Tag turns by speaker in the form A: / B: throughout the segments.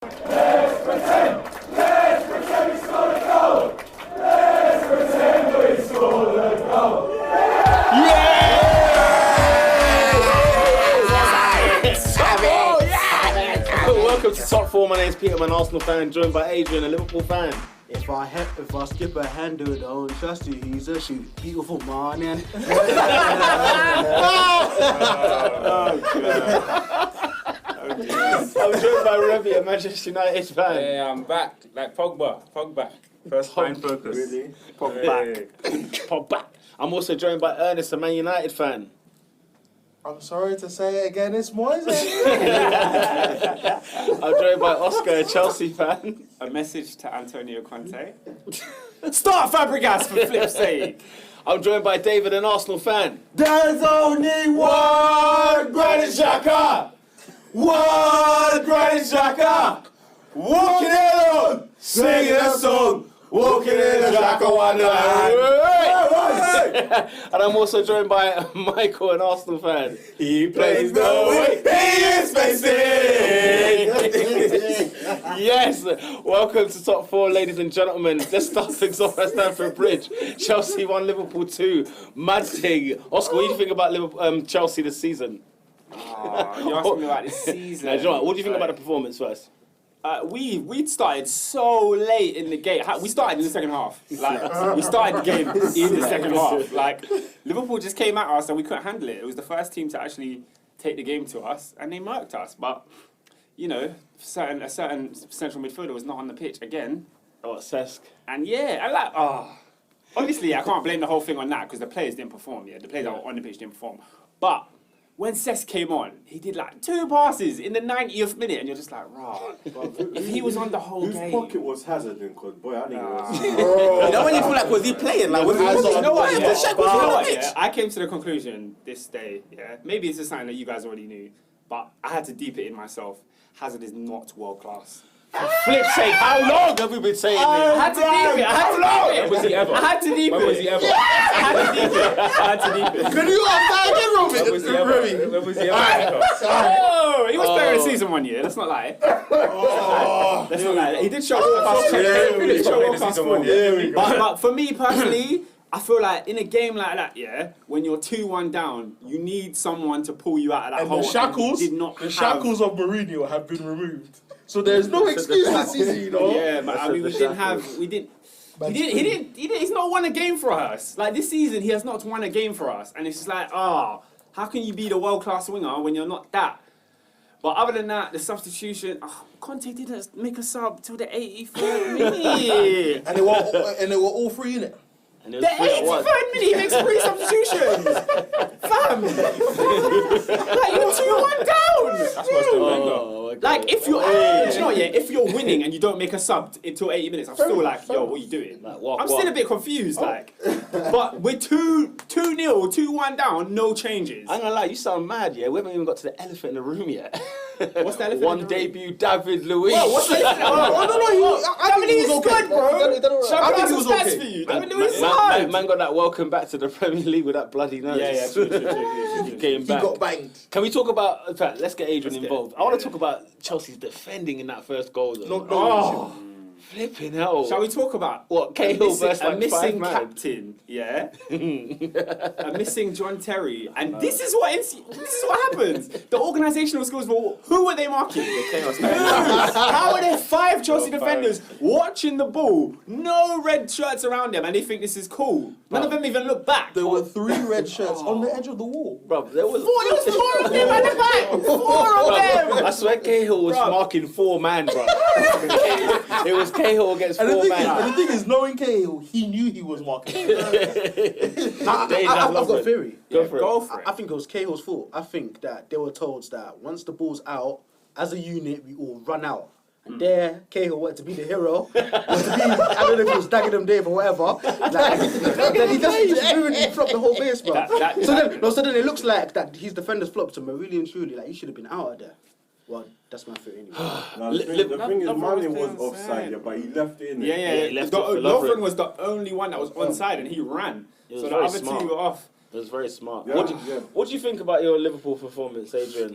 A: Let's pretend we scored a goal. Let's pretend we scored a goal.
B: Welcome to Top 4. My name's Peter, I'm an Arsenal fan, joined by Adrian, a Liverpool fan.
C: If I skip a handle, don't trust you. He's a shoot. Beautiful morning.
B: I'm joined by Revy, a Manchester United fan.
D: Yeah, I'm back. Like Pogba. First time focus.
B: Really? Pogba. I'm also joined by Ernest, a Man United fan.
E: I'm sorry to say it again, it's Moise.
B: I'm joined by Oscar, a Chelsea fan.
D: A message to Antonio Conte. Start Fabregas for flip's sake.
B: I'm joined by David, an Arsenal fan.
A: There's only one Granit Xhaka. One Granit Xhaka. Walking alone, singing a song. Walking in a Xhaka Wonderland.
B: And I'm also joined by Michael, an Arsenal fan.
A: He plays the way he is facing.
B: Yes, welcome to Top 4, ladies and gentlemen. Let's start things off at Stamford Bridge. Chelsea 1, Liverpool 2. Mad thing. Oscar, what do you think about Liverpool, Chelsea this season?
D: You're asking me about this season.
B: What do you think about the performance first?
D: We'd started so late in the game. We started in the second half. Like we started the game in the second half. Like Liverpool just came at us and we couldn't handle it. It was the first team to actually take the game to us, and they murked us. But you know, a certain central midfielder was not on the pitch again.
B: Oh, Cesc.
D: And obviously I can't blame the whole thing on that because the players didn't perform. Yeah, the players that were on the pitch didn't perform. But when Cesc came on, he did like 2 passes in the 90th minute, and you're just like, rah. If he was on the whole game.
F: Whose pocket was Hazard in? Cause boy, I think it was.
C: You know when you feel like, was he playing? Like, was he?
D: You know what?
C: Yeah,
D: Yeah,
C: was he on the pitch?
D: yeah, I came to the conclusion this day. Yeah, maybe it's just something that you guys already knew, but I had to deep it in myself. Hazard is not world class.
B: For flip's sake, how long have we been saying this?
D: I had to deep it.
B: When was he ever?
D: I had to deep it.
B: When was he ever?
D: I had to deep it.
E: Can you understand it,
B: When was he ever? When was he ever?
D: Oh, he was better in season 1 year. Let's not lie. Let's not lie. He did show world class form. But for me personally, I feel like in a game like that, yeah, when you're 2-1 down, you need someone to pull you out of that
E: And
D: hole.
E: the shackles of Mourinho have been removed. So there's no excuse this season, you know.
D: Yeah, but I mean, he's not won a game for us. Like this season, he has not won a game for us, and it's just like, how can you be the world class winger when you're not that? But other than that, the substitution, Conte didn't make a sub till the 83rd minute.
E: And they were all 3 in it.
D: The 83rd minute, he makes 3 substitutions. Fam, like you're 2-1 down.
B: That's what's the
D: Like if you're winning and you don't make a sub until 80 minutes, I'm still like, yo, what are you doing? I'm still a bit confused, like. But we're 2-0, 2-1 down, no changes.
B: I'm gonna lie, you sound mad, yeah? We haven't even got to the elephant in the room yet.
D: What's the elephant?
B: One debut, David Luiz.
D: Whoa, what's the elephant?
E: I think he was okay,
D: good, bro.
E: Shall I think he was okay?
D: For you. David Luiz is hard.
B: Man got that welcome back to the Premier League with that bloody nose.
D: Yeah, true.
B: Came back.
E: He got banged.
B: Can we talk about, in fact, let's get Adrian involved. I want to talk about Chelsea's defending in that first goal, though. Flipping hell.
D: Shall we talk about
B: what Cahill versus
D: a
B: like
D: missing
B: 5 man?
D: captain? Yeah, a missing John Terry, and this is what happens. The organisational skills. Who were they marking? How are there 5 Chelsea defenders watching the ball? No red shirts around them, and they think this is cool. None of them even look back.
E: There were 3 red shirts on the edge of the wall.
B: Bro, there was
D: 4 of them at the back. 4 of them.
B: I swear Cahill was marking 4 man, bro. It was Cahill against 4 man.
E: And the thing is, knowing Cahill, he knew he was marking.
C: I've got a theory.
B: Go for it.
C: I think it was Cahill's fault. I think that they were told that once the ball's out, as a unit, we all run out. And there, Cahill wanted to be the hero. I don't know if it was Dagenham Dave or whatever. Like, then he just really flopped the whole base, bro. So then it looks like that his defenders flopped him, but really and truly, like, you should have been out of there. Well, that's my theory anyway.
F: The thing is, Mane was offside, but he left it in.
D: Yeah.
B: He left it for
D: Lovren was the only one that was onside, and he ran. So the other 2 were off.
B: It was very smart.
F: Yeah,
B: What do you think about your Liverpool performance, Adrian?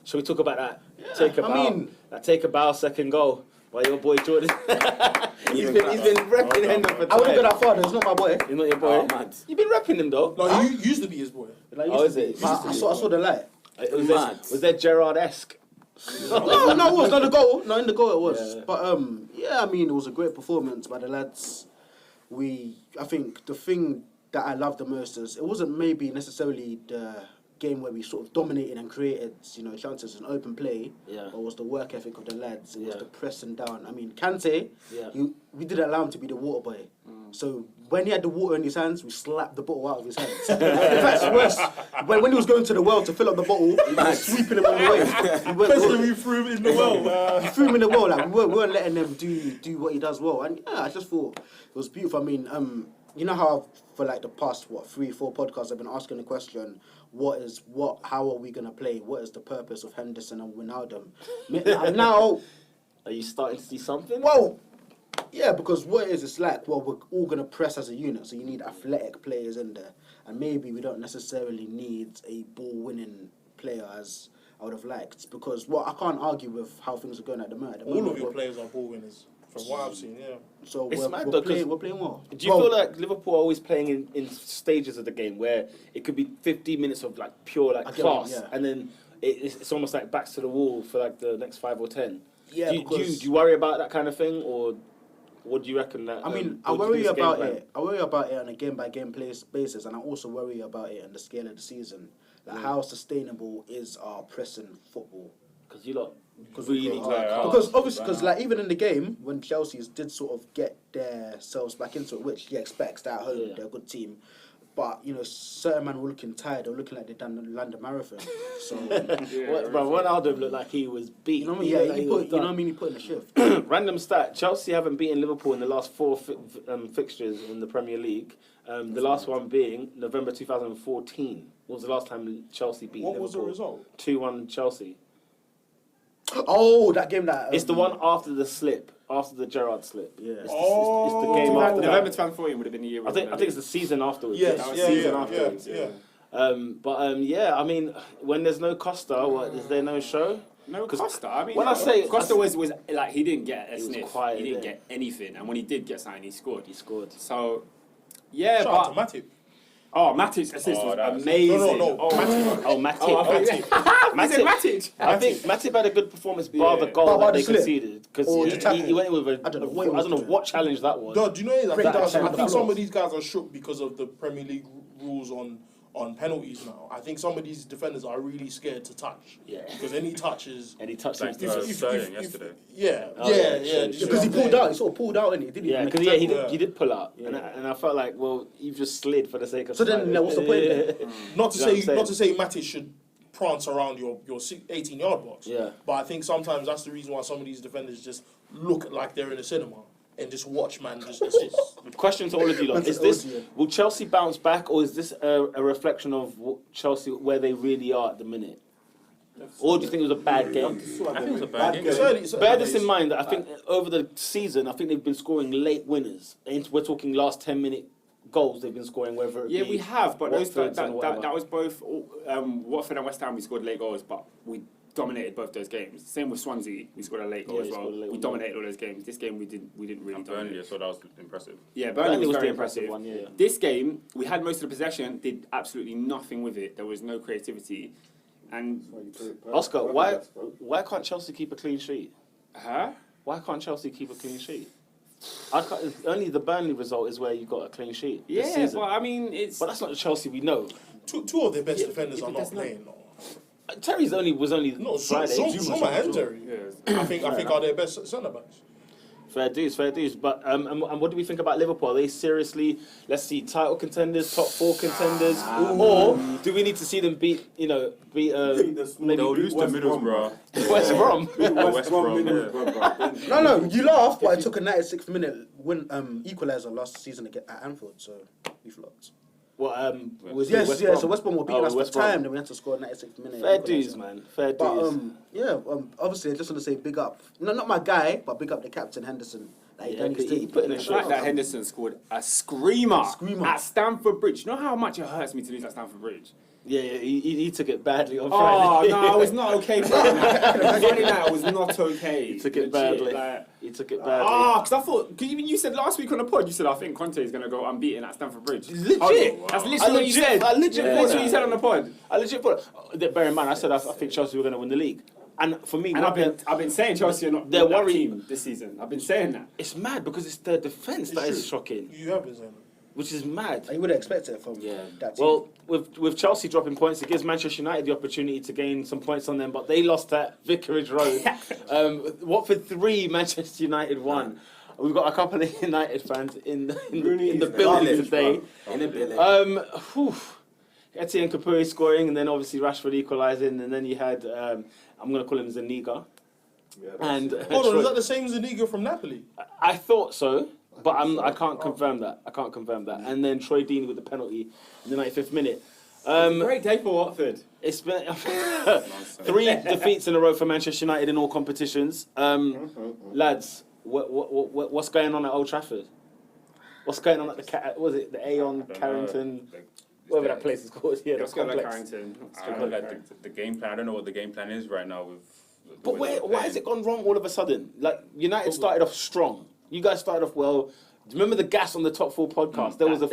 B: Shall we talk about that? Take a
C: I
B: bow.
C: mean-
B: That take a bow second goal by your boy Jordan. he's been repping him for time.
C: I wouldn't go that far though, it's not my boy.
B: He's not your boy.
D: Oh, mad.
B: You've been repping him though.
E: No, he used to be his boy.
C: Like,
B: Oh, is it?
C: I saw the light.
B: Was there Gerrard-esque?
C: No, it was not the goal. No, in the goal it was.
B: Yeah.
C: But yeah, I mean, it was a great performance by the lads. I think the thing that I loved the most is it wasn't maybe necessarily the game where we sort of dominated and created, chances and open play.
B: Yeah.
C: But it was the work ethic of the lads. It was
B: Yeah.
C: the pressing down. I mean, Kante,
B: Yeah.
C: we didn't allow him to be the water boy. So when he had the water in his hands, we slapped the bottle out of his hands. In fact, it's worse. When he was going to the well to fill up the bottle, we were sweeping him all the way.
E: We threw him in the well.
C: We threw him in the well. Like we weren't letting them do what he does well. And yeah, I just thought it was beautiful. I mean, you know how for like the past 3-4 podcasts I've been asking the question, how are we gonna play? What is the purpose of Henderson and Wijnaldum? Now,
B: Are you starting to see something?
C: well, yeah, because what it is, it's like, well, we're all going to press as a unit, so you need athletic players in there. And maybe we don't necessarily need a ball-winning player as I would have liked, because, well, I can't argue with how things are going at the moment.
E: All of your players are ball winners, from what I've seen, yeah.
C: So
B: It's mad
C: we're
B: though, 'cause
C: playing well.
B: Do you feel like Liverpool are always playing in stages of the game where it could be 15 minutes of like pure
C: I get
B: class,
C: it, yeah.
B: and then it's almost like backs to the wall for like the next 5 or 10?
C: Yeah,
B: do
C: because...
B: you worry about that kind of thing, or what do you reckon that?
C: I mean, I
B: what do you
C: worry
B: think is the game
C: about
B: plan?
C: it. I worry about it on a game-by-game basis, and I also worry about it on the scale of the season. Like, how sustainable is our pressing football?
B: Because you lot
C: Because
B: really work hard.
C: Because obviously, like even in the game when Chelsea did sort of get themselves back into it, which you expect at home,
B: Yeah.
C: they're a good team. But certain men were looking tired. They were looking like they'd done the London Marathon. So
B: Ronaldo looked like he was beat.
C: you know what I mean? Yeah, he put in the shift.
B: Random stat: Chelsea haven't beaten Liverpool in the last 4 fixtures in the Premier League. The last one being November 2014. What was the last time Chelsea beat
E: What
B: Liverpool?
E: was the result?
B: 2-1 Chelsea.
C: Oh, that game that
B: It's the one after the slip, after the Gerrard slip.
C: Yeah.
B: It's the game after
D: November
B: that.
D: 2014 would have been the year.
B: I think it's the season afterwards.
E: Yes,
B: That was
E: yeah,
B: season
E: yeah,
B: afterwards.
E: yeah.
B: Yeah, I mean, when there's no Costa, is there no show?
D: No Costa. I mean,
B: when I say-
D: Costa was like he didn't get a
B: He was
D: sniff.
B: quiet,
D: He didn't
B: yeah.
D: get anything, and when he did get something, he scored.
B: He scored.
D: So, yeah,
E: Shout out
D: but
E: to Matip.
D: Matic's assist was
F: that's-
D: amazing.
E: No.
D: Matip.
B: Oh, Matip.
D: Oh, I said Matic.
B: I think Matip had a good performance, bar the
D: Yeah.
B: goal
C: Bar
B: that
C: the
B: they
C: slip.
B: conceded. Because
C: Or the tackle.
B: he went with
C: I don't know what
B: what challenge that was.
E: No, do you know what it is? I
C: That
E: think some of these guys are shook because of the Premier League rules on penalties now. I think some of these defenders are really scared to touch.
B: Yeah.
E: Because any touches...
B: And he touched
F: Like
B: him.
F: Sterling yesterday.
E: Yeah,
B: Oh,
E: yeah.
B: yeah,
E: do you
C: because he
E: know what I'm
C: pulled
E: saying?
C: out. He sort of pulled out, didn't he?
B: Yeah, because he did pull out,
C: Yeah.
B: and I felt like, well, you've just slid for the sake of.
C: So then,
B: sliding.
C: what's the point then?
E: Not to
B: You know what I'm
E: not to say Matic should prance around your 18-yard box.
B: Yeah.
E: But I think sometimes that's the reason why some of these defenders just look like they're in a cinema and just watch man just assist.
B: Question to all of you lot:
C: That's
B: Is
C: an
B: will Chelsea bounce back, or is this a reflection of Chelsea where they really are at the minute, or do you think it was a bad game?
F: I think it was a bad game.
E: It's early,
B: Bear this in mind that I think over the season, I think they've been scoring late winners. We're talking last 10-minute goals they've been scoring. Whether it
D: Yeah,
B: be
D: we have, but those
B: Watford
D: that
B: and whatever.
D: was both Watford and West Ham. We scored late goals, but we dominated both those games. Same with Swansea, we scored a late goal
B: Yeah,
D: as
B: we
D: well.
B: scored a late
D: We
B: one.
D: dominated all those games. This game we didn't really
F: And Burnley, I
D: dominate.
F: thought that was impressive.
D: Yeah,
B: Burnley
D: Burnley was
B: was
D: very
B: the impressive
D: impressive.
B: one, yeah.
D: This game we had most of the possession, did absolutely nothing with it. There was no creativity, and
B: Oscar, why can't Chelsea keep a clean sheet? Why can't Chelsea keep a clean sheet? Only the Burnley result is where you got a clean sheet. this
D: Yeah,
B: season.
D: but I mean it's.
B: But that's not the Chelsea we know.
E: Two of their best
B: Yeah,
E: defenders
D: yeah,
E: are
D: but
E: not
D: that's not-
E: playing.
B: Terry's was only
E: No,
B: Friday.
E: Zuma and Terry.
D: Yeah.
E: I think are their best centre backs.
B: Fair dues. But and what do we think about Liverpool? Are they seriously, let's see, title contenders, top 4 contenders, or do we need to see them beat maybe
F: They'll lose to Middlesbrough.
B: West Brom?
F: West Brom, yeah.
C: No, you laugh, but I took a 96th minute win equaliser last season at Anfield, so we flopped.
B: Well, was it
C: Yes,
B: West
C: yeah.
B: Brom?
C: So West Brom were beating
B: Oh,
C: us for
B: West Brom.
C: time. Then we had to score a 96th minute.
B: Fair
C: equaliser.
B: dues, man. Fair
C: But
B: dues.
C: obviously, I just want to say big up. No, not my guy, but big up the captain Henderson. Like,
B: Yeah,
C: done his
B: he
C: thing.
B: put in a
D: The
B: shot.
D: fact that Henderson scored a screamer
C: Screamer.
D: at Stamford Bridge. You know how much it hurts me to lose at Stamford Bridge?
B: Yeah, he took it badly on
D: Oh,
B: Friday.
D: no, I was not okay Friday night. Friday night, I was not okay.
B: He took it
D: Legit,
B: badly.
D: like-
B: He took it badly.
D: because I thought, cause even you said last week on the pod, you said, I think Conte is going to go unbeaten at Stamford Bridge.
B: Legit.
D: That's
B: I
D: literally what you
B: legit-
D: said.
B: I legit
D: That's
B: thought
D: what you said on the pod.
B: I legit thought. Bear in mind, I said I think Chelsea were going to win the league, and for me,
D: And I've been saying Chelsea are not
B: They're
D: that
B: worried.
D: team this season. I've been saying that.
B: it's mad because it's their defense that is shocking,
E: You have been saying that.
B: which is mad.
C: You wouldn't expect it from that team.
B: Well, with Chelsea dropping points, it gives Manchester United the opportunity to gain some points on them, but they lost at Vicarage Road. Watford 3, Manchester United 1. We've got a couple of United fans in the building today.
F: In the building.
B: Etienne Capoue scoring, and then obviously Rashford equalising, and then you had I'm going to call him Zaniga. And
E: Hold on, is that the same Zaniga from Napoli?
B: I thought so, but I can't confirm that. And then Troy Deeney with the penalty in the 95th minute.
D: Great day for Watford.
B: It's been 3 defeats in a row for Manchester United in all competitions. Lads, what's going on at Old Trafford? What's going on at the Aon Carrington, whatever that place is called? Yeah, the complex.
G: The game plan. I don't know what the game plan is right now with.
B: But why has it gone wrong all of a sudden? Like United started off strong. You guys started off well. Do you remember the gas on the Top 4 podcast? There was a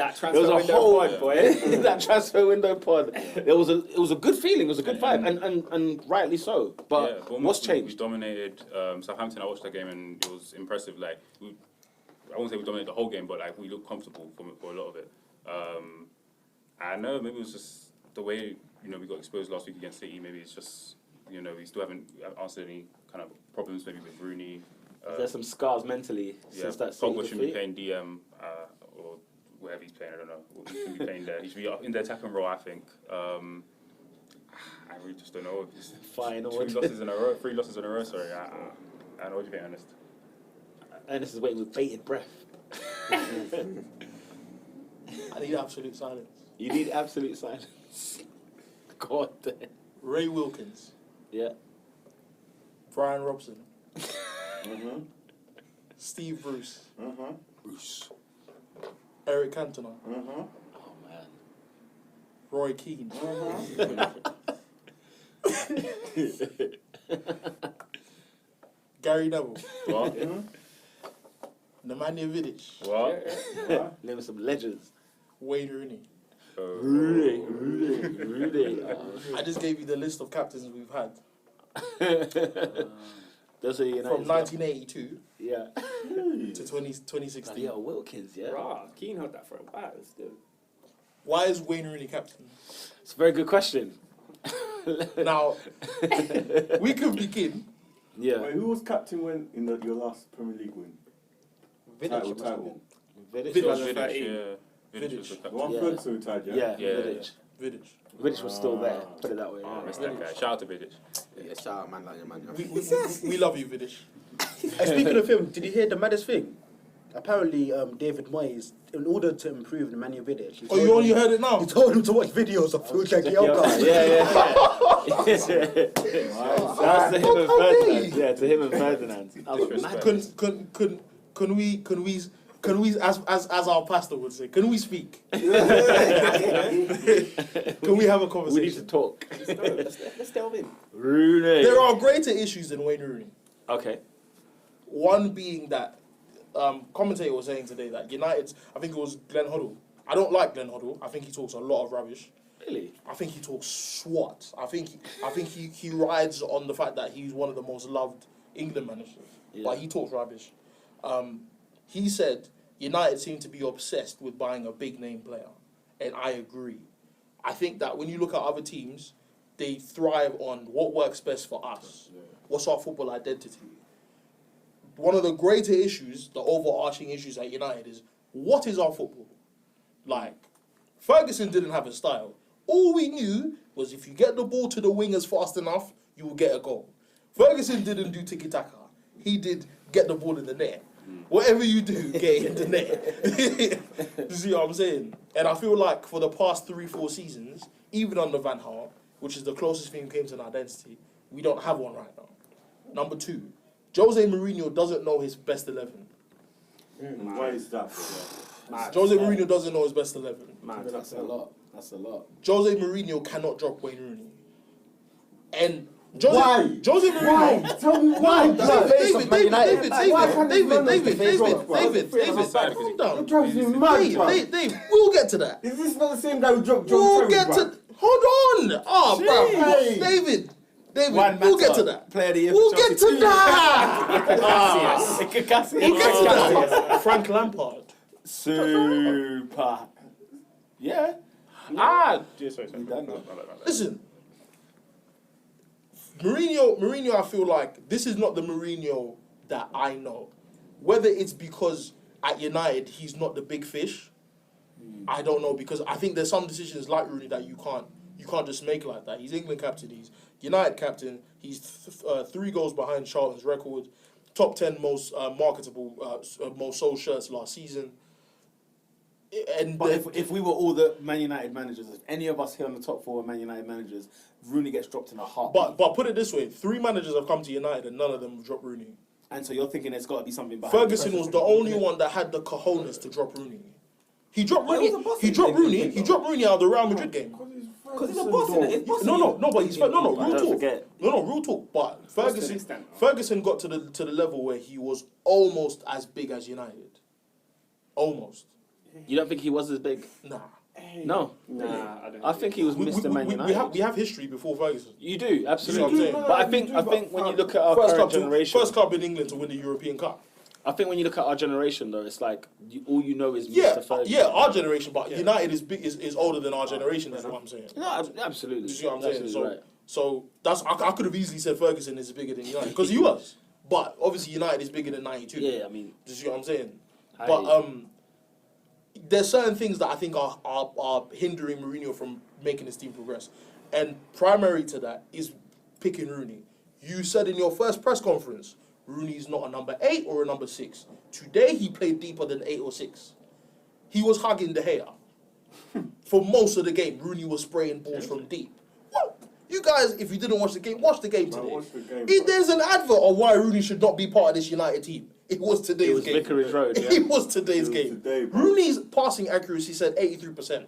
B: whole
D: pod, boy.
B: that transfer window pod. It was a good feeling. It was a good vibe, and rightly so. But what's
G: We
B: changed?
G: dominated Southampton. I watched that game and it was impressive. Like I won't say we dominated the whole game, but like we looked comfortable for a lot of it. I know maybe it was just the way we got exposed last week against City. Maybe it's just we still haven't answered any kind of problems maybe with Rooney.
B: There's some scars mentally since that City
G: Pogba should be
B: defeat.
G: playing DM or wherever he's playing. I don't know. He should be playing there. He should be in the attacking role. I think. I really just don't know. It's
B: Fine.
G: 3 losses in a row. 3 losses in a row. Sorry. I don't know what you think, Ernest.
B: And this is waiting with bated breath.
E: I need absolute silence.
B: You need absolute silence. God damn.
E: Ray Wilkins,
B: Yeah.
E: Brian Robson, Steve Bruce,
B: Bruce.
E: Eric Cantona,
B: Oh man.
E: Roy Keane, Gary Neville,
G: What?
E: Nemanja Vidic,
G: What?
B: Name some legends.
E: Wayne Rooney.
B: Rudy.
E: I just gave you the list of captains we've had
B: Those are United.
E: from 1982
B: Yeah.
E: to 2016.
B: Yeah, Wilkins, yeah.
D: Rah, Keane held that for a while still.
E: Why is Wayne Rooney captain?
B: It's a very good question.
E: Now, we could begin.
B: Yeah.
F: Wait, who was captain when in your last Premier League win? Title.
B: Vidic.
E: Vidic.
B: was-
G: 13. Yeah.
E: Vidic.
G: Was the
F: The
G: captain.
F: one
B: Yeah.
F: third so tied, yeah?
B: Yeah,
G: Yeah.
B: Vidic.
E: Vidic.
B: Vidic was still there, put it that way.
G: Oh,
B: Yeah.
G: I missed that guy. Shout out to Vidic.
H: Yeah, shout out, man, like your man.
E: We love you, Vidic.
C: Speaking of him, did you hear the maddest thing? Apparently, David Moyes, in order to improve Nemanja Vidic, he
E: Oh,
C: told
E: you only
C: him-
E: heard it now?
C: He told him to watch videos of Phil Jagielka.
B: Yeah. That's to him and Ferdinand. Yeah, to him and Ferdinand. I was like,
G: Disrespect.
E: Can we, as our pastor would say, can we speak? Can we have a
B: we
E: conversation?
B: need to talk.
D: Let's delve in.
B: Rooney.
E: There are greater issues than Wayne Rooney.
B: Okay.
E: One being that commentator was saying today that United's, I think it was Glenn Hoddle. I don't like Glenn Hoddle. I think he talks a lot of rubbish.
B: Really?
E: I think he talks swat. I think he rides on the fact that he's one of the most loved England managers.
B: Yeah.
E: But he talks rubbish. He said United seem to be obsessed with buying a big name player, and I agree. I think that when you look at other teams, they thrive on what works best for us. What's our football identity? One of the greater issues, the overarching issues at United is, what is our football? Like, Ferguson didn't have a style. All we knew was if you get the ball to the wingers fast enough, you will get a goal. Ferguson didn't do tiki-taka. He did get the ball in the net. Whatever you do, get it in the net. You see what I'm saying? And I feel like for the past 3-4 seasons, even under Van Gaal, which is the closest thing came to an identity, we don't have one right now. Number 2, Jose Mourinho doesn't know his best 11.
F: Why is that?
E: Jose Mourinho doesn't know his best 11.
D: Man,
C: That's a lot.
B: That's a lot.
E: Jose Mourinho cannot drop Wayne Rooney. And
F: Why?
E: Jose Mourinho.
F: Why? Tell me why.
E: David, calm down.
F: It drives me mad.
E: Dave, we'll get to that.
F: Is this not the same guy who dropped
E: We'll
F: John
E: get
F: Terry,
E: to. Hold on. Oh, bro. David, we'll get to that.
B: Player of the year.
E: We'll get to that.
B: We'll get to that.
E: Frank Lampard.
B: Super. Yeah.
G: Sorry.
E: Listen, Mourinho, I feel like this is not the Mourinho that I know. Whether it's because at United he's not the big fish, I don't know, because I think there's some decisions like Rooney that you can't just make like that. He's England captain, he's United captain, he's 3 goals behind Charlton's record, top 10 most marketable, most sold shirts last season.
B: But if we were all the Man United managers, if any of us here on the top 4 were Man United managers, Rooney gets dropped in a heartbeat.
E: But put it this way, 3 managers have come to United and none of them have dropped Rooney.
B: And so you're thinking there's got to be something behind
E: Ferguson was the only one that had the cojones to drop Rooney. He dropped Rooney. He dropped Rooney out of the Real Madrid game.
B: Because he's a boss, isn't it?
E: No, but he's real talk.
B: Forget.
E: No, real talk. But Ferguson got to the level where he was almost as big as United. Almost.
B: You don't think he was as big?
E: Nah.
B: No.
D: Nah, I don't.
B: I think he was Mr. Man United.
E: We have history before Ferguson.
B: You do, absolutely.
E: You know what
B: But I think when you look at our current generation,
E: first club in England to win the European Cup.
B: I think when you look at our generation, though, it's like all you know is Mr. Ferguson.
E: Yeah, our generation, but United is older than our generation. That's what I'm saying.
B: No, absolutely.
E: You see what I'm saying?
B: Absolutely right.
E: So that's I could have easily said Ferguson is bigger than United because he was, but obviously United is bigger than '92.
B: Yeah, I mean,
E: you see what I'm saying? But there's certain things that I think are hindering Mourinho from making his team progress, and primary to that is picking Rooney. You said in your first press conference, Rooney's not a number 8 or a number 6. Today he played deeper than 8 or 6. He was hugging De Gea. For most of the game, Rooney was spraying balls from deep. What? You guys, if you didn't watch the game today. There's an advert on why Rooney should not be part of this United team. It was today's game.
B: Vicarage Road, yeah.
E: It was today's game. Rooney's passing accuracy said 83%.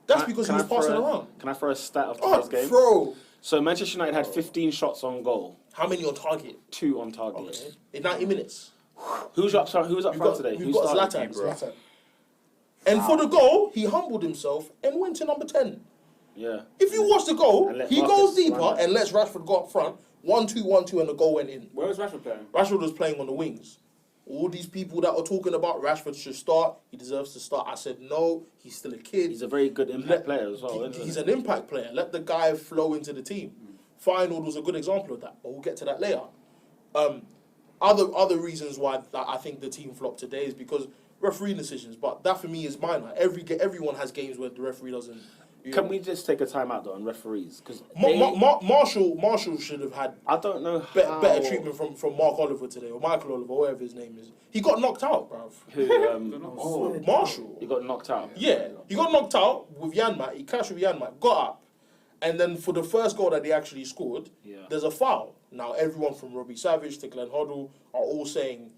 E: That's because he was passing around.
B: Can I throw a stat of today's game?
E: Bro.
B: So Manchester United had 15 shots on goal.
E: How many on target?
B: 2 on target.
E: Okay. In 90 minutes.
B: Who was up front today?
E: We've got Zlatan. And for the goal, he humbled himself and went to number 10.
B: Yeah.
E: If you watch the goal, he goes deeper
B: run
E: and lets Rashford go up front. 1-2, and the goal went in.
D: Where was Rashford playing?
E: Rashford was playing on the wings. All these people that are talking about Rashford should start, he deserves to start. I said no, he's still a kid.
B: He's a very good impact player as well.
E: He's an impact player. Let the guy flow into the team. Feyenoord was a good example of that, but we'll get to that later. Other reasons why I think the team flopped today is because referee decisions, but that for me is minor. Everyone has games where the referee doesn't.
B: Can we just take a time out though on referees? Because
E: Marshall should have had
B: I don't know
E: better treatment from Mark Oliver today, or Michael Oliver, whatever his name is. He got knocked out, bruv.
B: Who?
E: Marshall.
B: He got knocked out.
E: Yeah, he got knocked out with Yanmat. He clashed with Yanmat, got up, and then for the first goal that he actually scored, there's a foul. Now everyone from Robbie Savage to Glenn Hoddle are all saying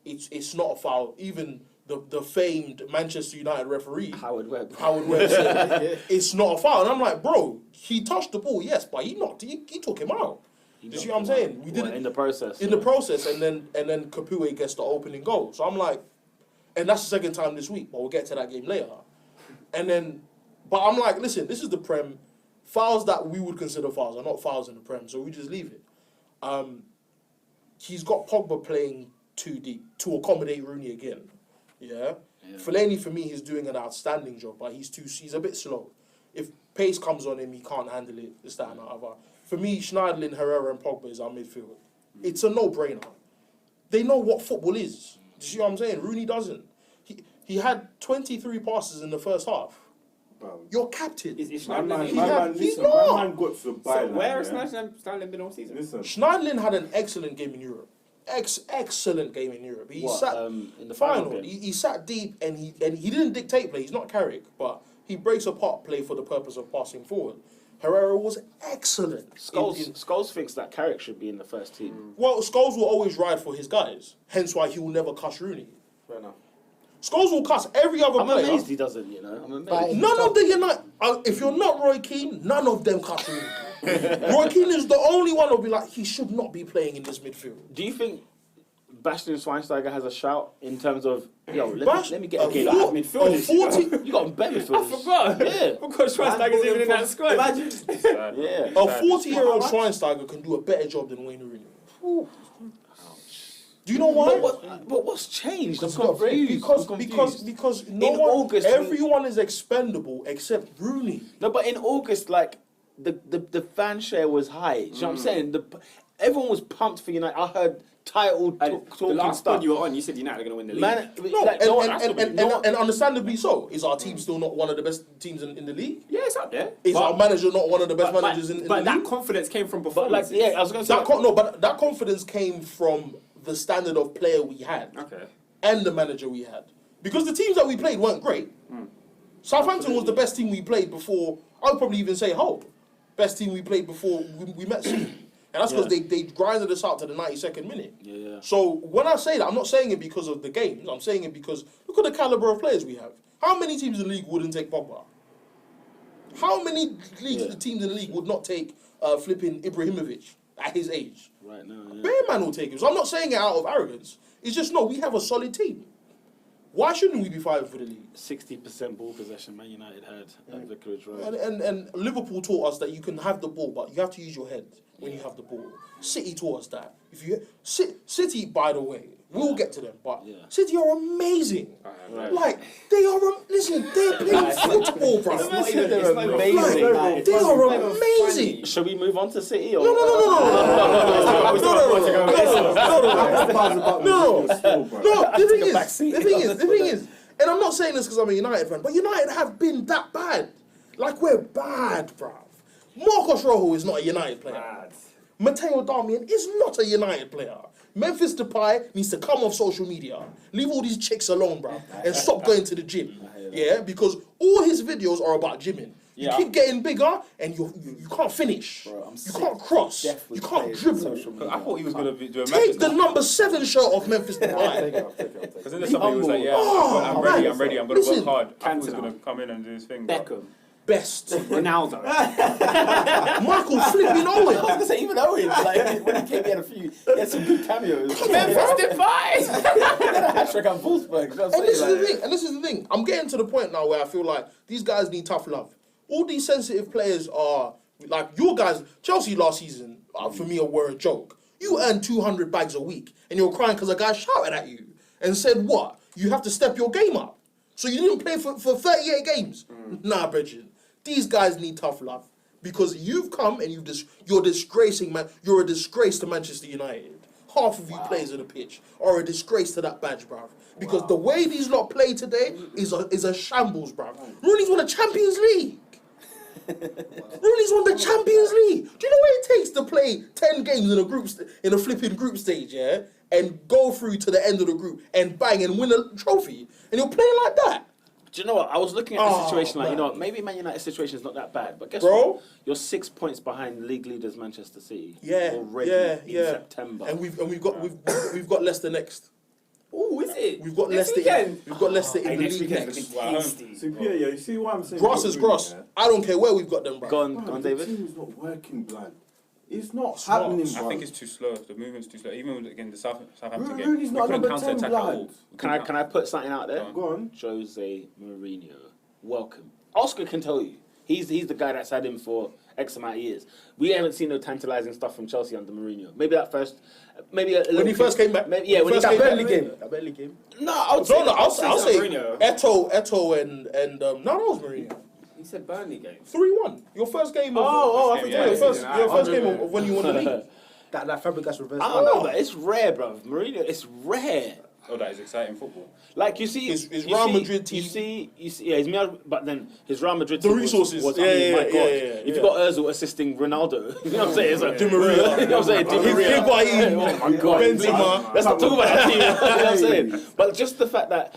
E: it's not a foul. Even the famed Manchester United referee
B: Howard Webb
E: said it's not a foul, and I'm like, bro, he touched the ball, yes, but he took him out. You see what I'm saying? We did it
B: in the process.
E: In the process, and then Capoue gets the opening goal. So I'm like, and that's the second time this week, but we'll get to that game later. But I'm like, listen, this is the Prem. Fouls that we would consider fouls are not fouls in the Prem, so we just leave it. He's got Pogba playing too deep to accommodate Rooney again. Yeah. Fellaini for me is doing an outstanding job, but he's a bit slow. If pace comes on him, he can't handle it. This, that, and the other. For me, Schneiderlin, Herrera, and Pogba is our midfield. It's a no-brainer. They know what football is. Do you see what I'm saying? Rooney doesn't. He had 23 passes in the first half. Bro. You're captain.
D: Is
F: my man
E: he's
F: got to the byline.
D: Where has Schneiderlin been all season?
E: Schneiderlin had an excellent game in Europe. Excellent game in Europe. He sat
B: in the
E: final. He sat deep and he didn't dictate play. He's not Carrick, but he breaks apart play for the purpose of passing forward. Herrera was excellent.
B: Scholes thinks that Carrick should be in the first team.
E: Well, Scholes will always ride for his guys. Hence why he will never cuss Rooney.
F: Fair enough.
E: Scholes will cuss every other
B: I'm
E: player.
B: amazed he doesn't, you know. I'm amazed.
E: None of the United. If you're not Roy Keane, none of them cuss him. Roy Keane is the only one who'll be like, he should not be playing in this midfield.
B: Do you think Bastian Schweinsteiger has a shout in terms of, yo, let me get a game?
D: Midfielders, you know.
B: You got better midfielders.
D: I forgot.
B: Yeah.
D: Because Schweinsteiger's even in that squad.
H: Imagine.
B: Yeah.
E: A 40-year-old Schweinsteiger can do a better job than Wayne Rooney. Do you know why?
B: But what's changed? I'm
E: Because
B: confused.
E: no
B: In
E: one,
B: August,
E: everyone is expendable except Rooney.
B: No, but in August, like, the fan share was high. Do you know what I'm saying? Everyone was pumped for United. I heard title
D: The
B: talking
D: last
B: stuff.
D: pod you were on, you said United are going to win the league.
B: Man,
E: No,
B: like,
E: and understandably so. Is our team still not one of the best teams in the league?
D: Yeah, it's up there.
E: Is
D: But-
E: our manager not one of the best
D: but-
E: managers in the
D: But
E: league?
D: that confidence came from
B: but like,
D: performances.
B: yeah, I was going to say.
E: But that confidence came from the standard of player we had
D: Okay.
E: and the manager we had. Because the teams that we played weren't great. Southampton was the best team we played before. I would probably even say Hull. Best team we played before we met City. And that's because they grinded us out to the 92nd minute.
B: Yeah.
E: So when I say that, I'm not saying it because of the games. I'm saying it because look at the caliber of players we have. How many teams in the league wouldn't take Pogba? How many teams in the league would not take flipping Ibrahimovic at his age?
B: Right now, yeah.
E: Bare man will take him. So I'm not saying it out of arrogance. It's just, no, we have a solid team. Why shouldn't we be fighting for the league?
B: 60% ball possession Man United had at Vicarage Road.
E: And Liverpool taught us that you can have the ball, but you have to use your head when you have the ball. City taught us that. If you City, by the way, we'll get to them, but City are amazing. Like they are. Listen, they're playing football, bro.
B: They're amazing.
E: Like, they are amazing.
B: Should we move on to City? Or?
E: No. The thing is, and I'm not saying this because I'm a United fan, but United have been that bad. Like we're bad, bruv. Marcos Rojo is not a United player. Matteo Darmian is not a United player. Memphis Depay needs to come off social media, leave all these chicks alone, bruv, and stop going to the gym. Yeah, because all his videos are about gymming. You keep getting bigger, and you can't finish. You can't cross. You can't dribble.
G: I thought he was going to do a
E: Take the number 7 shirt off Memphis Depay.
G: Because then there's something he was like, I'm ready, I'm going to work hard. I thought he was going to come in and do his thing.
D: Beckham.
E: Best.
D: Ronaldo.
E: Michael flipping Owen.
B: I was gonna say even Owen. Like when he came, he had some good cameos.
D: Memphis Depay.
B: He had a hat trick at Wolfsburg. You know what I'm saying?
E: And this is the thing. I'm getting to the point now where I feel like these guys need tough love. All these sensitive players are like your guys. Chelsea last season, for me, were a joke. You earned 200 bags a week, and you're crying because a guy shouted at you and said, "What? You have to step your game up." So you didn't play for 38 games. Nah, Bridget. These guys need tough love because you've come and you're disgracing man. You're a disgrace to Manchester United. Half of you players on the pitch are a disgrace to that badge, bruv. Because the way these lot play today is a shambles, bruv. Rooney's won the Champions League. Rooney's won the Champions League. Do you know what it takes to play 10 games in a flipping group stage, yeah, and go through to the end of the group and bang and win a trophy, and you're playing like that?
B: Do you know what? I was looking at the situation like,
E: man.
B: you know, maybe Man United's situation is not that bad, but guess
E: Bro.
B: what? You're 6 points behind league leaders Manchester City already in September.
E: And we've got Leicester next.
D: Oh, is it?
E: We've got
D: Next
E: Leicester.
D: weekend?
E: We've got Leicester in the
D: Next
E: league
D: weekend.
E: next.
D: Tasty.
F: Superior, you see what I'm saying?
E: Grass is grass. I don't care where we've got them, bro.
B: Go on,
F: The
B: David.
F: team's not working, blood. It's not happening,
G: I
F: bro.
G: think it's too slow. The movement's too slow. Even again the Southampton game,
F: Rooney's
G: we
F: not
G: couldn't
F: number
G: counter
F: 10,
G: attack at
F: blood.
G: all.
B: Can I put something out there?
F: Go on.
B: Jose Mourinho, welcome. Oscar can tell you. He's the guy that's had him for X amount of years. We haven't seen no tantalising stuff from Chelsea under Mourinho. Maybe that first, maybe a
E: When he first came back.
B: Maybe, yeah, when he
E: first
B: came back.
C: That Burnley game.
B: No, I'll say
E: I'll say
D: Mourinho.
E: Eto and no, that was Mourinho.
D: He said Burnley game.
E: 3-1. Your first game of
B: I think
E: your first game of when you won the league.
C: That Fabregas reverse.
B: I don't know, but it's rare, bro. Mourinho, it's rare.
G: Oh, that is exciting football.
B: Like you see,
E: His
B: you
E: Real
B: see-
E: Madrid team.
B: You see, yeah, his but then his Real Madrid
E: The
B: team
E: resources.
B: was
E: Yeah,
B: I mean,
E: yeah,
B: my God.
E: yeah,
B: If you got Ozil assisting Ronaldo, you know what I'm saying? It's like
E: Di Maria.
B: You know what I'm saying? Di Maria.
E: Higuain.
B: Oh my God.
E: Benzema.
B: Let's not talk about that team. You know what I'm saying? But just the fact that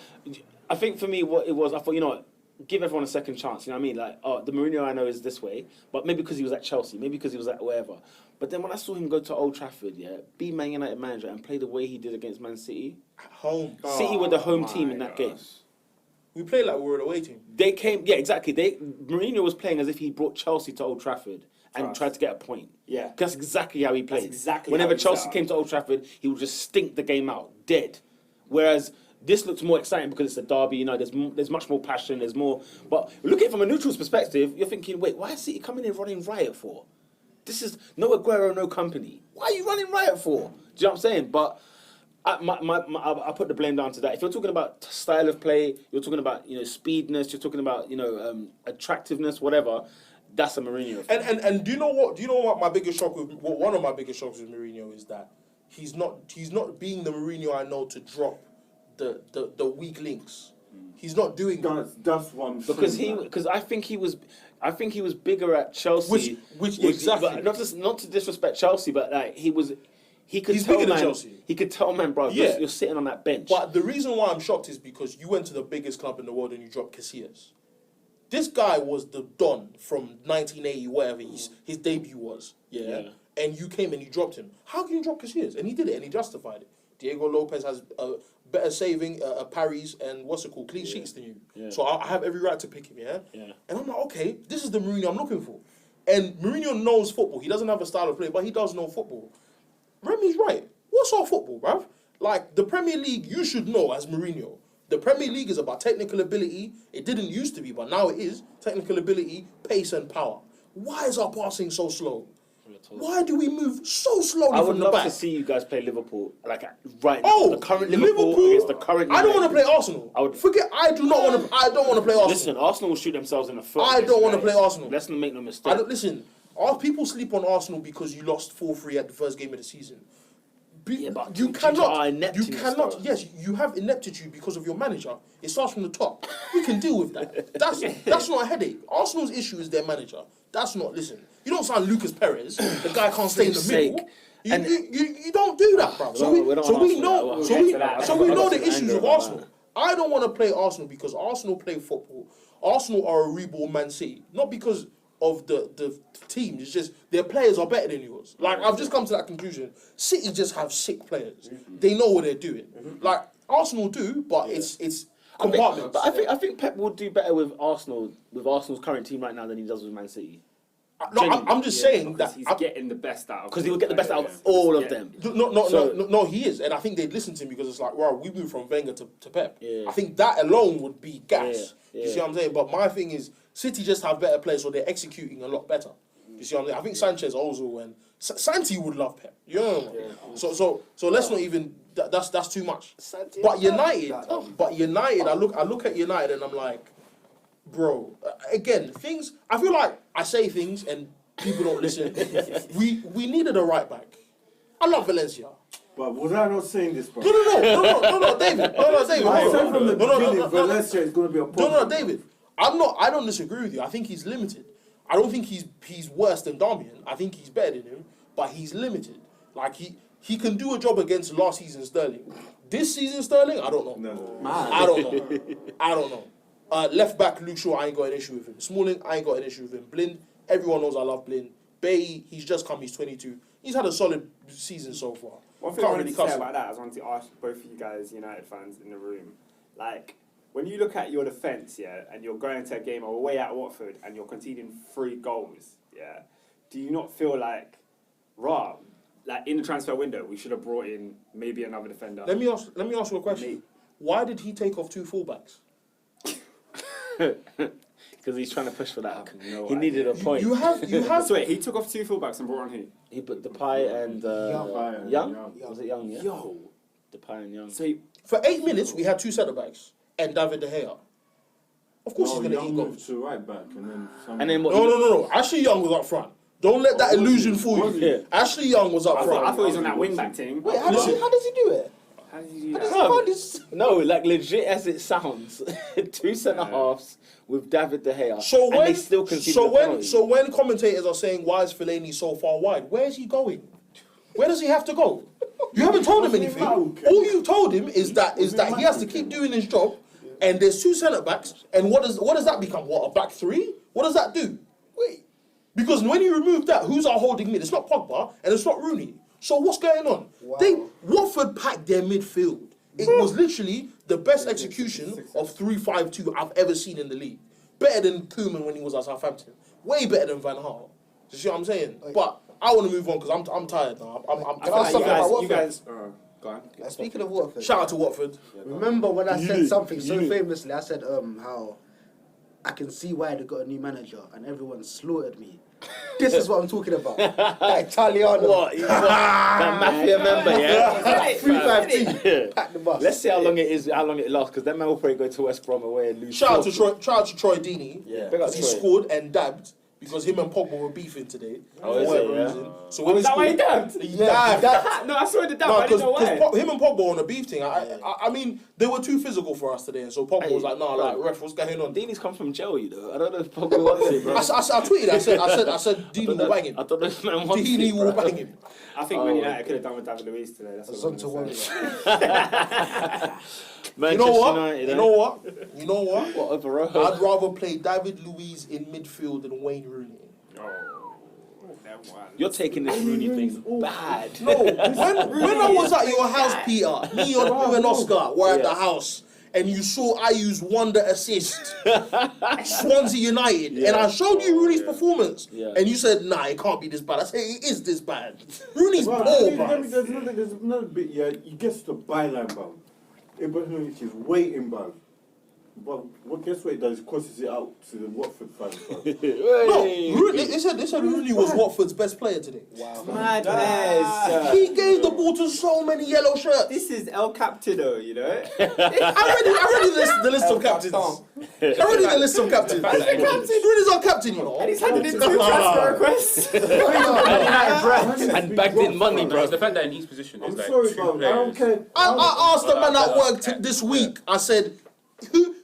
B: I think for me, what it was, I thought, you know what, give everyone a second chance. You know what I mean? Like, oh, the Mourinho I know is this way, but maybe because he was at Chelsea, maybe because he was at wherever. But then when I saw him go to Old Trafford, be Man United manager and play the way he did against Man City,
E: At home.
B: City were the home team in that game.
E: We played like we were an away team.
B: They came, exactly. Mourinho was playing as if he brought Chelsea to Old Trafford and tried to get a point.
D: Yeah.
B: That's exactly how he played.
D: exactly
B: Whenever
D: how he
B: Chelsea
D: set up.
B: came to Old Trafford, he would just stink the game out, dead. Whereas this looks more exciting because it's a derby. You know, there's much more passion. There's more. But looking from a neutral's perspective, you're thinking, wait, why is City coming in running riot for? This is no Aguero, no company. Why are you running riot for? Do you know what I'm saying? But I put the blame down to that. If you're talking about style of play, you're talking about speedness, you're talking about attractiveness, whatever. That's a Mourinho thing.
E: And do you know what? Do you know what my biggest shock with? Well, one of my biggest shocks with Mourinho is that he's not being the Mourinho I know to drop the weak links. He's not doing that.
F: That's one thing.
B: Because I think he was bigger at Chelsea.
E: Which exactly.
B: But not to disrespect Chelsea, but like he could
E: He's
B: tell
E: bigger than
B: man.
E: Chelsea.
B: He could tell man, bro,
E: Yeah.
B: you're sitting on that bench.
E: But the reason why I'm shocked is because you went to the biggest club in the world and you dropped Casillas. This guy was the Don from 1980, whatever his debut was. Yeah. And you came and you dropped him. How can you drop Casillas? And he did it and he justified it. Diego Lopez has better saving, parries, and clean sheets than you.
B: Yeah.
E: So I have every right to pick him,
B: Yeah.
E: And I'm like, okay, this is the Mourinho I'm looking for. And Mourinho knows football. He doesn't have a style of play, but he does know football. Remy's right. What's our football, bruv? Like, the Premier League, you should know as Mourinho. The Premier League is about technical ability. It didn't used to be, but now it is. Technical ability, pace, and power. Why is our passing so slow? Why do we move so slowly
B: I would
E: from the
B: love
E: back?
B: to see you guys play Liverpool, like right
E: Oh,
B: now. The current Liverpool against the current.
E: I don't want to
B: United.
E: play Arsenal.
B: I would-
E: Forget. I don't want to play Arsenal.
B: Listen, Arsenal will shoot themselves in the foot.
E: I don't want to play Arsenal.
B: Let's not make no mistake.
E: Listen. People sleep on Arsenal because you lost 4-3 at the first game of the season.
B: But
E: You
B: due to our
E: cannot. You
B: ineptness,
E: cannot.
B: though.
E: Yes, you have ineptitude because of your manager. It starts from the top. We can deal with that. That's not a headache. Arsenal's issue is their manager. That's not. Listen, you don't sound Lucas Perez. The guy can't stay in the middle. You don't do that, bro. So we know the issues of Arsenal. I don't want to play Arsenal because Arsenal play football. Arsenal are a reborn Man City, not because of the team. It's just their players are better than yours. Like, I've just come to that conclusion. City just have sick players. They know what they're doing. Like, Arsenal do, but it's compartments.
B: But I think Pep will do better with Arsenal's current team right now than he does with Man City.
E: No, I'm just saying that
D: he's getting the best out of
B: Because he will get the best out of all of them.
E: No, he is, and I think they'd listen to him because it's like, wow, we moved from Wenger to Pep.
B: Yeah.
E: I think that alone would be gas.
B: Yeah.
E: You see what I'm saying? But my thing is, City just have better players, so they're executing a lot better. You see what I'm saying? I think Sanchez also, and Santi would love Pep. You know what I mean? So let's not even. That's too much. But United, I look at United and I'm like, bro. Again, things. I feel like I say things and people don't listen. we needed a right back. I love Valencia.
F: But was I not saying this, bro?
E: No, David. No, David.
F: I
E: hold
F: said
E: on.
F: from the beginning,
E: No,
F: Valencia is going to be a problem.
E: No, David. I don't disagree with you. I think he's limited. I don't think he's worse than Darmian. I think he's better than him, but he's limited. Like he can do a job against last season Sterling. This season Sterling, I don't know.
F: No.
E: I don't know. Left back Luke Shaw, I ain't got an issue with him. Smalling, I ain't got an issue with him. Blind, everyone knows I love Blind. Bailly, he's just come, he's 22. He's had a solid season so far.
D: One thing I wanted to say about that, I wanted to ask both of you guys, United fans in the room, like, when you look at your defence, and you're going into a game away at Watford and you're conceding 3 goals, do you not feel like, like in the transfer window, we should have brought in maybe another defender?
E: Let me ask you a question. Why did he take off 2 fullbacks?
B: Because he's trying to push for that. He needed a point.
E: You have.
D: So wait, he took off 2 fullbacks and brought on who?
B: He put Depay and Young. Was it Young? Yeah.
D: Yo,
B: Depay and Young.
D: so
E: For 8 minutes, we had 2 centre backs and David De Gea. Of course, he's going to eat goals.
F: to right back
B: And then what?
E: No. Ashley Young was up front. Don't let that illusion fool you.
B: Yeah.
E: Ashley Young was up
D: I
E: front.
D: thought he was on that wing back team.
C: Wait, how does he do it?
D: How did he do that?
B: No, like legit as it sounds, 2 centre halves with David De Gea.
E: So
B: and they still conceded a penalty.
E: when commentators are saying why is Fellaini so far wide, where is he going? Where does he have to go? You haven't told him anything. All you told him is that he has to keep doing his job and there's 2 centre backs, and what does that become? What, a back 3? What does that do? Wait, because when you remove that, who's our holding mid? It's not Pogba and it's not Rooney. So what's going on?
C: Wow.
E: Watford packed their midfield. It was literally the best execution of 3-5-2 I've ever seen in the league. Better than Koeman when he was at Southampton. Way better than Van Gaal. You see what I'm saying? But I want to move on because I'm tired now.
C: Can I ask something about Watford?
D: You guys, go on.
C: Speaking of Watford,
E: Shout out to Watford.
C: remember when I said something so famously? I said how I can see why they got a new manager and everyone slaughtered me. This is what I'm talking about. That Italiano.
B: What? That mafia member, yeah?
C: 3-5-2. Pack the bus.
B: Let's see how long it lasts, because that man will probably go to West Brom away and lose.
E: Shout out to Troy Deeney.
B: Yeah.
E: Because he scored and dabbed because him and Pogba were beefing today.
B: Oh, is
E: For
B: it,
E: whatever
B: yeah?
E: reason. So when
D: Is that why he dabbed?
E: He dabbed.
D: No, I saw the dab.
E: No,
D: I didn't know why.
E: because him and Pogba were on a beef thing. I mean, they were too physical for us today, and so Pogba was like, "Nah, like ref, what's going on?"
B: Deeney's come from jail, you know. I don't know if Pogba wants it, bro.
E: I tweeted. I said, Deeney will bang him.
B: I don't know if man wants
E: Deeney
B: it,
E: will
B: bro.
E: bang him.
D: I think Man United could have done with David Luiz today. That's all I'm
C: Zonta
D: gonna say.
C: Warrior.
E: You know what?
B: United,
E: You know what? You know what?
B: What, over
E: I'd rather play David Luiz in midfield than Wayne Rooney.
B: You're taking this Rooney thing bad.
E: No, when I was at your house, Peter, me and Oscar were at the house, and you saw I use wonder assist, Swansea United, and I showed you Rooney's performance, and you said, "Nah, it can't be this bad." I said, "It is this bad." Rooney's poor, bruv.
F: There's another bit, yeah. He gets to the byline, bruv. Ibrahimovic is waiting, bruv. But guess what he does? He crosses it out to the Watford fans, bruv.
E: No, Rooney, they said Rooney was Watford's best player today.
D: Madness.
E: He gave the ball to so many yellow shirts.
D: This is El Capitano, you know?
E: I read the list of captains. I read the list of captains. Rooney's our captain, you know.
D: And he's handed in 2 transfer requests.
B: And bagged in money, bro.
G: It's the fact that in each position
F: I'm
G: there's like
F: sorry,
G: 2
F: bruv. I
G: players.
F: don't care.
E: I asked the man at work this week. I said,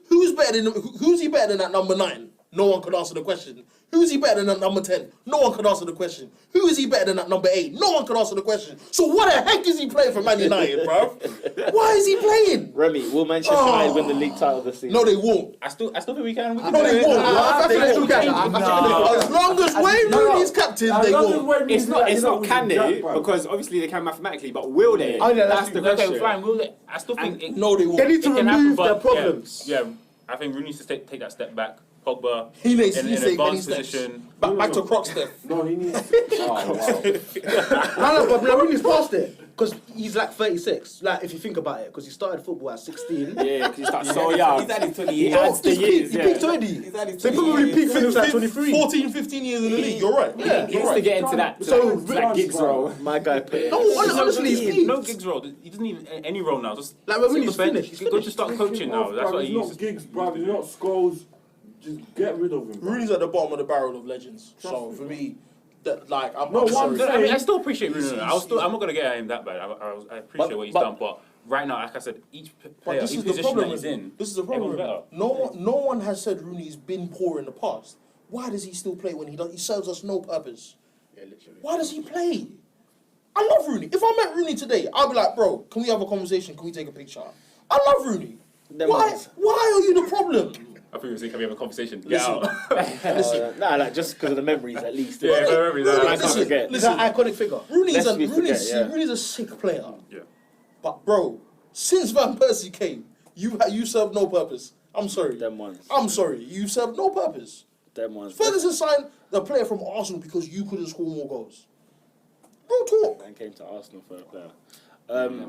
E: "Who's better than? Who's he better than that number 9?" No one could answer the question. Who's he better than that number 10? No one could answer the question. Who is he better than that number 8? No one could answer the question. So what the heck is he playing for Man United, bruv? Why is he playing?
B: Remy, will Manchester United win the league title this season?
E: No, they won't.
G: I still think we can.
E: No, they won't.
C: I think they still can.
E: As long as Wayne Rooney's captain, they won't.
D: It's not can they, because obviously they can mathematically, but will they?
C: Oh, yeah,
D: That's the question.
G: Okay, fine. Will they? I still think it,
E: No, they won't.
C: They need to
G: it can happen,
C: remove their
G: but
C: problems.
G: Yeah, I think Rooney needs to take that step back. Pogba
E: He needs
G: in
E: to
G: an
E: take many
G: advanced
E: steps.
G: position.
E: Back to Croc step.
F: No, he needs.
C: No, but Rooney's past it. Because he's like 36. Like, if you think about it. Because he started football at 16.
D: Yeah, because he starts so young.
I: He's had his 20
D: He
I: years.
D: has the years,
C: He
D: yeah.
C: peaked already.
I: He's had his
C: They
I: 20
C: probably
I: years.
C: peaked when he was like 23.
E: 14, 15 years in the league. You're right.
C: Yeah.
D: He needs to get into that,
C: So,
D: that gigs role.
B: My guy put it.
C: No, honestly, he's peaked.
G: No gigs role. He doesn't need any role now. Just
C: Like, when
G: sit on
C: he's
G: the bench.
C: finished, he's
G: Go to start coaching now. That's what
F: He's
G: he
F: not
G: uses.
F: gigs, bruv. He's not Scholes. Just get rid of him. bruv.
E: Rooney's at the bottom of the barrel of legends. So for me, that like I'm
F: No,
E: sorry.
G: I mean, I still appreciate Rooney. I'm not gonna get at him that bad. I appreciate what he's
B: but-
G: done, but right now, like I said, each
E: But
G: player,
E: this
G: each
E: is the
G: position that
E: problem.
G: he's in,
E: This is the problem.
G: everyone's better.
E: No one has said Rooney's been poor in the past. Why does he still play when he serves us no purpose?
C: Yeah, literally.
E: Why does he play? I love Rooney. If I met Rooney today, I'd be like, bro, can we have a conversation? Can we take a picture? I love Rooney. Why are you the problem?
G: I think we was saying, can we have a conversation? Get
E: Listen.
G: out.
E: Listen.
B: Nah, like just because of the memories at least.
G: Yeah,
E: Rooney,
G: no,
B: I
G: I
B: can't
E: listen,
B: forget.
C: He's an iconic figure.
E: Rooney's
B: Lest we forget,
E: Rooney's a sick player.
G: Yeah.
E: But bro, since Van Persie came, you served no purpose. I'm sorry.
B: Them ones.
E: I'm sorry. You served no purpose.
B: Them ones.
E: Ferguson signed the player from Arsenal because you couldn't score more goals. Real talk.
B: And came to Arsenal for a player.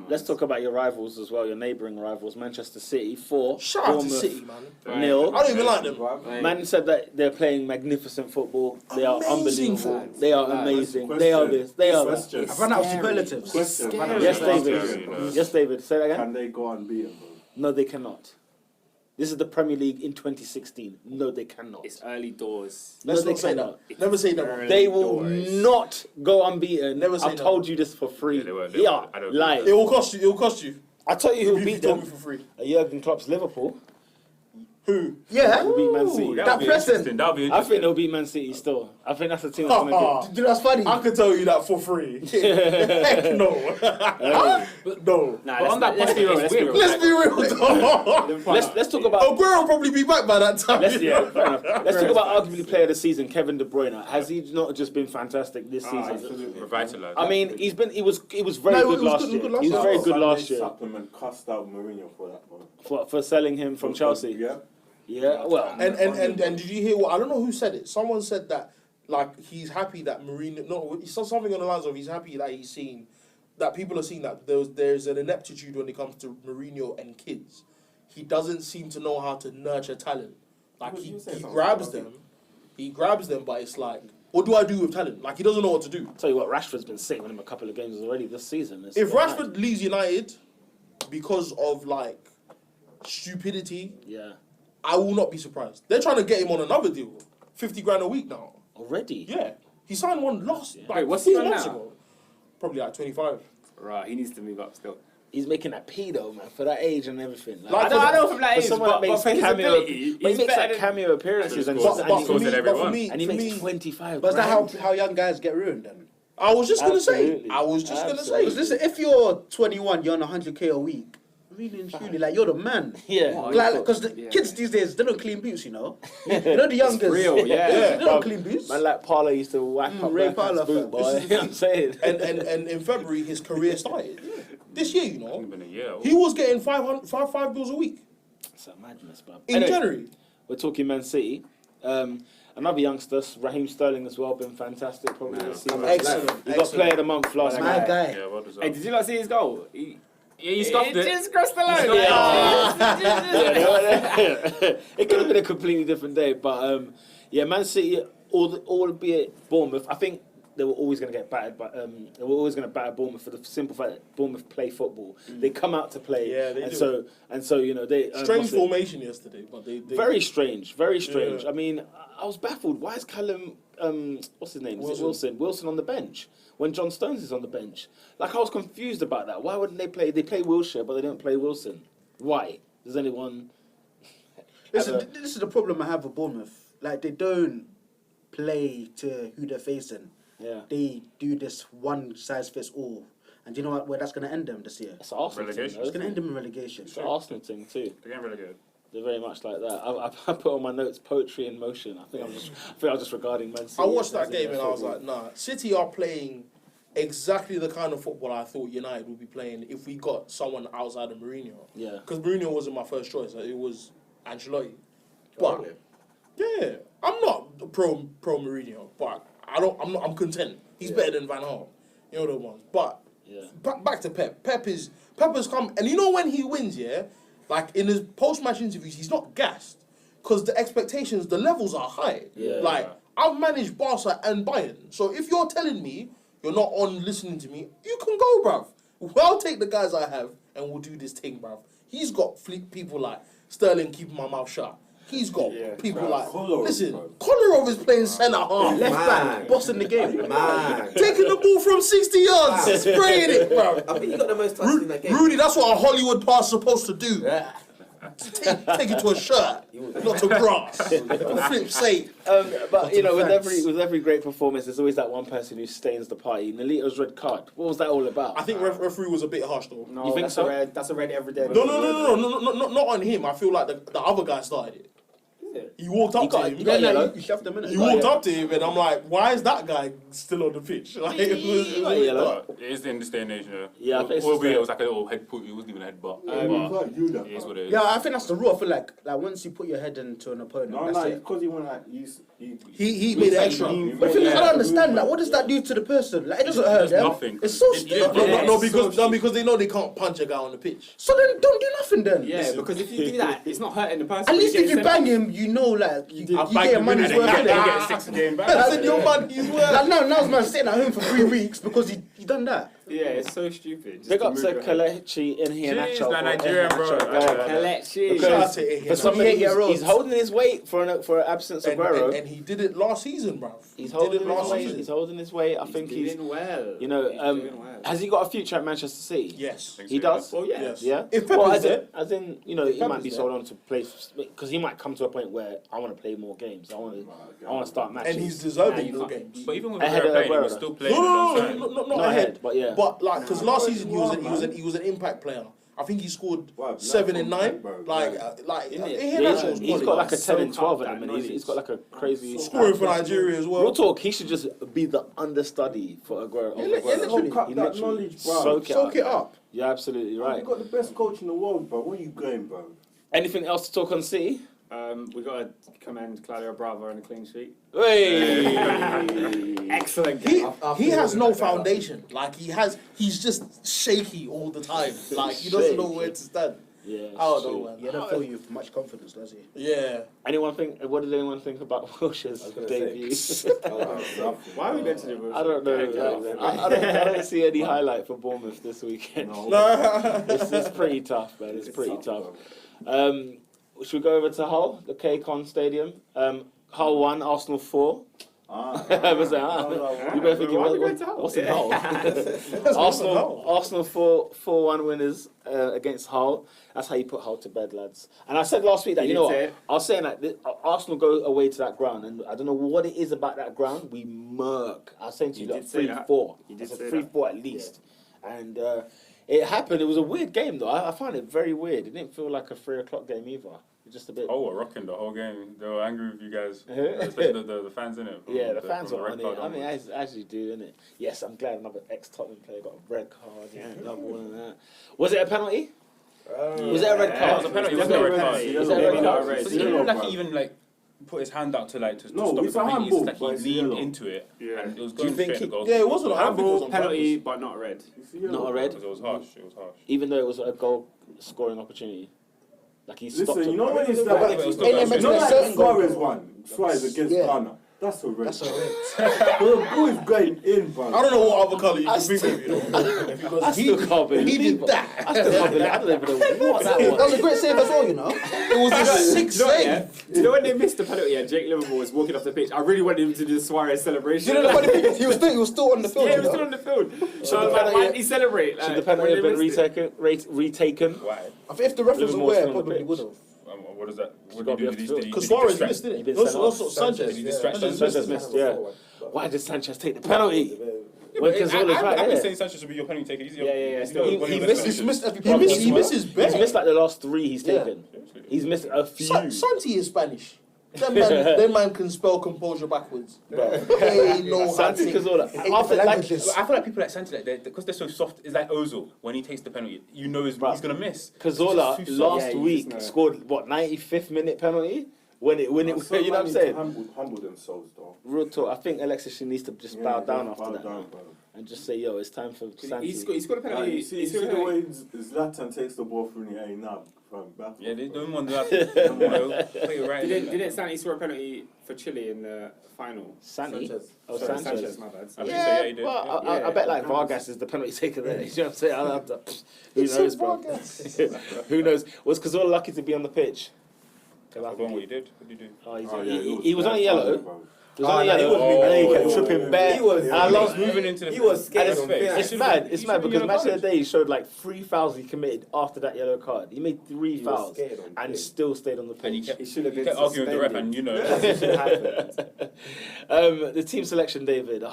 B: Let's talk about your rivals as well, your neighbouring rivals. Manchester City 4,
E: Shout out to
B: Bournemouth
E: City, man.
B: 0.
E: I don't even like them.
B: Man said that they're playing magnificent football. They are
E: Amazing
B: unbelievable.
E: football.
B: They are amazing. They are this. They are that.
F: Question.
C: I've run out of superlatives.
F: Question.
B: Yes,
G: Scary,
B: David.
G: you know.
B: Yes, David. Say that again.
F: Can they go unbeaten, bro?
B: No, they cannot. This is the Premier League in 2016. No, they cannot.
D: It's early doors.
B: No,
E: Let's
B: they
E: not say
B: cannot.
E: that. Never say that.
B: They will not go unbeaten.
E: Never say
B: I've
E: no.
B: told you this for free.
G: Yeah, they won't.
B: Yeah,
G: I don't
B: lie.
E: It will cost you. It will cost you.
B: I tell you who
E: You
B: beat
E: told
B: them.
E: me for free.
B: Jurgen Klopp's Liverpool.
E: Who?
C: Yeah.
B: Will beat Man City.
G: That'll
C: That
G: be
C: pressing.
G: interesting. That'll be
B: I
G: interesting.
B: think they'll beat Man City still. I think that's the team that's going to
C: Do you know what's funny?
E: I could tell you that for free. Heck no. No.
D: Nah, let's be real.
E: Let's be real, though.
B: Let's talk about...
E: Aguero will probably be back by that time.
B: Let's talk about arguably player of the season, Kevin De Bruyne. Has he not just been fantastic this season?
G: Revitalised.
B: I mean, he was very good last year. He was very good last year.
F: Supplement cussed out Mourinho for that one.
B: For selling him from Chelsea.
F: Yeah.
B: Yeah, well.
E: And did you hear what? I don't know who said it. Someone said that, like, he's happy that Mourinho... No, he said something on the lines of he's happy that he's seen... That people are seeing that there's an ineptitude when it comes to Mourinho and kids. He doesn't seem to know how to nurture talent. Like, he grabs them, but it's like, what do I do with talent? Like, he doesn't know what to do.
B: I'll tell you what, Rashford's been sitting with him a couple of games already this season.
E: If Rashford leaves United because of, like, stupidity,
B: yeah,
E: I will not be surprised. They're trying to get him on another deal. 50 grand a week now.
B: Already?
E: Yeah. He signed one last, like,
D: Wait, what's he
E: 4
D: on
E: months
D: now?
E: ago. Probably like 25.
D: Right, he needs to move up still.
B: He's making that pedo, man, for that age and everything.
E: Like,
D: I don't know from that
B: for
D: age,
B: someone that makes
D: but for his
B: cameo,
D: ability,
B: but he
D: he's
B: makes
D: better
B: like
D: than...
B: cameo appearances and
E: But
B: and
E: for
B: he
E: me,
B: makes 25.
C: But is that
B: grand.
C: how young guys get ruined then?
E: I was just going to say.
B: Absolutely.
E: I was just going to
C: Because
E: say.
C: listen, if you're 21, you're on 100k a week, really and truly, like, you're the man.
B: Yeah.
C: Like, because the kids these days, they don't clean boots, you know? You know the youngers.
D: real, yeah.
C: They don't clean boots.
B: Man, like Parler used to whack up
C: Ray
B: Bergkamp's
C: Parler,
B: boot,
C: fam.
B: boy. You know what I'm saying?
E: And in February, his career started. This year, you know.
G: It's been a year.
E: He was getting five bills a week.
B: It's a madness, man.
E: In
B: Anyway,
E: January.
B: we're talking Man City. Another youngster, Raheem Sterling as well, been fantastic. Probably this season.
C: Excellent.
B: He got Player of the Month last
C: My
B: night.
C: guy.
G: Yeah, well deserved.
D: Hey, did you not see his goal?
G: He scuffed it.
D: just crossed the line.
B: It could have been a completely different day, but yeah, Man City, albeit Bournemouth, I think they were always going to get battered, but they were always going to batter Bournemouth for the simple fact that Bournemouth play football. They come out to play,
E: Yeah, they
B: and
E: do.
B: so you know they
E: Strange
B: what's it?
E: formation yesterday, but they
B: Very strange, very strange.
E: Yeah.
B: I mean, I was baffled. Why is Callum, what's his name? Is it
E: Wilson.
B: Wilson on the bench when John Stones is on the bench? Like, I was confused about that. Why wouldn't they play? They play Wilshere, but they don't play Wilson. Why? Does anyone?
C: Listen, this is the problem I have with Bournemouth. Like, they don't play to who they're facing.
B: Yeah,
C: They do this one size fits all. And do you know what, where that's going to end them this year?
B: it's an Arsenal
G: Relegation.
B: thing. though,
C: It's going to
B: isn't
C: end them in relegation.
B: it? It's an Arsenal thing too.
G: They're getting relegated.
B: They're very much like that. I put on my notes poetry in motion. I think I was just regarding Man City.
E: I watched that
B: as in
E: game
B: their
E: and I was
B: football.
E: like, nah, City are playing exactly the kind of football I thought United would be playing if we got someone outside of Mourinho.
B: Yeah.
E: Because Mourinho wasn't my first choice. It was Ancelotti. But yeah, I'm not pro Mourinho, but I'm content. He's better than Van Gaal. You know the ones. But
B: Yeah.
E: back to Pep. Pep has come, and you know when he wins, yeah, like in his post-match interviews, he's not gassed because the expectations, the levels are high.
B: Yeah.
E: Like, I've managed Barca and Bayern, so if you're telling me you're not on listening to me, you can go, bruv. Well, I'll take the guys I have and we'll do this thing, bruv. He's got people like Sterling keeping my mouth shut. He's got people like,
F: Kolarov,
E: listen,
F: bro.
E: Kolarov is playing centre half.
C: Left back, bossing the game.
H: Man.
E: Taking the ball from 60 yards, spraying it, bruv.
H: I think he got the most touches in that game.
E: Rudy, that's what a Hollywood pass is supposed to do. Take it to a shirt, not to grass. For flip's sake.
B: But you know, with
C: defense.
B: every great performance, there's always that one person who stains the party. Nolito's red card. What was that all about?
E: I think referee was a bit harsh though.
D: No,
B: You think
D: that's
B: so?
D: That's a red every day.
E: No, not on him. I feel like the other guy started it. He walked up to him.
B: he got yellow.
C: You shoved them in it.
E: He walked up to him, and I'm like, why is that guy still on the pitch? Like,
B: He got yellow.
G: But it is in this day and age, yeah.
B: Yeah, I think it's
G: Albeit
B: just
G: it was like a little head put. It wasn't even a head butt.
F: It
G: It is what it is.
C: Yeah, I think that's the rule. I feel like once you put your head into an opponent,
F: No,
C: that's
F: no,
C: it.
F: because he went like
E: he made it extra.
F: He-
C: But the thing is, I don't understand that. What does that do to the person? Like, it doesn't hurt them.
G: nothing.
C: It's so
G: It-
C: stupid.
E: No, because they know they can't punch a guy on the pitch.
C: So then don't do nothing then.
D: Yeah, because if you do that, it's not hurting the person.
C: At least
D: You're
C: if you
D: getting
C: bang him, you know, like, you
E: I'll
C: get
E: bang
C: your
E: him
C: money's
E: in
C: worth.
E: and
C: innit?
G: You get 6 game back.
E: I said your money's worth.
C: Like, now's man sitting at home for 3 weeks because he done that.
D: Yeah, it's so stupid. Just
B: Big
D: to
B: up
D: move
B: to
D: your head.
B: Kelechi in here,
G: Jeez,
B: Nacho.
G: that Nigerian, bro.
D: Kelechi.
C: Shout out to Ihia.
B: For somebody
C: 28-year-old.
B: he's holding his weight for an absence of Aguero.
E: And he did it last season, bruv.
B: He's
E: He
B: holding
E: did it
B: his
E: last
B: weight.
E: season.
B: He's holding his weight. I think he's,
D: doing well.
B: you know,
D: He's doing well.
B: has he got a future at Manchester City?
E: Yes.
B: He does.
D: Well, yeah.
E: Yes.
B: Yeah.
C: If Pep
B: well,
C: is
B: as in, you know, he
C: Pep
B: might
C: is
B: be
C: there.
B: sold on to play because he might come to a point where I want to play more games. I want to start matches.
E: And he's
D: Nah,
E: deserving
D: you
E: more
D: can't-
E: games.
G: But even with
B: Ahead
G: Aguero
B: of
G: playing, he
B: Aguero,
G: was
B: though.
G: still playing
E: No,
G: alongside.
E: not ahead.
B: but yeah.
E: But like, because last season he was
F: man.
E: he was an impact player. I think he scored
F: Wow,
E: 7 and 9.
F: bro.
E: Like,
B: Yeah,
E: Nacho's
B: he's
E: quality.
B: got like a
D: So
B: 10 and 12 at
D: calm
B: the
D: down,
B: minute. He's got like a crazy.
E: Scoring for Nigeria as well.
B: Real talk, he should just be the understudy for Aguero.
E: Yeah,
B: Aguero.
E: literally.
F: Cut
B: He
F: that
B: literally
F: knowledge, bro.
E: Soak it up.
B: You're absolutely right.
F: You got the best coach in the world, bro. Where you going, bro?
B: Anything else to talk on City?
D: We got to commend Claudio Bravo on a clean sheet.
B: Hey!
D: Excellent
E: He,
D: game.
E: he has no foundation. Like he's just shaky all the time. Like he doesn't know where to stand.
B: Yeah.
E: I don't know,
B: true.
E: man.
C: He don't fill you with much confidence, does he?
E: Yeah.
B: What did anyone think about Wilshere's debut?
D: Why are we mentioning it?
B: I don't know. I don't see any highlight for Bournemouth this weekend.
F: No.
B: It's pretty tough, man. It's pretty tough. Should we go over to Hull, the KCON Stadium? Hull 1, Arsenal 4. I was like, you better thinking,
D: Why are we going to Hull?
B: what's in Hull? Arsenal 4-1 winners against Hull. That's how you put Hull to bed, lads. And I said last week that,
D: You
B: you know
D: did say
B: what,
D: it.
B: I was saying that Arsenal go away to that ground, and I don't know what it is about that ground, we murk. I was saying to you,
D: You
B: like
D: did say that.
B: 3-4.
D: You
B: I
D: did
B: said
D: say
B: 3-4 at least. And it happened. It was a weird game, though. I found it very weird. It didn't feel like a 3 o'clock game either. It was just a bit...
G: Oh, we're rocking the whole game. They were angry with you guys, especially the fans in it.
B: Yeah, the fans
G: from
B: were
G: red
B: on it.
G: card
B: I mean,
G: onwards.
B: as you do, innit? Yes, I'm glad another ex-Tottenham player got a red card. Yeah, another one and that. Was it a penalty? Was it a red
G: Yeah,
B: card?
G: it was a penalty. It was
B: Definitely
G: a red card.
B: Was it a
F: Yellow.
B: red
D: Maybe
B: card?
D: not red.
G: But he didn't look like he even like put his hand out to
F: No,
G: stop
F: it's
G: it.
F: a
G: But he
F: handball,
G: like
F: but
G: he
F: it's
G: leaned
F: yellow.
G: into it,
D: Yeah.
G: and it was
B: Do you
G: going
B: think
G: straight to goal.
E: Yeah, it wasn't. I don't think it was
D: Handball,
E: on
D: penalty,
E: purpose.
D: but not red.
B: Not a red?
G: It was harsh. It was harsh.
B: Even though it was a goal-scoring opportunity. Like he stopped
F: Listen,
B: it.
F: you know when it's
G: But
F: that...
G: it was still
C: Ain't
G: goal
C: it meant
F: You
C: to
F: know
C: be a
F: like
C: certain goal?
F: Suarez one? Suarez against
C: Yeah.
F: Ghana. That's a red.
C: That's a red.
F: But the boy's going in, bro.
E: I don't know what other colour you
B: I
E: can think
B: still-
E: of, you know. Because
B: I still can't believe
E: he did
B: it.
E: that.
B: I still can't believe I don't even know what that
C: That was
B: was.
C: a great save as well, you know.
E: It was a sick
D: Do you know what,
E: save.
D: yeah? Do you know when they missed the penalty and Jake Liverpool was walking off the pitch? I really wanted him to do the Suarez celebration.
C: You know the funny thing is, he was still on the field.
D: Yeah, he
C: you
D: was
C: know?
D: still on the field.
B: the
D: So I was like,
B: penalty-
D: why did he celebrate?
B: Should the penalty have
D: when
B: been
D: they missed it?
B: retaken?
G: Why?
C: I think if the ref was
B: Liverpool
C: aware,
B: still on the
C: probably
B: pitch.
C: would have.
G: What is that? What
B: gotta
G: did
B: be
G: he
B: off
G: do?
B: the
G: Did he
E: Because
G: distract?
E: Suarez missed, didn't
B: You've
E: he?
B: been sent
E: Also
B: off.
E: Sanchez.
G: Did he distract
B: Sanchez missed, yeah. Why did Sanchez take the penalty? When Cazorla's right
G: I've been
B: there.
G: saying Sanchez would be your penalty taker. He's
D: Yeah.
G: Still
B: He
G: one of your
B: missed-
G: best
C: He's missed every
E: He
C: penalty.
E: misses
B: He's
E: best.
B: missed like the last 3 he's
C: Yeah.
B: taken. He's missed a few.
E: Santi is Spanish. That man can spell composure backwards. They know how
B: Santi
E: to.
B: Cazorla.
C: Eight
B: After, like,
C: languages.
G: I feel like people like Sanchez, because they're so soft, it's like Ozil. When he takes the penalty, you know he's
B: Bruh.
G: going to miss.
B: Cazorla
G: It's just too soft.
B: last
D: Yeah, you
B: week
D: just know.
B: scored what 95th minute penalty when it you know what I'm saying.
F: Humble themselves, though.
B: Real talk. I think Alexis she needs to just
F: Yeah,
B: bow
F: they
B: down
F: bow
B: after that
F: down,
B: now,
F: bro.
B: and just say, yo, it's time for Santi.
D: He scored a penalty.
F: You see
D: He scored a
F: the
D: penalty.
F: way Zlatan takes the ball through the air now, from back.
G: Yeah, they don't want that. They don't want to play it right.
D: Didn't Santi score a penalty for Chile in the final?
B: Santi?
H: Sanchez.
B: Oh,
D: Sorry,
B: Sanchez.
D: my bad.
G: I think so,
B: Yeah,
G: yeah, he did.
B: but
G: Yeah.
B: I bet like
D: Yeah.
B: Vargas is the penalty taker there. You know what I'm saying? I'll have to, who knows, bro? Who knows? Was Cazorla lucky to be on the pitch?
G: I forgot what he did. What did he do?
B: Oh,
F: Oh, yeah,
B: he was on a yellow. He was on a
C: no, he
B: yellow,
C: was-
B: and then he kept
G: Oh.
B: tripping bare.
H: He was-
B: and I
G: He
B: love
G: was moving into the
H: He was scared
G: That's
H: on
G: fake.
H: Finland.
B: It's mad. It's mad because match of the
G: day.
B: day showed like 3 fouls he committed after that yellow card. He made 3
H: He was
B: fouls
H: scared on
B: and
H: pitch.
B: still stayed on the
G: And he
B: pitch.
G: kept,
H: He should have been
G: arguing with the ref, and
H: suspended. It should have happened.
B: The team selection, David.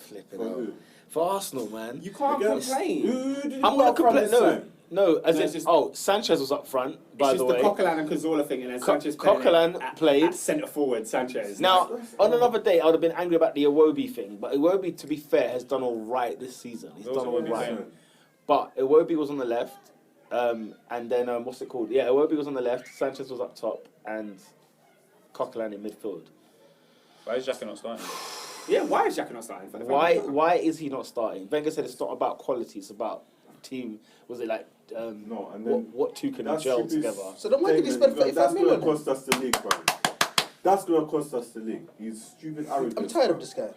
B: Flipping
F: For
B: out.
F: who?
B: For Arsenal, man.
D: You can't
F: Against-
D: complain.
F: Who did you
B: I'm
F: want
B: gonna
F: from
B: complain.
F: this
B: No,
F: side?
B: no. As
D: No,
B: in,
D: it's just-
B: Sanchez was up front. By
D: It's
B: the
D: just
B: way,
D: the Coquelin and Cazorla thing, and then Sanchez
B: Coquelin played.
D: at centre forward. Sanchez.
B: Now, on another day, I would have been angry about the Iwobi thing, but Iwobi, to be fair, has done all right this season. He's
G: What was
B: done all
G: Iwobi
B: right.
G: saying?
B: But Iwobi was on the left, and then what's it called? Yeah, Iwobi was on the left. Sanchez was up top, and Coquelin in midfield.
G: Why is Xhaka not starting?
D: Yeah, why is Xhaka not starting? For the final?
B: Why is he not starting? Wenger said it's not about quality; it's about team. Was it like
F: No, and then
B: what two can
F: that's
B: gel
F: stupid
B: together?
C: So then why did he spend 35
F: That's going
C: million?
F: to cost us the league, bro. That's going to cost us the league. He's stupid arrogant.
C: I'm tired of this guy.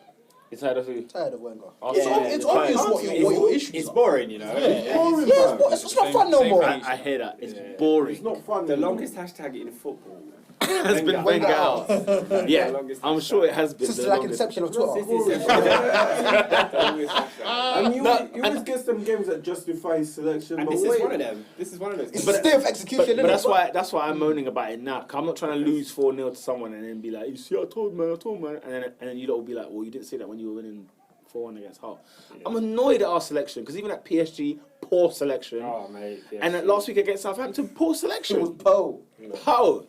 B: You're tired of who?
C: Tired of Wenger.
E: It's obvious what your issues
D: It's
E: are.
D: boring, you know.
F: Boring,
E: Yeah,
F: man.
E: it's not fun no more.
B: I hear that. It's boring.
F: It's not fun.
D: The
F: anymore.
D: longest hashtag in football.
B: Has been Wenger out. Yeah, I'm sure it has been.
C: Since
B: the
C: like
B: longest.
C: inception of Twitter.
F: And you always get some games that justify his selection.
D: And
F: but
D: this
F: wait.
D: is one of them. This is one of those.
C: It's
D: games.
C: a stiff execution,
B: But
C: innit?
B: that's why I'm moaning about it now. 'Cause I'm not trying to lose 4-0 to someone and then be like, you see, I told man, and then you lot will be like, well, you didn't say that when you were winning 4-1 against Hull. I'm annoyed at our selection because even at PSG, poor selection,
D: Oh, mate. Yeah.
B: and at last week against Southampton, poor
C: It was
B: selection.
C: Poe.
B: How?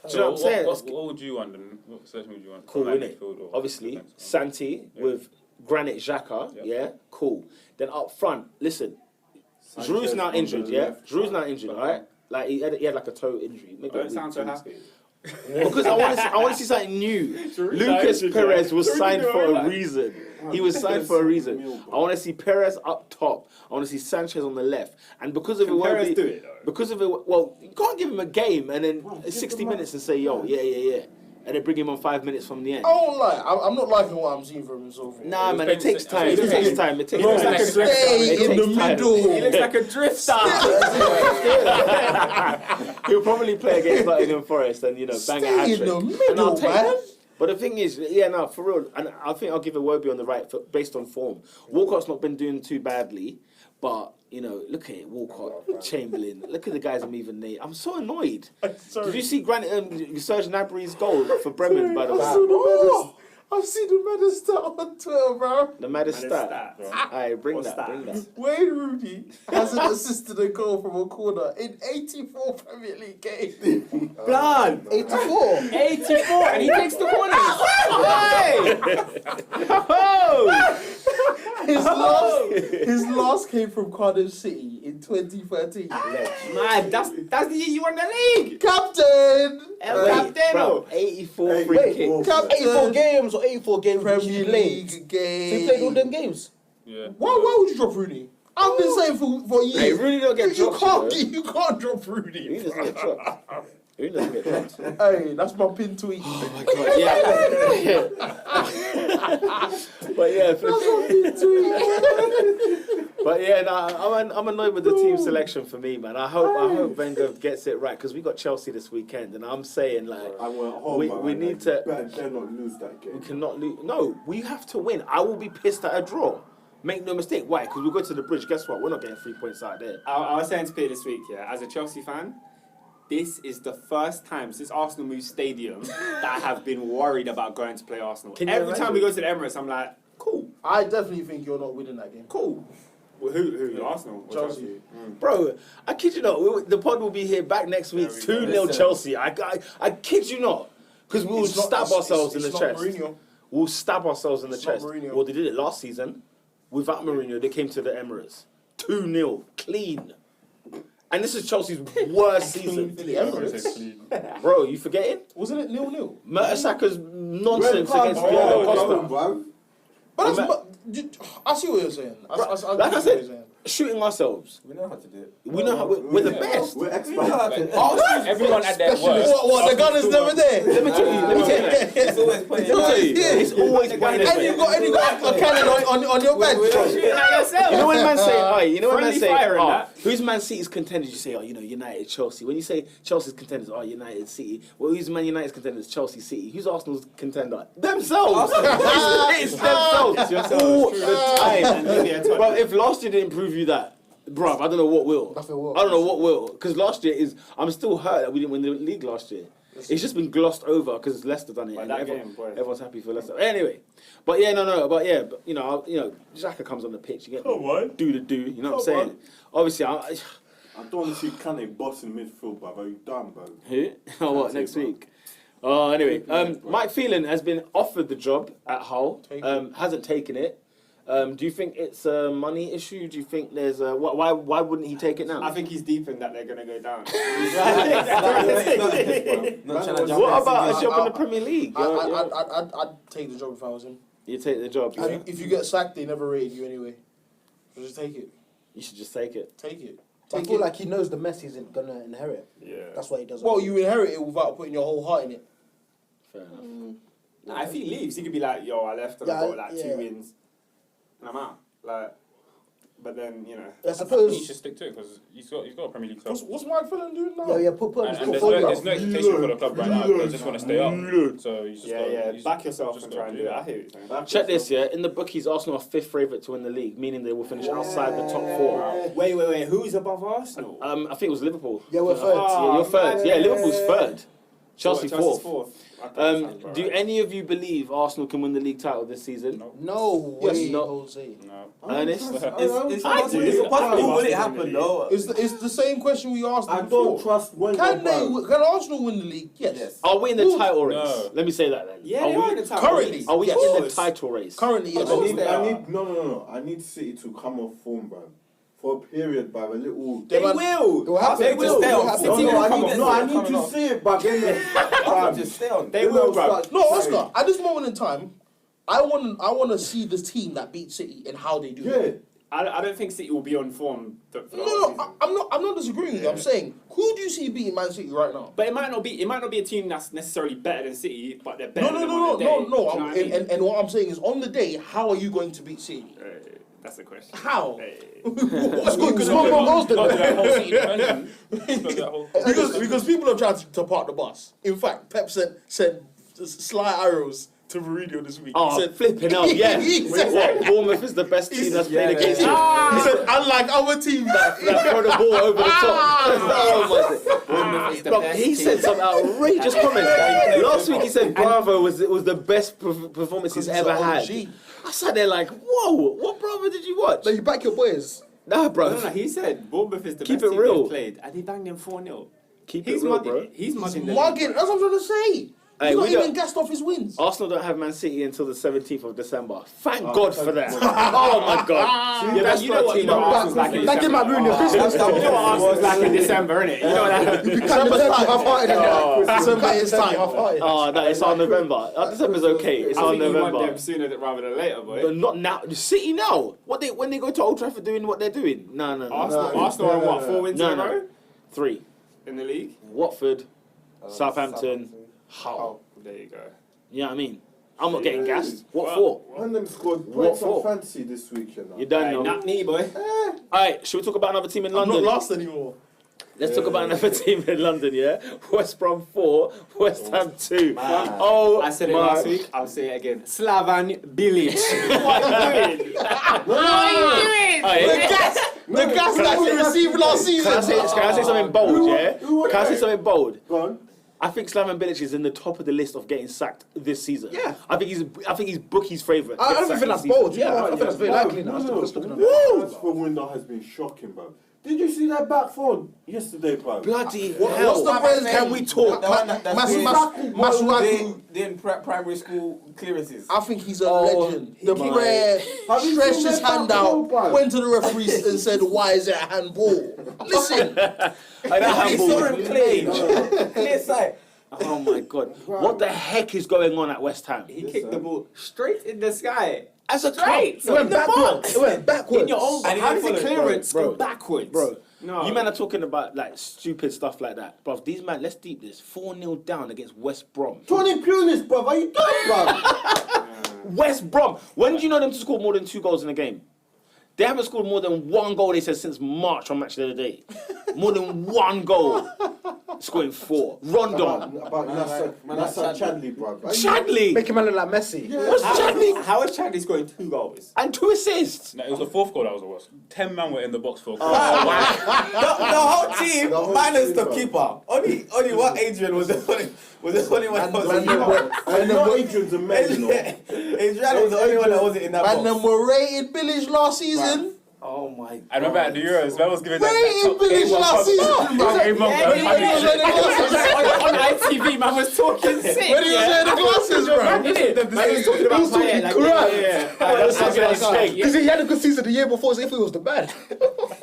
B: Do you know what I'm saying?
G: What would you want then? What selection would you want?
B: Cool,
G: Like
B: innit?
G: midfield or
B: Obviously,
G: defence?
B: Santi with Granit Xhaka, yeah, cool. Then up front, listen, Drew's now injured, yeah? Drew's now injured, alright? Like, he had like a toe injury. Maybe
D: I
B: a
D: don't sound so
B: week,
D: happy.
B: because I want to see something new. Lucas Perez was signed for a reason. He was signed for a reason. I want to see Perez up top. I want to see Sanchez on the left. And because of it, won't
D: Perez
B: be,
D: do it, though?
B: because of it, well, you can't give him a game and then 60 minutes and say, yo, yeah, and then bring him on 5 minutes from the end.
E: I won't lie. I'm not liking what I'm seeing from him so far.
B: Nah, man, it takes time. It takes time. It takes
D: looks
B: time.
D: like a drifter.
E: Stay
B: It
E: in the
B: takes time.
E: middle.
D: He looks like a drifter.
B: He'll probably play against Nottingham Forest and, bang a
E: Stay
B: hat-trick.
E: in the
B: And
E: middle,
B: I'll take
E: man.
B: that. But the thing is, for real, and I think I'll give Iwobi on the right based on form. Walcott's not been doing too badly, but, look at it, Walcott, Chamberlain, look at the guys I'm even named. I'm so annoyed. Did you see Serge Gnabry's goal for Bremen, by the way?
E: I've seen the maddest stat on Twitter, bro.
B: The maddest stat.
D: Maddest
B: Alright, bring
D: What
B: that,
D: stat?
B: bring that.
E: Wayne Rooney hasn't assisted a goal from a corner in 84 Premier League games.
D: Blood.
C: 84.
D: 84, and he takes the corners.
E: His last came from Cardiff City in 2013.
D: Man, that's the year you won the league.
E: Captain!
D: Captain.
B: Bro, 84 free
C: Wait,
B: kicks.
E: Captain!
C: 84 games or 84 games which
E: Premier
C: he played.
E: League
C: So he played all
E: game.
C: them games.
G: Yeah.
E: Why would you drop Rooney? I've been saying for years.
B: Hey, Rooney don't get dropped,
E: You can't drop Rooney.
B: Who doesn't get dropped? Who doesn't get dropped?
E: Hey, that's my pin tweet.
B: Oh my god, yeah. But yeah, but yeah, I'm annoyed with the team selection for me, man. I hope Wenger gets it right because we got Chelsea this weekend, and I'm saying like
F: I went home,
B: we
F: man,
B: need to.
F: better not lose that game.
B: We cannot lose. No, we have to win. I will be pissed at a draw. Make no mistake. Why? Because we go to the bridge. Guess what? We're not getting 3 points out there.
D: I was saying to Peter this week, as a Chelsea fan, this is the first time since Arsenal moved stadium that I have been worried about going to play Arsenal.
B: Can you
D: Every time
B: imagine?
D: we go to the Emirates, I'm like, cool.
E: I definitely think you're not winning that game.
D: Cool. Well, who? Arsenal? Or
E: Chelsea.
B: Bro, I kid you not. The pod will be here back next week. 2-0 Chelsea. I kid you not. Because we will
E: It's not-
B: stab
E: it's-
B: ourselves in
E: it's
B: the
E: not
B: chest.
E: Mourinho.
B: We'll stab ourselves in the
E: It's not
B: chest.
E: Mourinho.
B: Well, they did it last season. Without Mourinho, they came to the Emirates. 2-0. Clean. And this is Chelsea's worst season.
E: The Emirates.
B: Bro, you forgetting?
E: Wasn't it 0-0?
B: Mertesackers nonsense
F: Well,
B: against
F: come
B: Diego
F: on,
B: Costa.
F: bruv.
E: I see what you're saying. I
B: Like I
E: see what you're
B: said,
E: saying.
B: shooting ourselves.
I: We know how to do it.
B: We know how we're the best.
F: We're experts.
D: Everyone at their worst.
E: What? The gunner's never there.
B: Let me tell you.
I: It's always pointing.
B: It's always pointing.
E: And you got a cannon on your bench.
D: Shooting at yourself.
B: You know when man say, you know when man
D: Friendly
B: say,
D: fire in that.
B: who's Man City's contenders? You say, United, Chelsea. When you say Chelsea's contenders, United, City. Well, who's Man United's contenders? Chelsea, City. Who's Arsenal's contender? Themselves. It's themselves all the time. Bro, if last year didn't prove you that, bro, I don't know what will.
C: Nothing will.
B: I don't know what will. Because last year I'm still hurt that we didn't win the league last year. It's just been glossed over because Leicester done it,
D: By
B: and
D: that
B: everyone,
D: game, boy.
B: everyone's happy for Leicester. Anyway, but Xhaka comes on the pitch. You get do the do. You know what I'm saying? Obviously,
F: I don't want to see Kane boss in midfield, bruv. Are you done, bro?
B: who? Oh, what next week? Oh, anyway, Mike Phelan has been offered the job at Hull. Hasn't taken it. Do you think it's a money issue? Do you think there's a why wouldn't he take it now?
D: I think he's deep in that they're going to go down.
B: What about a job in the Premier League?
E: I'd take the job if I was him.
B: You take the job. Yeah?
E: If you get sacked, they never rated you anyway. So just take it.
B: You should just take it.
E: Take it.
C: I
E: Take
C: feel
E: it.
C: like he knows the mess he's gonna inherit.
D: Yeah.
C: That's why he does it.
E: Well, you inherit it without putting your whole heart in it.
B: Fair enough.
D: Nah, if he leaves, he could be like, yo, I left and I
C: Yeah,
D: got like 2
C: yeah.
D: wins, and I'm out. Like, but then
C: I
D: you know.
G: I think he
C: suppose.
G: should stick to it because he's got a Premier League club.
E: What's Mike Fellon doing now?
C: Yeah, put on
G: And,
C: his
G: and
C: portfolio.
G: there's no expectation for the club right now. They just want to stay up. So he's just got,
D: Back yourself
G: just
D: and
G: gotta
D: try and do it. I hear you saying.
B: Check this, yeah. In the bookies, Arsenal are 5th favourite to win the league, meaning they will finish outside the top 4.
D: Wait. Who's above Arsenal?
B: I think it was Liverpool.
C: Yeah, we're third.
B: Yeah, you're third. Yeah, Liverpool's third. Chelsea
D: Chelsea's
B: 4th.
D: Okay, sounds about
B: Do
D: right.
B: any of you believe Arsenal can win the league title this season?
G: No.
C: No
B: Yes,
C: way,
B: no.
C: Jose.
G: No.
B: Ernest?
F: I
H: It's
F: do.
H: possible. Will it happen though?
E: It's the same question we asked
F: I
E: them
F: don't
E: before.
F: trust Wenger.
E: Can
F: bro.
E: Arsenal win the league? Yes.
B: Are we in the
E: Who-
B: title race?
G: No.
B: Let me say that then.
D: Yeah, they are in the title
E: Currently.
D: race.
B: Are we
E: Yes.
B: in the title race?
E: Currently, yes.
F: No. I need City to come off form, bro. For a period, bro. A little.
D: They
E: man-
D: will.
C: It will happen.
D: They will.
H: Stay
D: They'll
H: on
D: have
H: form.
D: City will come
F: I
D: on.
F: need to see it, but then.
H: I'll just stay on.
D: They will, bro.
E: No, Oscar. At this moment in time, I want to see the team that beat City and how they do
F: Yeah.
E: it.
D: I don't think City will be on form. For the whole
E: No,
D: season.
E: I'm not disagreeing with you. I'm saying, who do you see beating Man City right now?
D: But it might not be a team that's necessarily better than City, but they're better.
E: No.
D: than them on the day. Do you know what I mean?
E: And what I'm saying is, on the day, how are you going to beat City?
D: That's the question.
E: How?
D: Hey.
E: What's going
G: Because
E: to be
G: got to do that whole City defending. Got to do that whole-
E: because people have tried to park the bus. In fact, Pep sent sly arrows to Mourinho this week.
B: Oh,
E: he said,
B: flipping out, yeah.
E: he said,
B: What, Bournemouth is the best team that's played against you.
E: he said, unlike other teams that
B: Throw the ball over the top. Oh my God. Bro, he said some outrageous comments. Last week he said Bravo was the best performance he's ever had. I sat there like, whoa, what Bravo did you watch?
C: So you back your boys.
B: Nah, bro.
D: No, he said Bournemouth is the
B: Keep
D: best
B: it
D: team
B: real.
D: they've played, and he banged them 4-0.
B: Keep
D: He's
B: it real,
D: mugging
B: bro.
D: it. He's mugging the
E: mugging. That's what I'm trying to say.
B: Hey,
E: He's not
B: we don't-
E: even gassed off his wins.
B: Arsenal don't have Man City until the 17th of December. Thank God for that. Oh my God. Yeah, that's
D: you know what
B: team
D: Arsenal's like in
C: That game might ruin your Christmas.
D: You know what Arsenal's like in December, innit? You know that.
C: You can't pretend I've farted in there.
E: December is time.
B: Oh, no, it's on November. December's okay. It's
D: I
B: on
D: think you want
B: November.
D: them sooner rather than later, boy.
B: But not now. City now. When they go to Old Trafford doing what they're doing? No.
D: Arsenal are what, 4 wins in a row
B: 3.
D: in the league?
B: Watford, Southampton, Hull.
D: There you go.
B: You know what I mean? I'm not getting gassed. What
D: Well,
B: for?
F: And them scored
B: What
F: points
B: for?
F: on fancy this week, you know.
B: You don't know.
D: Not me, boy.
B: Alright, should we talk about another team in
E: I'm
B: London?
E: not last anymore.
B: Let's talk about another team in London, yeah? West Brom 4, West Ham 2. Oh,
D: I said it
B: my-
D: last week. I'll say it again. Slavan Bilic. What are you doing? What are you doing?
B: Alright,
E: The gas that we received last season.
B: Can I say something bold, yeah?
F: who-
B: Can I say something bold?
F: Go on.
B: I think Slaven Bilic is in the top of the list of getting sacked this season.
C: Yeah.
B: I think he's bookie's favourite.
C: I don't think that's bold. Yeah, I think that's very likely now. Just looking at it.
F: The transfer window has been shocking, bro. Did you see that back four yesterday, bro?
B: Bloody
E: What's
B: hell.
E: the best
B: Can we talk?
E: Masuaku.
H: Doing primary school clearances.
E: I think he's a
B: Oh,
E: legend. The
B: my.
E: player
F: Have you
E: stretched
F: seen
E: his
F: that
E: hand
F: back
E: out,
F: goal, bro?
E: went to the referees and said, "Why is it a handball?" Listen,
B: That
H: I
B: handball
H: saw
B: was
H: him clear. Clear sight.
B: Oh my God. What the heck is going on at West Ham?
D: He kicked the ball straight in the sky.
B: As a
D: Straight.
B: club,
C: It went backwards. It went backwards.
D: In your own.
H: And he
D: How
H: didn't
D: does the
H: follow it,
D: clearance
B: bro.
D: go backwards?
B: Bro,
D: No.
B: you men are talking about like stupid stuff like that. Bro, these man, let's deep this. 4-0 down against West Brom.
F: Tony Pulis, bro. Are you doing, bro?
B: West Brom. When do you know them to score more than 2 goals in a game? They haven't scored more than 1 goal, they said, since March on Match of the Day. More than 1 goal. Scoring 4. Rondon.
F: About Nassar Chadley, bro.
B: Chadley.
C: Make him look like Messi.
B: What's Chadley?
D: How is Chadley scoring 2 goals?
B: And 2 assists.
G: No, it was the 4th goal that was the worst. 10 men were in the box for a goal.
H: The whole team,
F: The whole
H: minus
F: team,
H: the
F: bro.
H: keeper. Only one Adrian was the only one that was
E: and then we're-
F: And not Adrian's amazing, though.
H: Adrian was the only one that wasn't in that
E: and then
H: box.
E: we're rated Village last season.
B: Oh my.
G: I remember at the Euros, man was giving
E: Rated Village last season, bro.
D: On ITV, man was talking sick.
E: When he was wearing the glasses, bro.
D: Man was talking about Payet, like,
C: Because he had a good season the year before, so if it was the bad.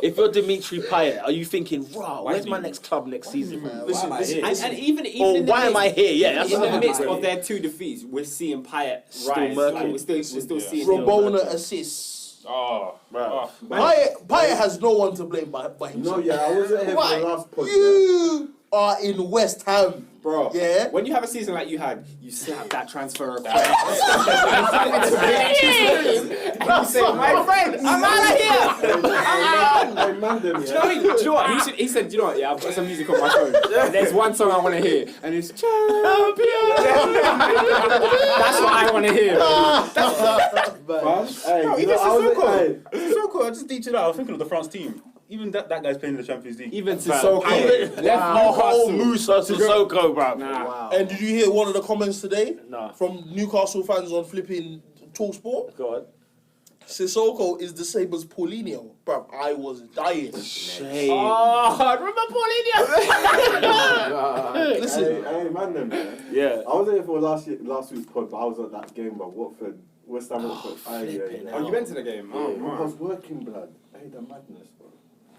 B: If you're Dimitri Payet, are you thinking, wow, where's my next club next season?
H: Listen,
D: And even
B: Or
D: in the
B: why am I here? Yeah, that's
D: in the
B: what
D: midst
B: I'm
D: of their 2 defeats, we're seeing Payet
B: Still
D: rise.
B: murking.
D: Like, we're still seeing him.
E: Rabona assists.
G: Oh,
B: Bro.
E: Payet has no one to blame but
F: No,
E: himself.
F: yeah, I wasn't here for the last podcast.
E: You are in West Ham.
D: Bro,
E: Yeah.
D: when you have a season like you had, you slap that transfer request. And you say, my friend, I'm out of here.
F: Hey, man, them,
D: Do you know what? Do you know what? He said, do you know what? Yeah, I've got some music on my phone. And there's one song I want to hear, and it's Champion. That's what I want to hear.
F: Hey,
G: Even
F: hey,
G: Sissoko, I just teach it out. I was thinking of the France team. Even that guy's playing in the Champions League.
D: Even Sissoko.
B: Left
D: Newcastle.
B: Musa Sissoko, bro.
D: Nah.
C: Wow.
E: And did you hear one of the comments today?
B: Nah.
E: From Newcastle fans on flipping TalkSport?
B: Go on.
E: Sissoko is the same as Paulinho. Bruv, I was dying.
B: Shame.
D: Oh, remember Paulinho?
E: Listen,
F: hey, man, them, man.
B: Yeah.
F: I was there for last week's pod, but I was at that game, but Watford, West Ham, Watford.
B: flipping
D: Oh, you went to the game?
F: Yeah,
D: Oh,
F: I
D: man.
F: was working, blood. Hey, the madness, bro.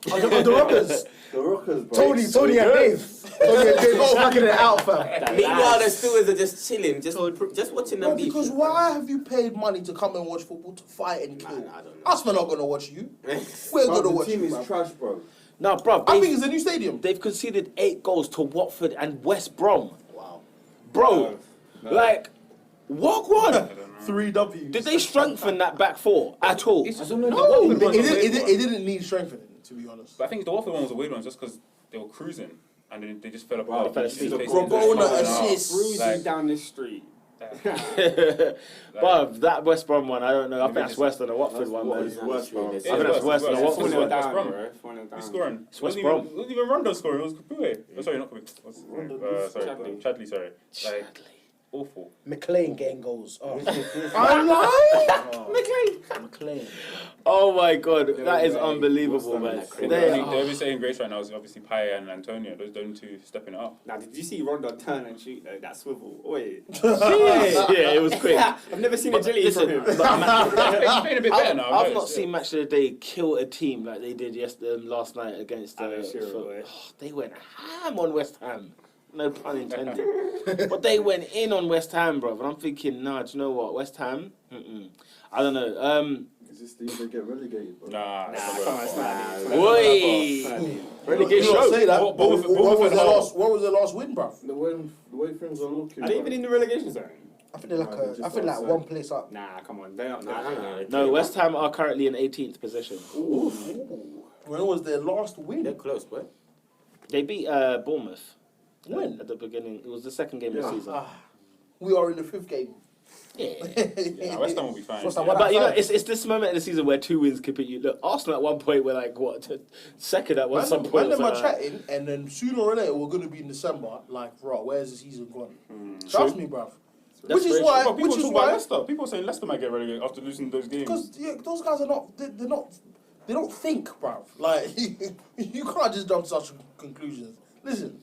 C: The Rockers.
F: The Rockers, bro.
C: Tony and Dave. Tony and Dave slugging it out, fam.
H: Meanwhile, the stewards are just chilling, just watching them
E: bro,
H: beef.
E: because why have you paid money to come and watch football to fight and kill?
H: I don't know.
E: Us, we're not going to watch you. We're
F: Bro,
E: going to
F: the
E: watch
F: team
E: you,
F: is
E: bruv.
F: trash, bro.
B: No, bro.
E: I think it's a new stadium.
B: They've conceded 8 goals to Watford and West Brom.
C: Wow.
B: Bro,
G: No.
B: like, what one?
G: I don't know.
E: 3 W's.
B: Did they strengthen that back four at all?
G: It's just,
E: No,
G: it
E: it didn't need strengthening, to be honest.
G: But I think the Watford one was a weird one just because they were cruising and then they just fell apart.
B: They fell asleep.
E: Rabona assist.
D: Cruising
G: Like-
D: down this street.
B: But that West Brom one, I don't know. I think
G: Maybe
B: that's
G: it's-
B: worse than the Watford one.
F: What
B: Man.
F: is worse, bro?
B: I think that's worse than the
G: It's
B: Watford
G: worse.
B: one.
G: West
D: down,
G: Brom.
D: bro. Falling down.
G: Who's scoring?
B: It's West
G: It
B: Brom.
G: wasn't even Rondo scoring. It was Capoue. Oh, sorry, not Capoue. What's his name? Sorry,
D: Chadley.
G: Chadley. Sorry. Like awful.
C: McLean getting goals. Oh.
E: I'm lying.
C: McLean.
B: Oh my god,
D: Yeah,
B: that is
D: yeah.
B: unbelievable, man.
H: What's that?
B: They-
G: The only saving grace right now is obviously Paya and Antonio. Those are the only two stepping it up.
D: Now, did you see Rondo turn and shoot that swivel? Wait.
B: yeah, it was quick.
D: I've never seen agility
B: Listen,
D: from him.
G: He's playing a bit better now.
B: I've not seen Match of the Day kill a team like they did last night against.
D: Alan Shearer, boy.
B: They went ham on West Ham. No pun intended. But they went in on West Ham, bro. And I'm thinking, nah, do you know what? West Ham? I don't know.
F: Is this the year they get relegated, bro?
G: Nah,
D: Come on, it's not.
B: Oi! Relegation
E: You don't
B: show.
E: say that.
G: What-
E: but
G: what-
E: what was
G: at
E: their
G: home?
E: last? What was their last win, bruv?
F: The way things are looking.
D: Are they
F: bro.
D: even in the relegation zone?
C: I think they're like I think like one place up.
D: Nah, come on. They're not.
H: Nah.
B: No, West Ham are currently in 18th position.
E: When was their last win?
H: They're close, boy.
B: They beat Bournemouth.
E: When?
B: At the beginning. It was the second game of the season.
E: We are in the 5th game.
B: Yeah.
G: Yeah, West Ham will be fine.
C: What's that,
G: Yeah.
C: what
B: But you know, it's this moment in the season where 2 wins can put you. Look, Arsenal at one point were like what second at some point.
E: When
B: or
E: them are
B: something.
E: chatting, and then sooner or later we're going to be in December. Like, bro, where's the season gone? Trust me, bruv.
B: That's
E: Which is
B: very
E: why.
G: But people
E: Which is
G: talk about
E: why.
G: Leicester. People are saying Leicester might get relegated after losing those games.
E: Because those guys are not. They're not. They don't think, bruv. Like you can't just jump to such conclusions. Listen,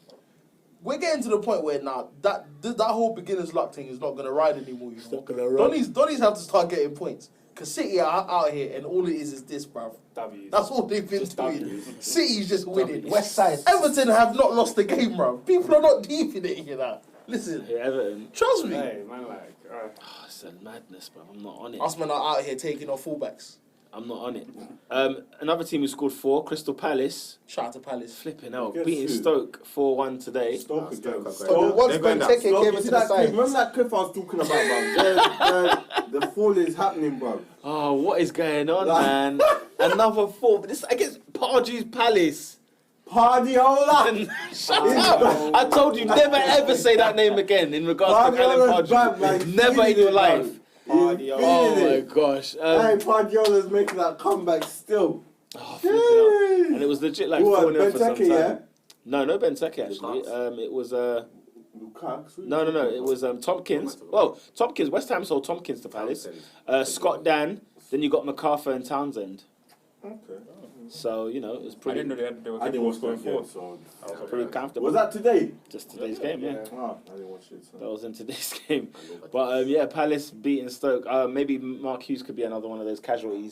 E: we're getting to the point where now that whole beginner's luck thing is not gonna ride anymore. You know? Donnies have to start getting points. Cause City are out here and all it is this, bruv.
D: W's.
E: That's all they've been
D: Just
E: doing.
D: W's.
E: City's just winning.
C: West Side.
E: Everton have not lost the game, bruv. People are not deep in it, you know. Listen,
B: Yeah, Everton.
E: trust me.
D: Hey, man, like.
B: Oh, it's a madness, bro. I'm not on it.
E: Us men are out here taking off fullbacks.
B: I'm not on it. Another team who scored 4, Crystal Palace,
E: Shout out to Palace.
B: flipping out,
F: Guess
B: beating
F: who?
B: Stoke 4-1 today.
F: Stoke again.
H: Stoke are
C: So
F: Stoke.
C: once
H: they're going
C: Benteke
H: down.
C: came
F: You
C: into
F: see
C: the
F: that clip?
C: side.
F: Remember that clip I was talking about, bro? The fall is happening, bro.
B: Oh, what is going on,
F: Like-
B: man? Another 4, but this against Pardew's Palace.
F: Pardiola!
B: Shut up! I told you never ever say that name again in regards to Alan
F: Pardiola's back,
B: Pardew.
F: man.
B: Never in your
F: Feeling it,
B: life.
F: man.
D: Pardio.
B: Oh
F: Feeling
B: my
F: it.
B: gosh.
F: Hey, Pardiola's making that comeback still.
B: Oh, flipping out. And it was legit like
F: Who
B: 4-0 for some
F: Benteke,
B: time.
F: yeah?
B: No Benteke actually. It was
F: Lukaku.
B: no. It was Tompkins. Well, Tompkins. West Ham sold Tompkins to Palace. Scott Dan. Then you got MacArthur and Townsend.
F: Okay.
B: So you know it was
G: I
B: pretty
G: didn't know they were
F: I didn't
G: capable of
F: watch
G: scoring
F: that
G: 4.
F: game, so...
B: pretty comfortable.
F: Was that today?
B: Just today's game? Yeah.
F: Ah, I didn't watch it.
B: That
F: So.
B: was in today's game. But yeah, Palace beating Stoke. Maybe Mark Hughes could be another one of those casualty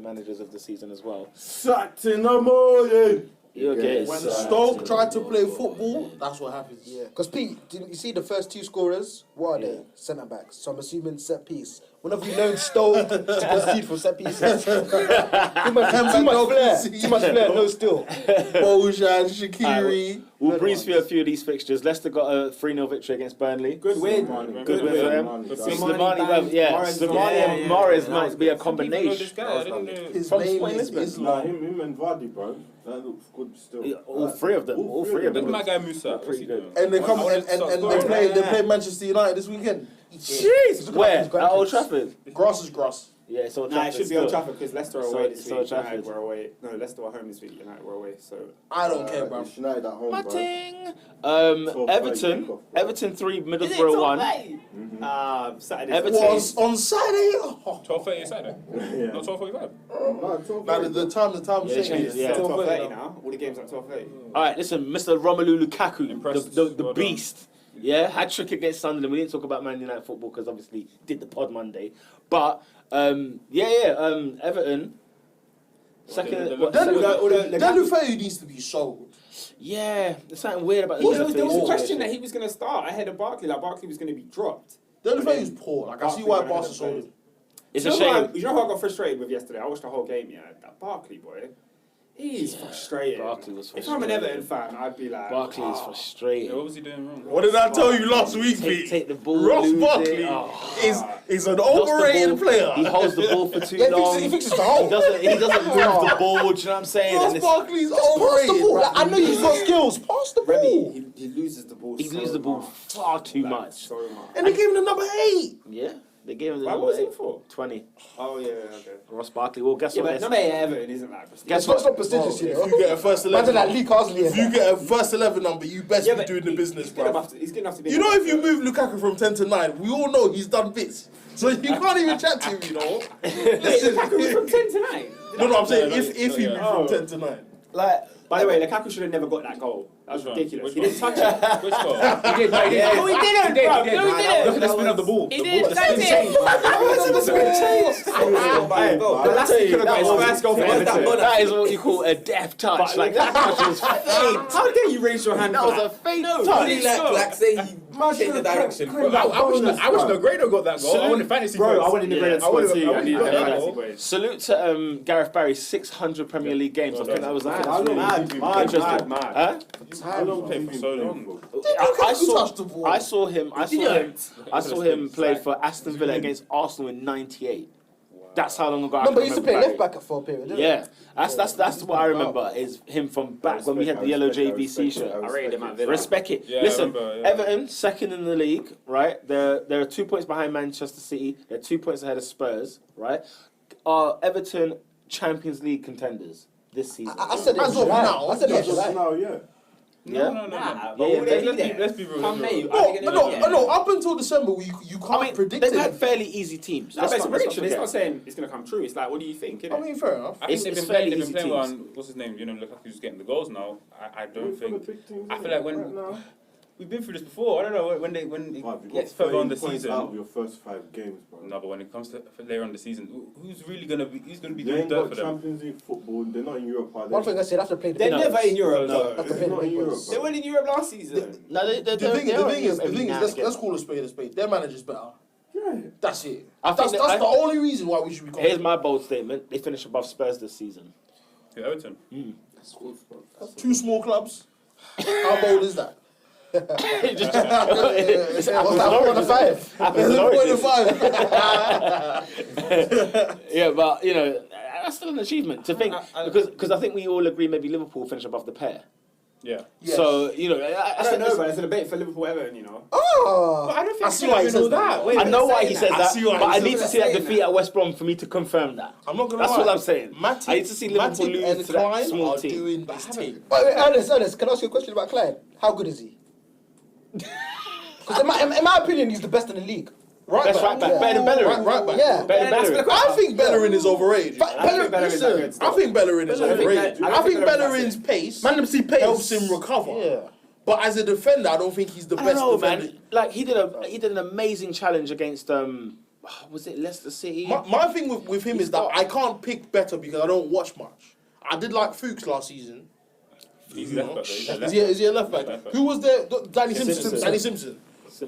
B: managers of the season as well.
F: Saturday in the morning!
B: You okay?
E: When Stoke tried to play football, that's what happens.
C: Yeah, because Pete, didn't you see the first two scorers? What are they? Centre backs. So I'm assuming set piece. Whenever you learn Stoke to concede from set pieces, too much flair, no still.
E: Bojan, Shaqiri.
B: We'll breeze through a few of these fixtures. Leicester got a 3-0 victory against Burnley.
D: Good win.
B: Good win for them. Slimani, Slimani and Morris might be a combination.
E: His
B: From
E: name
B: Sporting
E: is
B: Lisbon.
F: Nah, him and Vardy, bro. That looks good still.
B: Yeah, all three of them. All three of
G: Look
B: them.
G: at my guy Musa.
B: Pretty good.
E: And they come and they play Manchester United this weekend.
B: Jeez, where? At Old Trafford.
E: Grass is grass.
B: Yeah, it's Old
D: Nah,
B: Trafford.
D: it should be Old Trafford because Leicester are away this
B: So
D: week.
B: Trafford.
D: United were away. No, Leicester were home this week. United were away. So
E: I don't care, bro.
F: It's United at home, bro.
B: Everton. Everton 3, Middlesbrough 1.
D: Saturday.
B: Everton.
E: Was on Saturday.
G: 12:30 Saturday.
F: Yeah.
G: Not 12:45.
E: Now the time
B: Yeah,
E: changes.
B: changes, yeah.
D: 12:30 now. All the games at 12:30.
B: All right, listen, Mr. Romelu Lukaku,
G: Impressed.
B: the
G: Well done.
B: beast. Yeah, hat trick against Sunderland. We didn't talk about Man United football because obviously did the pod Monday. But Everton. Second.
E: Delufeu needs to be sold.
B: Yeah, there's something weird about
D: There
B: the
D: was a question that he was going to start ahead of Barkley. Like Barkley was going to be dropped.
E: Delufeu is poor. Like I see why Barca sold him.
B: It's
D: You
B: a
D: know
B: shame.
D: what- You know who I got frustrated with yesterday? I watched the whole game. Yeah, that Barkley boy. He's frustrating.
B: Barkley was
D: If I'm an
B: frustrating.
D: Everton fan, I'd be like,
B: Barkley is
G: Yeah,
B: frustrating.
G: what was he doing wrong?
E: What did I tell you last week, Pete?
B: Take the ball,
E: Ross
B: lose
E: Barkley
B: it. Oh.
E: is an
B: Lost the
E: overrated
B: ball.
E: player.
B: He holds the ball for too
C: Yeah,
B: long.
C: he fixes the hole.
B: He doesn't move the ball. Do you know what I'm saying?
E: Ross
B: And it's-
E: Barkley's
C: Pass the
E: overrated.
C: ball.
E: bro.
C: Like, I know you've got skills. Pass the ball.
D: Remy, he loses the ball.
B: he loses the ball far too much.
D: So much.
E: And they gave him the number 8.
B: Yeah, they gave him the
D: Why
B: number
D: was he
B: 8.
D: for?
B: 20.
D: Oh yeah, okay.
B: Ross Barkley. Well, guess
D: Yeah,
B: what?
D: but number 8 at Everton isn't like prestigious.
B: Guess
C: It's not
B: what?
C: prestigious, you know.
E: If you get a first 11,
C: Imagine that Lee Carsley.
E: if you get a first 11 number, you best
D: Yeah,
E: be
D: but
E: doing the business,
D: he's good
E: bro.
D: enough to, he's good enough to be.
E: You know, if you move Lukaku from 10 to 9, we all know he's done bits. So you can't even chat to him, you know. Listen,
D: Lukaku from 10 to 9.
E: no, I'm saying
G: No,
E: if he moved from 10 to 9.
B: Like,
D: By the way, Lukaku should have never got that goal. That was
G: Which one?
D: ridiculous.
G: Which
D: He
G: one?
D: didn't touch it.
G: Which goal?
D: He did. No, he didn't. No, he didn't. No, he didn't.
H: Look at the spin of the ball.
D: He didn't touch it. The last he could have got his first goal for Everton.
B: that is what you call a death touch. Like, that touch was faint.
D: How dare you raise your hand?
B: That
D: for
B: was a faint touch.
H: Like say he changed the direction. I wish Negredo got that goal. I wanted fantasy
D: Bro,
H: points.
D: I wanted Negredo to
H: I would've-
D: score too.
H: I
D: I
H: would've
D: needed
H: got
D: them
H: that
D: fantasy
H: goal.
D: boys.
B: Salute to Gareth Barry's 600 Premier League games. I think that was
F: How long
D: Mad,
F: has he been
D: mad,
F: playing?
D: mad, mad.
B: Huh?
F: How long
G: Played
F: has he
G: for
F: been
G: so
F: playing
G: long.
F: for?
B: I saw him play for Aston Villa against Arsenal in '98. That's how long ago I
C: No,
B: can
C: but he used to play
B: remember
C: left
B: Barry.
C: back for a period, didn't
B: Yeah, that's what I remember is him from back when we had the yellow JVC shirt.
D: I rated him at Villa.
B: Respect it.
G: Yeah, I
B: Listen,
G: remember, yeah.
B: Everton second in the league, right? They're 2 points behind Manchester City. They're 2 points ahead of Spurs, right? Are Everton Champions League contenders this season?
C: I said it
E: As
C: was
E: of
C: July.
E: now,
C: I said it was
E: yes.
C: July.
F: Now, yeah.
B: Yeah.
G: No.
D: Nah,
B: Yeah,
D: but
B: yeah,
D: will they
B: let's
D: be there?
G: Let's be real.
D: Come May,
E: No, up until December, you can't
B: I mean,
E: predict
B: they've
E: it.
B: had fairly easy teams.
D: No, but it's a prediction. It's
B: forget.
D: not saying it's going to come true. It's like, what do you think?
E: I mean, fair enough.
G: I think
B: It's
G: they've been
B: fairly
G: playing
B: easy
G: well
B: teams.
G: on, what's his name? You know, Lukaku's getting the goals now. I don't
F: For the
G: think.
F: big teams,
G: I
F: isn't
G: feel like
F: it,
G: when
F: right now?
G: we've been through this before. I don't know when it
F: Right, you
G: gets
F: got
G: further on the
F: 30 points out of
G: season.
F: your first 5 games, bro.
G: No, but when it comes to later on the season, who's really gonna be? Who's gonna be
F: They
G: doing
F: ain't
G: dirt
F: got
G: for them?
F: Champions League football. They're not in Europe, are they?
C: One thing I said, after playing the
D: They're
C: big
D: never
C: boys.
D: in Europe,
G: No.
D: though.
C: After
F: They're
C: playing the
F: not in
C: big
F: Europe,
C: boys.
D: They
F: bro.
D: went in Europe last season.
B: No,
E: The thing is, let's call a spade a spade. Their manager's better.
F: Yeah.
E: That's it.
B: I
E: That's
B: think
E: the only reason why we should be
B: Here's
E: confident.
B: my bold statement: they finish above Spurs this season.
G: Yeah, Everton.
E: Two small clubs. How bold is that?
B: It's
C: What's that, 4 on the 5?
B: apples and oranges.
E: 4.5.
B: Yeah, but you know that's still an achievement to think because I think we all agree maybe Liverpool finish above the pair.
G: Yeah.
E: Yes.
B: So you know
D: I don't know, but it's a debate for Liverpool Everton, you know.
C: Oh!
D: But I don't think
E: I see why he
D: it's gonna
E: says
D: be all
E: that.
D: Wait,
B: I know why he
D: saying
B: says
E: I
B: that,
E: see why
B: but
E: he
B: I
E: says
B: need to
E: that.
B: see that
D: Saying
B: defeat at West Brom for me to confirm that.
E: I'm not gonna
B: That's
E: lie.
B: what I'm saying.
E: Matip,
B: I need to see Liverpool
E: Matip
B: lose
E: and
B: to that
E: Klein
B: small
E: are
B: team.
E: doing this thing.
C: Wait, Ernest, can I ask you a question about Klein? How good is he? Because in my opinion, he's the best in the league.
B: Best right back,
C: Yeah.
B: better than Bellerin.
E: Right back.
C: Yeah.
B: Better than Bellerin.
E: I think Bellerin is overrated.
D: Bellerin is that
C: Listen,
D: good
E: I
D: still.
E: think Bellerin is overrated.
D: I
E: I
D: don't
E: think
D: think
E: Bellerin's pace
C: Man, them see pace.
E: helps him recover.
C: Yeah.
E: But as a defender, I don't think he's the
B: I
E: best
B: don't know,
E: defender.
B: man. Like he did an amazing challenge against was it Leicester City?
E: My thing with him is that I can't pick better because I don't watch much. I did like Fuchs last season.
G: He's left back.
E: Is he a left back? Who was there? Danny Simpson.
B: Simpson.
E: Danny Simpson.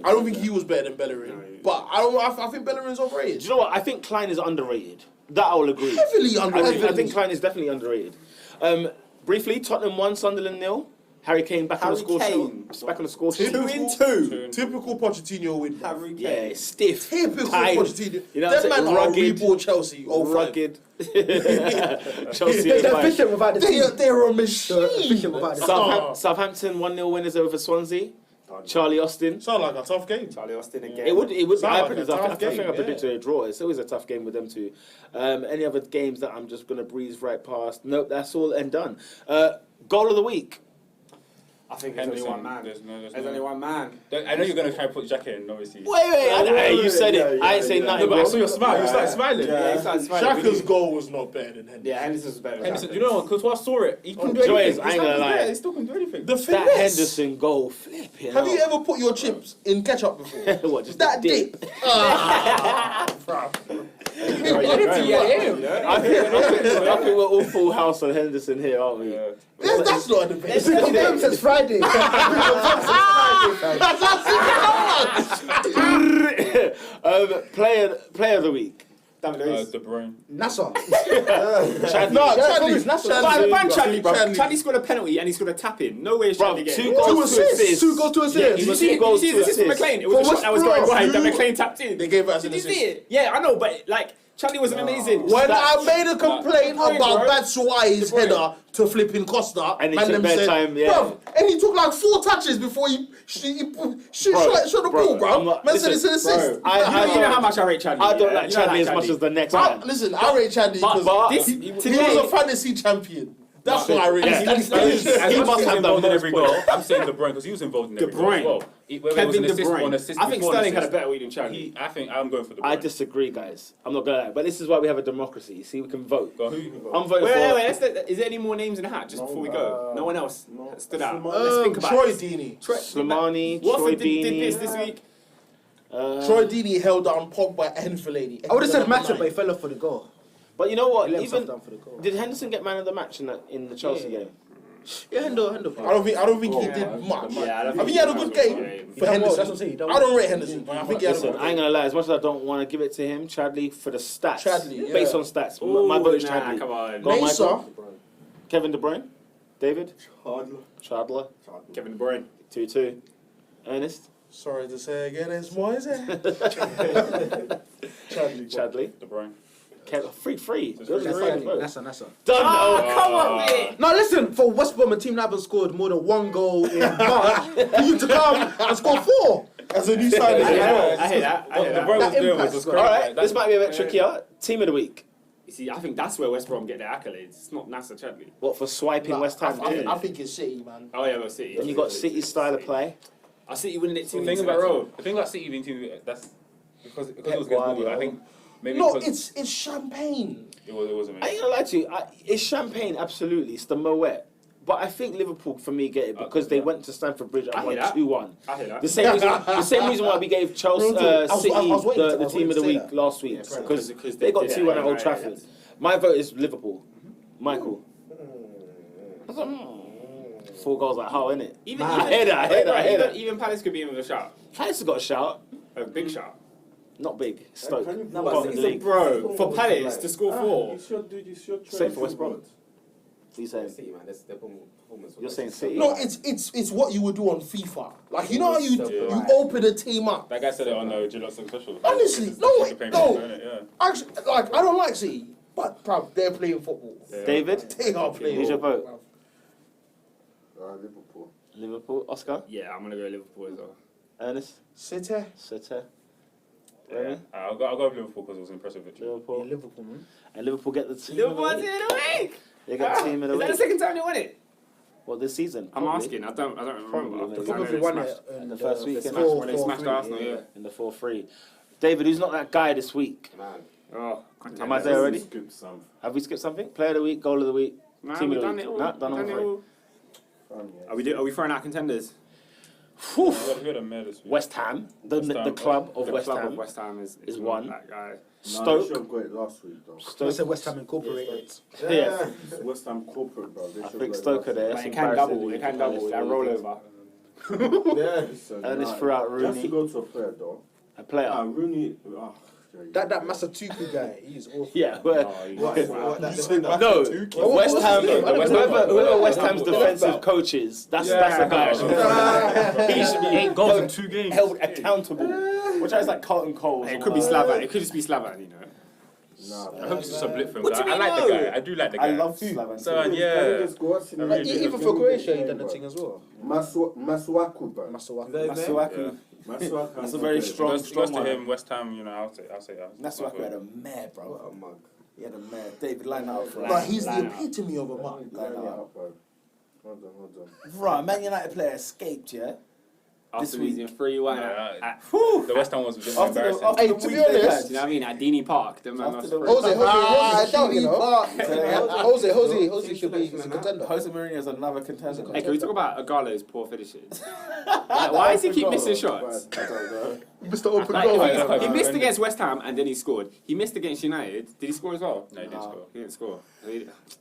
E: I don't think he was better than Bellerin. But I think Bellerin's overrated.
B: Do you know what? I think Klein is underrated. That I will agree.
E: Heavily underrated.
B: I think Klein is definitely underrated. Briefly, Tottenham 1, Sunderland 0. Harry Kane back on the score sheet. Back on the score sheet.
E: 2-2. Typical Pochettino win.
D: Harry Kane.
B: Yeah, stiff.
E: Typical
B: tight.
E: Pochettino.
B: You know what I'm
E: That
B: saying?
E: man are
B: Rugged.
E: reborn Chelsea.
B: Rugged. Chelsea
C: They're
B: is fine.
C: efficient without the team.
E: They're a machine.
C: They're efficient without the team.
B: Southampton 1-0 winners over Swansea. Charlie Austin.
E: Sound like a tough game.
D: Charlie Austin again.
B: It would.
E: Sound
B: I
E: like
B: think
E: a tough
B: I think
E: game,
B: I predicted a draw. It's always a tough game with them two. Any other games that I'm just gonna breeze right past? Nope, that's all and done. Goal of the week.
D: I think there's only one man. There's only one man.
G: I know you're going to try to put Xhaka in, obviously.
B: Wait, you said it. I ain't saying nothing.
G: No, but I
B: bro.
G: saw your smile. You started smiling.
D: Yeah, he started smiling.
E: Shaka's goal was not better than Henderson.
D: Yeah, Henderson's was better.
G: Henderson, you know what? Because I saw it. He can do
B: Joy
G: anything.
B: is, I ain't gonna lie.
G: He still can do anything.
E: The
B: That
E: finesse.
B: Henderson goal, flipping.
E: Have you ever put your chips in ketchup before?
B: What, just
E: That
B: a dip?
E: dip.
B: I think we're all full house on Henderson here, aren't we?
G: Yeah.
E: That's not a debate.
C: It's been confirmed since Friday.
B: Player of the week.
G: De Bruyne.
C: Nasser.
E: Chadley.
D: Ban Chadley, bro.
E: Chadley.
D: Chadley scored a penalty and he scored a tap in. No way is
B: Bro,
D: Chadley
B: 2
D: getting.
B: goals, 2 assists.
C: 2 goals, 2
B: Yeah,
C: assists.
B: he was
D: Did
B: 2 goals,
D: you see
B: 2
D: the assist from
B: assists.
D: McLean? It was a shot that was going wide that McLean tapped in.
E: They gave us an
D: Did you
E: assist.
D: see it? Yeah, I know, but like Chadley was amazing.
E: When I made a complaint
D: De Bruyne,
E: about
D: bro.
E: Batshuayi's
D: De Bruyne.
E: header to flipping Costa,
B: And he
E: man
B: took
E: them
B: their
E: said,
B: time, yeah.
E: bruv, and he took like 4 touches before he shot the ball, bro. Man said it's an assist.
D: You know how much I rate Chadley.
B: I don't like
D: You know
B: Chadley as much as the next man.
E: Listen, I rate Chadley because
B: But
E: he
D: today-
E: was a fantasy champion. That's what I rate.
B: Yeah.
E: Chadley.
G: As
B: He
G: much
B: must
G: as
B: have
G: he's
B: the
G: involved in
B: most
G: every goal.
B: points.
G: I'm saying De Bruyne because he was involved in every
D: De
G: goal as
D: Bruyne.
G: well. Whether it was
D: Kevin
G: an
D: De
G: assist or an
D: Bruyne.
G: assist
D: I think
G: before an
D: Sterling had a
G: assist,
D: better week than Chadley.
G: I think I'm going for De Bruyne.
B: I disagree, guys. I'm not gonna lie, but this is why we have a democracy. See, we can vote.
G: Go on, who you can vote?
B: I'm voting
D: Wait. Is there any more names in the hat just before we go? No one else stood out. Let's think about
E: Troy
D: it.
E: Deeney.
B: Slimani, Troy
D: Watford did
B: Deeney.
D: this week.
E: Troy Deeney held down Pogba and Fellaini.
C: I would have said Matip, but he fell off for the goal.
B: But you know what?
C: He let himself
B: Even
C: down for the goal.
B: did Henderson get man of the match in the Chelsea game?
C: Yeah, Hendo.
E: I don't think he did much.
D: Yeah,
E: I think he had a good game for
C: That's what
E: Henderson.
C: I'm saying.
E: I don't rate Henderson, but I think he had a
B: Listen,
E: good
B: I ain't
E: game.
B: gonna lie. As much as I don't want to give it to him, Chadley for the stats.
E: Chadley, yeah.
B: Based on stats. My vote is Chadley.
D: Come on.
B: Go on,
E: Mesa.
B: Michael. Kevin De Bruyne. David.
F: Hardly.
B: Chadler.
D: Kevin De Bruyne.
B: 2-2. Ernest.
E: Sorry to say again, it's Moise.
B: Chadley.
G: De Bruyne.
B: Free.
C: Nasser.
B: Done.
D: Come on, mate.
C: No, listen, for West Brom, a team that haven't scored more than 1 goal in March, for you to come and score 4 as a new signing.
D: I hear that.
G: What De Bruyne was
C: That
G: doing was
C: impacts,
G: just
C: bro.
G: crazy.
B: Alright, this might be a bit trickier. Team of the week.
D: You see, I think that's where West Brom get their accolades. It's not Nasser Chadley.
B: What for swiping West Ham?
E: I think it's City, man.
D: Oh yeah, well, City.
B: And you got City's style of play.
D: I City winning it 2
G: The
D: weeks
G: thing
D: in a row.
G: about City being team, that's because it was against
B: Guardiola.
G: Bournemouth. I think maybe
E: No,
G: because
E: it's champagne.
G: it was
B: I ain't
G: amazing.
B: gonna lie to you. It's champagne, absolutely. It's the Moet. But I think Liverpool, for me, get it because they went to Stamford Bridge and
D: I
B: won
D: hear that.
B: 2-1.
D: I hear that.
B: The same reason why we gave Chelsea
E: I was
B: City
E: waiting
B: the
E: to
B: team of the
E: say
B: week
E: that.
B: last week
D: Because
B: because they got
D: did
B: 2-1
D: it.
B: at Old
D: Yeah,
B: Trafford.
D: yeah.
B: My vote is Liverpool. Michael. 4 goals like how, innit? I hear that.
D: Even Palace could be in with a shout.
B: Palace has got a shout.
D: A big shout.
B: Not big. Stoke.
F: Can you
B: Got
F: vote?
B: in the league.
D: Bro, for Palace to score 4.
F: You should
B: Same for West Brom. What are you saying?
I: City, man. That's their performance.
B: You're saying City?
E: No, it's what you would do on FIFA. Like, you know how you open a team up.
G: That guy said it on the Gillette special.
E: Honestly, no,
G: Yeah.
E: actually, like, I don't like City, but bruv, they're playing football.
B: David?
E: They are playing.
B: Who's your
E: football,
B: vote?
E: bruv.
F: Liverpool.
B: Liverpool. Oscar?
D: Yeah, I'm gonna go Liverpool as well.
B: Ernest?
E: City.
B: City.
G: Yeah. I'll go with Liverpool because it was an impressive victory.
B: Liverpool.
C: Liverpool, man.
B: And Liverpool get the team
D: Liverpool
B: of the
D: team
B: week.
D: of the week.
B: They got team of the
D: Is that the
B: week.
D: second time they won it?
B: What, this season?
D: I'm
B: Probably.
D: asking. I don't remember.
B: Probably.
D: After
C: Probably
D: they
C: won
D: smashed-
C: it in
B: the first week,
D: They
B: innit?
D: smashed when they smashed Arsenal. Yeah.
B: In the 4-3. David, who's not that guy this week?
I: Man.
D: Oh,
B: Am I there already?
F: Skip some.
B: Have we skipped something? Player of the week, goal of the week,
D: Nah,
B: team
D: we've
B: of the
D: done
B: week.
D: it all.
B: Nah, done all
D: We've done it
B: three.
D: all. Are we throwing out contenders?
B: Whew.
G: Who had a mare this week?
B: West Ham, the
G: Ham,
B: club of
D: The
B: West
D: club
B: Ham.
D: of West Ham is
B: is
D: not
B: one.
D: That guy.
F: Nah,
B: Stoke.
F: they should have got it last week though.
C: I said West Ham Incorporated.
B: Yeah.
F: It's West Ham corporate, bro. They
B: I
F: should
B: think
F: have
B: Stoke
F: got
B: are there.
D: Like,
B: That's
D: it can double.
B: embarrassing.
D: It can double. That rollover.
F: Yeah,
B: And it's throughout
F: You have
B: Rooney.
F: to go to a player though.
B: A player.
F: Rooney.
C: That Masatuku guy, he's awful.
B: Yeah, well,
E: What, that defender?
B: no, West Ham,
C: West Ham.
B: whoever West Ham's defensive coach is, that's the guy. He should be 8 goals in 2 games. Held accountable. Which is like Carlton Cole.
D: It could be Slavan. It could just be Slavan, you know.
G: I hope it's just a blip for him.
B: What do you
G: I
B: mean,
G: like
B: no?
G: the guy. I do like the guy.
B: I love Slavan.
G: So, yeah.
C: Even for Croatia, he done the thing as well.
F: Masuaku, bro.
B: Masuaku.
F: Masuaku.
B: That's a very strong
G: Goes to
B: one.
G: him, West Ham, you know, I'll say that.
B: Masuaku had a mare, bro.
F: What a mug.
B: He had a mare. David, line that up for
E: But
B: us.
E: he's the epitome of a man.
F: Line it up, bro. Hold on.
B: Right, Man United player escaped, yeah?
D: After
B: week.
D: losing 3-1
G: Yeah.
D: at,
G: The West Ham was just
B: After the,
G: embarrassing.
B: after
C: Hey,
B: the
C: to
B: week
C: be
B: they
C: honest-
B: had,
D: you know what I mean? At Deeney Park. The man
B: After
D: was
B: the-
C: I doubt, you know.
B: Jose
C: Jose should be a contender.
B: Jose Mourinho is another contender.
D: Hey, can we talk about Agalo's poor finishes? Like, why does he keep missing shots?
B: I don't know.
C: Mr. Open
D: Like,
C: Goal.
D: he missed against West Ham and then he scored. He missed against United. Did he score as well?
G: No, he didn't score.
D: He didn't score.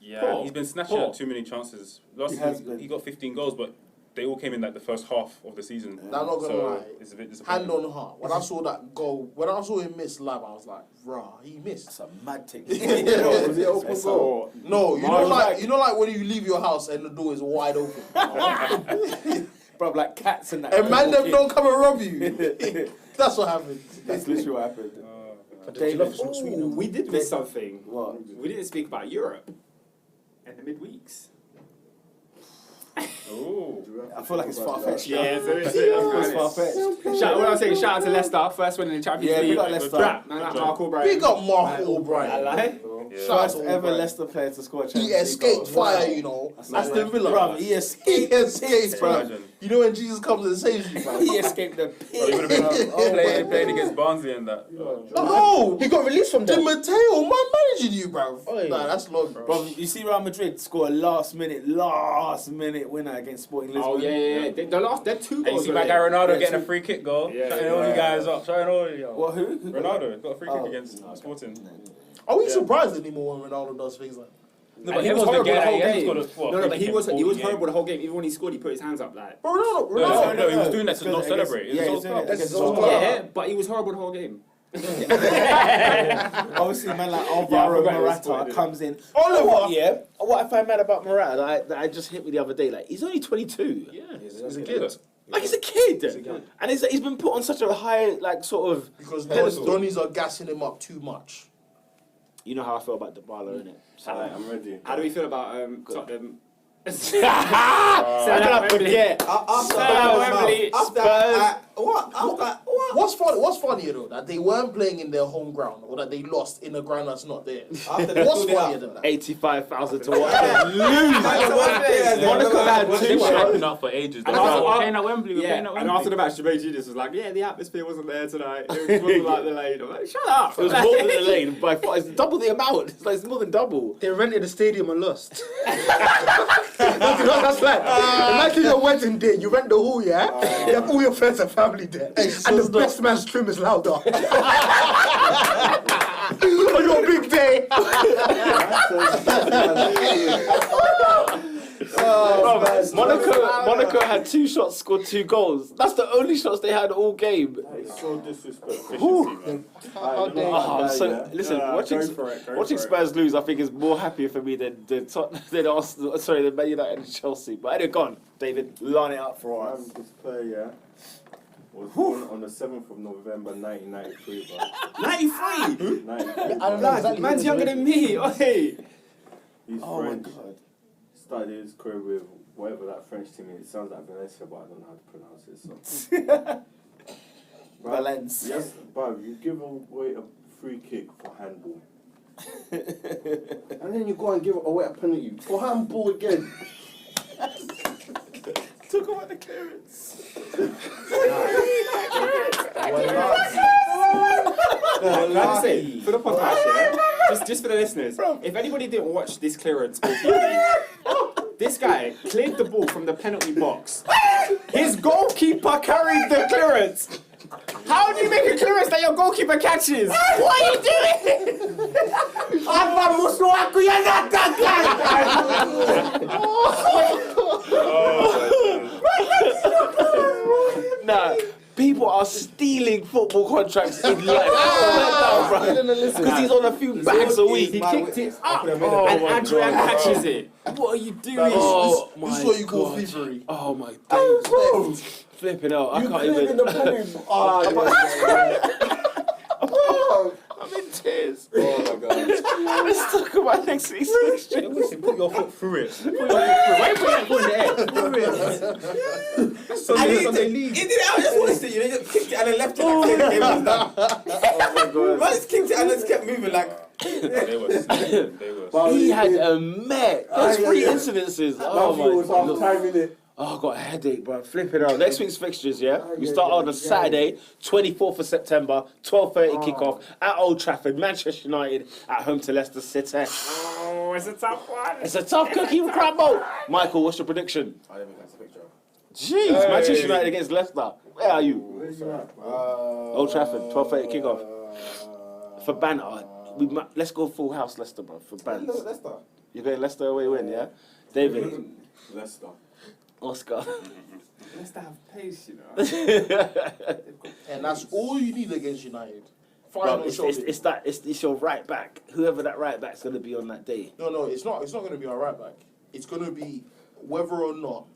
G: Yeah,
D: Poor.
G: he's been snatching
D: Poor.
G: at too many chances. Last
B: He has
G: season,
B: been.
G: he got 15 goals, but they all came in like the first half of the season.
E: I'm not gonna
G: So
E: lie.
G: it's a bit disappointing.
E: Hand on heart. When I saw that goal, when I saw him miss live, I was like, rah, he missed.
B: That's a mad thing.
F: Was it open
B: It's
F: goal?
E: No, you know,
B: Mark
E: like
B: back.
E: you know, like when you leave your house and the door is wide open.
B: Bro, like cats and that.
E: And man, them
B: walk
E: don't come and rob you.
B: in.
E: That's what happened.
B: That's literally what happened.
C: David.
D: We did miss something.
B: What?
D: We didn't speak about Europe in the midweeks.
G: Ooh.
B: I feel like it's far-fetched.
D: Yeah, so
B: It's far-fetched.
D: What I'm saying, shout out to Leicester, first one in the Champions
B: Yeah,
D: League.
B: big up Leicester.
D: Brap, man, like Mark Albright.
E: Big up Mark
D: I
E: Albright.
D: like.
G: Yeah.
B: First ever Leicester player to score a Champions
E: He
B: League
E: escaped
B: goal.
E: fire, you know. Aston Villa.
B: Bro, he
E: He
B: escaped.
E: escaped, bro.
G: Imagine.
E: You know when Jesus comes and saves you, bro.
B: He escaped the
G: He would have been
B: pit.
G: playing against Barnsley and that.
E: No,
C: He got released from
E: Di
C: there.
E: Matteo, man, managing you, bro.
C: Oi.
E: Nah, that's long, bro.
B: Bro, you see Real Madrid score a last minute winner against Sporting Lisbon.
D: Oh, yeah. They're 2
G: And you
D: goals.
G: see my guy
D: away.
G: Ronaldo
B: Yeah,
G: getting a
B: two-
G: free kick goal.
D: Yeah,
G: Shutting
D: yeah.
G: all you guys up. Shutting all you guys.
B: What, who?
G: Ronaldo got a free kick
B: Oh.
G: against Sporting.
E: Are we surprised anymore when Ronaldo does things like that?
G: No,
D: And he was
G: the
D: horrible the
G: guy-
D: whole
G: he hasn't
D: game.
G: scored a- what,
D: No,
G: free
D: but
G: kick
D: he was
G: in
D: horrible
G: 40
D: the whole game. Even when he scored, he put his hands up like.
E: Bro, Ronaldo,
G: No, he was doing that to not
B: Against-
G: celebrate. It
B: yeah,
G: was
B: he's
G: all
B: doing
G: club.
B: it against
C: That's all
B: Zoltan.
D: Yeah, but he was horrible the whole game.
B: Obviously, man like
D: Yeah, I
B: Alvaro
D: forgot he was
B: Morata
D: scored,
B: comes in.
E: Oliver.
B: What, yeah? What I find mad about Morata that I just hit me the other day, like, he's only 22.
G: Yeah,
E: He's a kid.
B: Like, he's a kid. And he's been put on such a high, like, sort of...
E: Because
B: pedestal.
E: Donnies are gassing him up too much.
B: You know how I feel about Dybala, innit? So,
F: Alright, I'm ready.
D: How do we feel about Tottenham?
B: I cannot forget.
E: What's funnier though? That they weren't playing in their home ground or that they lost in a ground that's not there. What's funnier than that?
B: 85,000 to watch them lose. Monaco had
G: They
B: 2
G: were
B: shots.
G: hyping up for ages.
D: And
G: We're
D: after-
G: playing at Wembley. We're
D: Yeah,
G: playing at
D: and
G: Wembley.
D: after the match, Jermaine Genius was like, yeah, the atmosphere wasn't there tonight. It wasn't like the lane. I'm like, shut up.
B: It was more than the lane by far. It's double the amount. It's more than double.
C: They rented the stadium and lost. That's like, imagine your wedding day, you rent the hall, yeah? You have all your friends and family there. And the best man's trim is louder. On your big day.
B: Monaco had 2 shots, scored 2 goals. That's the only shots they had all game.
F: It's so disrespectful.
B: Listen, watching
G: it.
B: Spurs lose, I think is more happier for me than Arsenal. Sorry, than Man United and Chelsea. But anyway, go on, David, line it up for us.
F: This player, was born on the 7th of November 1993, bro.
D: 93?
F: 93.
C: I don't know exactly.
D: Man's younger than me. Oi.
F: He's
B: Oh my
F: French.
B: god.
F: Started his career with whatever that French team is. It sounds like Valencia, but I don't know how to pronounce it. So.
B: Valence.
F: Yes, bro, you give away a free kick for handball. And then you go and give away a penalty for handball again.
B: Talk about the clearance.
D: Can I say, for the podcast, yeah? Just for the listeners, if anybody didn't watch this clearance on TV, this guy cleared the ball from the penalty box. His goalkeeper carried the clearance. How do you make a clearance that your goalkeeper catches? What are you doing?
A: You're not that guy!
B: Nah, people are stealing football contracts in life. Because he's on a few bags a week.
D: He kicked it up, and
B: my
D: Adrian
B: God.
D: catches it. What are you doing?
B: Oh
E: This
B: my
E: is what you call
B: God.
E: thievery.
B: Oh my days. Flipping out. I can't even. I'm in tears.
H: Oh my god.
B: Let's talk about next week's fixture.
H: Put your foot through it. Why you put your foot in the air? Sunday league.
I: He did it. I just watched it. You know, he just kicked it and then left it. Like, the game was done.
B: Oh
I: Man just kicked it and just kept moving like.
G: They were sleeping. They were.
B: He had a mare. There's 3 incidences. Oh my God.
F: Time in it.
B: Oh, I got a headache, bro. Flip it out. Next week's fixtures, yeah? We start on a Saturday, 24th of September, 12:30 kickoff at Old Trafford, Manchester United at home to Leicester City.
D: Oh, it's a tough one.
B: It's a tough cookie with crumble. Michael, what's your prediction?
I: I don't think that's a picture.
B: Jeez, Manchester United against Leicester. Where are you? Old Trafford, 12:30 kickoff. For banter, let's go full house Leicester, bro, for banter.
I: Leicester.
B: You're going Leicester away win, yeah? David,
F: Leicester.
B: Oscar.
D: Let's have pace, you know.
E: And that's all you need against United.
B: Bro,
E: Final
B: it's your right back. Whoever that right back's going to be on that day.
E: No, it's not. It's not going to be our right back. It's going to be whether or not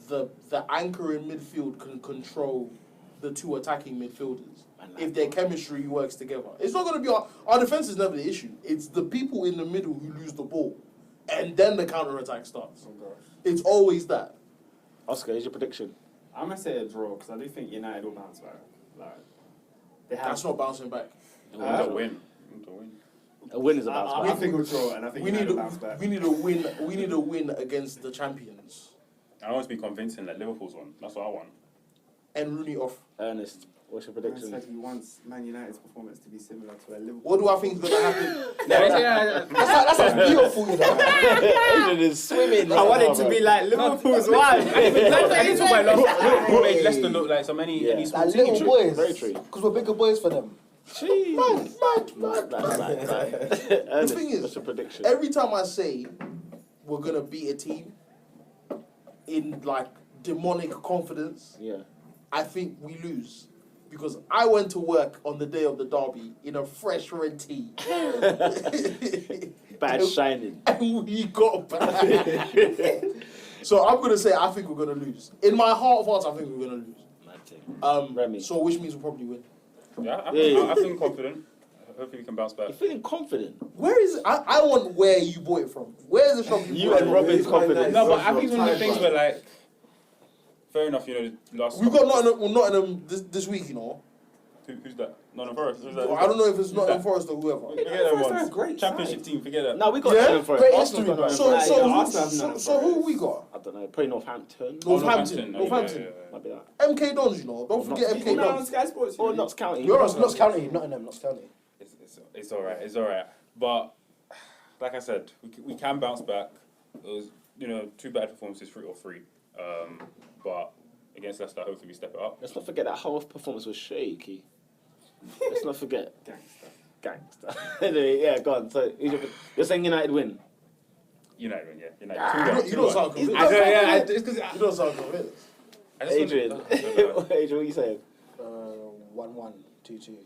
E: the anchor in midfield can control the 2 attacking midfielders. If their chemistry works together, it's not going to be our defense is never the issue. It's the people in the middle who lose the ball, and then the counter attack starts. It's always that.
B: Oscar, is your prediction?
D: I'm gonna say a draw because I do think United will bounce back. Like they have.
E: That's not bouncing back.
G: To win.
B: A win is a bounce
D: I
B: back.
D: think we'll draw, and I think
E: We need
D: United will bounce back.
E: we need a win. We need a win against the champions.
G: I want to be convincing that Liverpool's won. That's what I want.
E: And Rooney off.
B: Ernest, what's your
D: Man
B: prediction?
D: said he wants Man United's performance to be similar to a Liverpool.
E: What do I think is going to happen?
C: That's beautiful, you know.
B: Adrian is swimming.
D: I want it to be like Liverpool's one.
G: Liverpool made Leicester look like so many elite
C: Like
G: teams.
C: little boys.
B: Very true.
C: Because we're bigger boys for them.
B: Jeez.
E: The thing is,
B: what's your prediction?
E: every time I say we're going to beat a team in like demonic confidence,
B: Yeah.
E: I think we lose. Because I went to work on the day of the derby in a fresh red tee.
B: Bad shining.
E: And we got back. So I'm going to say I think we're going to lose. In my heart of hearts, I think we're going to lose.
B: Remy.
E: So which means we'll probably win.
G: Yeah, I feel confident. Hopefully we can bounce back.
B: You're feeling confident.
E: Where is it? I want where you bought it from. Where is it from?
B: You and Robin's confident.
G: No, but I think it's one of the things where like, fair enough, you know, last.
E: We've got Nottingham this week, you know.
G: Who's that? Nottingham Forest. Who's that?
E: I don't know if it's Nottingham Forest or whoever.
G: Forget that one. Championship team. Forget that.
B: No, we got
E: Yeah?
B: Nottingham Forest.
C: Great
B: Arsenal's
C: history,
B: got
C: bro.
B: Nottingham
E: So
B: Forest.
E: who have we got?
B: I don't know. Probably Northampton.
E: Northampton.
G: Yeah,
E: Northampton.
G: yeah.
B: Might be that.
E: MK Dons, you know. Don't forget MK
D: Now on
E: Dons.
D: Sky Sports.
B: Or Notts County.
C: You're Notts County, Nottingham, Notts County.
G: It's all right. It's all right. But like I said, we can bounce back. It was 2 bad performances, 3 or 3. But against Leicester, hopefully we step it up.
B: Let's not forget that whole performance was shaky. Let's not forget. Gangster. Anyway, yeah, go on. So you're saying United win?
G: United win, yeah. United.
E: You don't sound convinced.
G: It's because
E: You don't sound convinced.
B: Adrian. Adrian, what are you saying?
C: 1-1, 2-2.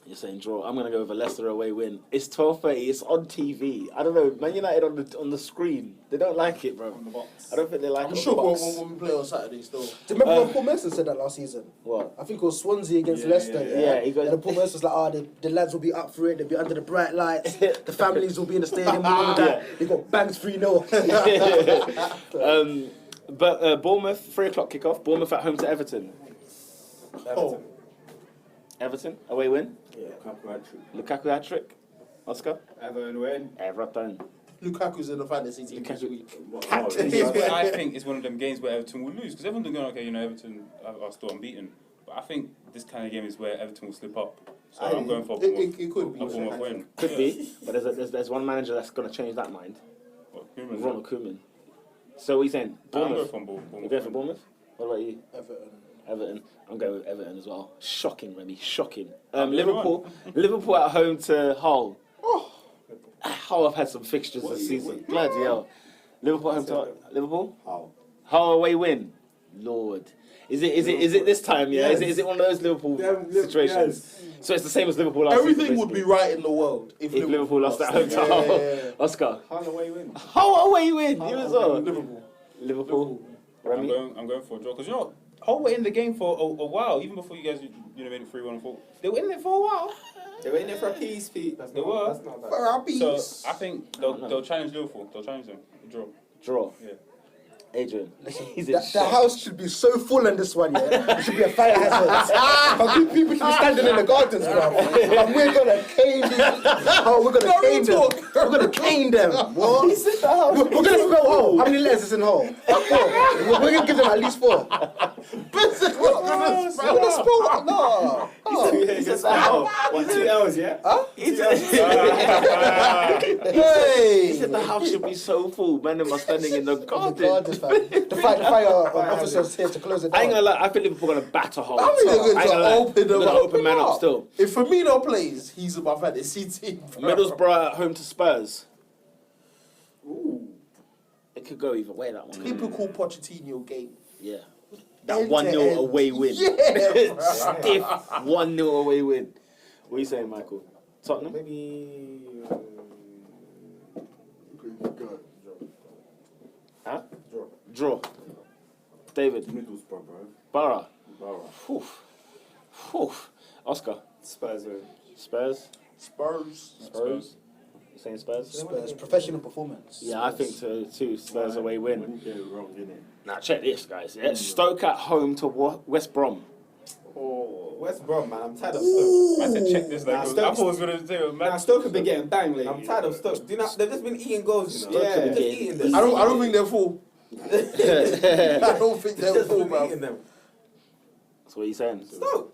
B: You're saying draw. I'm gonna go with a Leicester away win. It's 12:30. It's on TV. I don't know. Man United on the screen. They don't like it, bro.
D: On the box.
B: I don't think they like
E: I'm
B: it.
E: sure
B: on the box.
E: when we play on Saturday still.
C: Do you remember when Paul Merson said that last season?
B: What?
C: I think it was Swansea against
D: Yeah,
C: Leicester.
B: yeah. He goes-
C: and Paul Merson was like, the lads will be up for it. They'll be under the bright lights. The families will be in the stadium and all that. They got banged 3-0.
B: But Bournemouth 3:00 kickoff. Bournemouth at home to Everton.
E: Oh,
B: Everton away win.
C: Yeah.
B: Lukaku hat trick. Oscar.
D: Everton win.
B: Everton.
E: Lukaku's in the fantasy team this week.
G: I think it's one of them games where Everton will lose because everyone's going, okay, Everton are still unbeaten. But I think this kind of game is where Everton will slip up. So I'm going for Bournemouth.
E: It could be.
G: A Bournemouth win.
B: Could be, but there's one manager that's gonna change that mind.
G: What, Koeman?
B: Ronald Koeman. So what are you saying?
G: I'm going
B: Bournemouth.
G: for
B: You
G: Bournemouth.
B: going for Bournemouth? What about you?
C: Everton.
B: Everton. I'm going with Everton as well. Shocking, Remy. Shocking. Liverpool at home to Hull. Hull have had some fixtures this season. Bloody hell. Liverpool at home to Liverpool? Hull away win. Lord. Is it this time, yeah?
I: Yes.
B: Is it one of those Liverpool situations?
F: Yes.
B: So it's the same as Liverpool last
E: Everything
B: season,
E: would be
B: basically.
E: right in the world if
B: Liverpool lost at home to
E: Yeah,
B: Hull.
E: yeah, yeah.
B: Oscar.
I: Hull away win.
B: Hull away win. You as well.
E: Liverpool.
B: Remy.
G: I'm going for a draw because you know Hull were in the game for a while, even before you guys made it 3-1 and 4. They were in it for a while.
I: They were in there for a piece, Pete. That's
G: They
I: not,
G: were.
I: That's not bad.
E: For our beats.
G: So I think they'll challenge Liverpool. They'll challenge them. Draw.
B: Draw.
G: Yeah.
B: Adrian. He's in
C: The
B: shock.
C: house should be so full in this one, yeah. It should be a fire hazard. People should be standing in the gardens, bro. And we're gonna cane these. Oh, we're gonna cane them. We're gonna cane them. What?
I: He said the house.
C: We're gonna spell Hull. How many letters is in Hull? 4. We're gonna give them at least 4. We're gonna spell no.
I: He said the house. What, 2 hours, yeah?
C: Huh?
B: He
C: Hey.
B: said the house should be so full. Man, them are standing in the garden.
C: The fire officers here to close it
B: I ain't
C: down.
B: gonna lie, I think Liverpool are gonna batter Hull.
E: I think they're going
B: I ain't
E: to
B: gonna lie.
E: open them
B: They're gonna
E: up.
B: open man up still.
E: If Firmino plays, he's my fantasy team.
B: Middlesbrough at home to Spurs.
I: Ooh.
B: It could go either way, that one.
E: Typical Pochettino game.
B: Yeah. That
E: End
B: 1-0
E: to end.
B: away win.
E: Yeah.
B: Stiff 1-0 away win. What are you saying, Michael? Tottenham?
I: Maybe.
B: Huh? Draw. David?
F: Middlesbrough, bro.
B: Borough?
F: Borough.
B: Whew. Oscar?
I: Spurs win.
B: Spurs?
E: Spurs.
B: You saying Spurs?
C: Spurs, professional performance.
B: Yeah, I think so too. Spurs away win.
F: Wouldn't get it wrong, innit?
B: Now check this, guys. Yeah? Stoke at home to West Brom.
I: Oh, West Brom, man. I'm tired of Stoke.
G: I said check this. Like,
I: Nah,
G: I
I: Stoke-
G: thought I was gonna say man.
I: Nah, Stoke have been getting banged lately. I'm tired of Stoke. Do you know, they've just been eating goals, you know?
B: Stoke have
I: Yeah,
B: been
I: just
B: getting
I: eating them.
E: I don't think they're full. I don't think they're
I: Just
E: full,
I: been
E: bro.
I: eating them.
B: That's what you saying.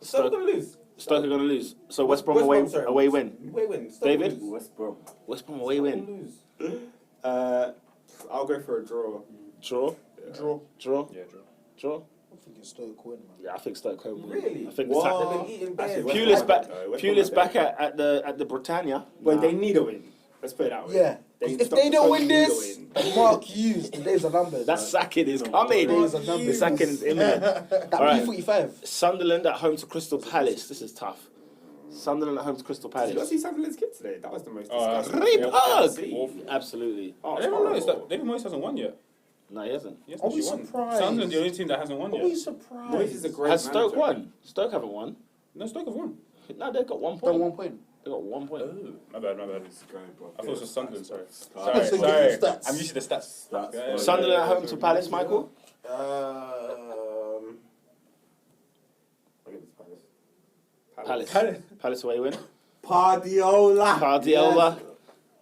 I: Stoke gonna lose.
B: Stoke are going to lose. So West Brom away win.
I: Away win. Stoke
B: David?
I: will lose.
F: West Brom.
B: West Brom away win.
I: Lose. I'll go for a draw.
B: Draw?
E: Draw.
B: Draw?
G: Yeah, draw.
B: Draw?
C: I think it's Stoke win, man.
B: Yeah, I think Stoke home win.
I: Really?
B: I think
I: What?
B: the
I: They've been eating bears.
B: Pulis back.
G: West
B: Pulis
G: Brom
B: back at the Britannia.
H: But they need a win. Let's put it that way.
C: Yeah. If they don't win this, Mark Hughes, the days are numbered.
B: That sacking is coming.
C: Days are numbered.
B: The sacking is imminent.
C: That
B: Alright.
C: P45.
B: Sunderland at home to Crystal Palace. This is tough. Sunderland at home to Crystal
I: Did you not
B: Palace.
I: see Sunderland's kid today? That was the most
G: Oh,
I: disgusting.
B: Rip
I: thing
B: hug!
I: I've seen.
B: Absolutely.
I: Oh,
G: I don't know. It's
I: horrible.
G: that David Moyes hasn't won yet.
B: No, he hasn't.
G: Yes,
E: Are we
G: she won.
E: surprised?
G: Sunderland's the only team that hasn't won
E: Are we
G: yet.
E: surprised?
I: Moyes is a great
B: Has Stoke
I: manager.
B: won? Stoke haven't won.
G: No, Stoke have won.
B: No, they've got 1
C: Done
B: point.
C: 1 point.
B: They got 1 point.
G: Oh, my bad.
F: This guy, bro.
G: I thought it was Sunderland. Sorry.
E: Let's
G: Sorry.
E: look at the stats.
G: I'm used to the stats. Yeah.
B: Sunderland at home to Palace, Michael.
I: I give it to Palace.
B: Palace. Palace away win.
F: Pardiola.
B: Guardiola.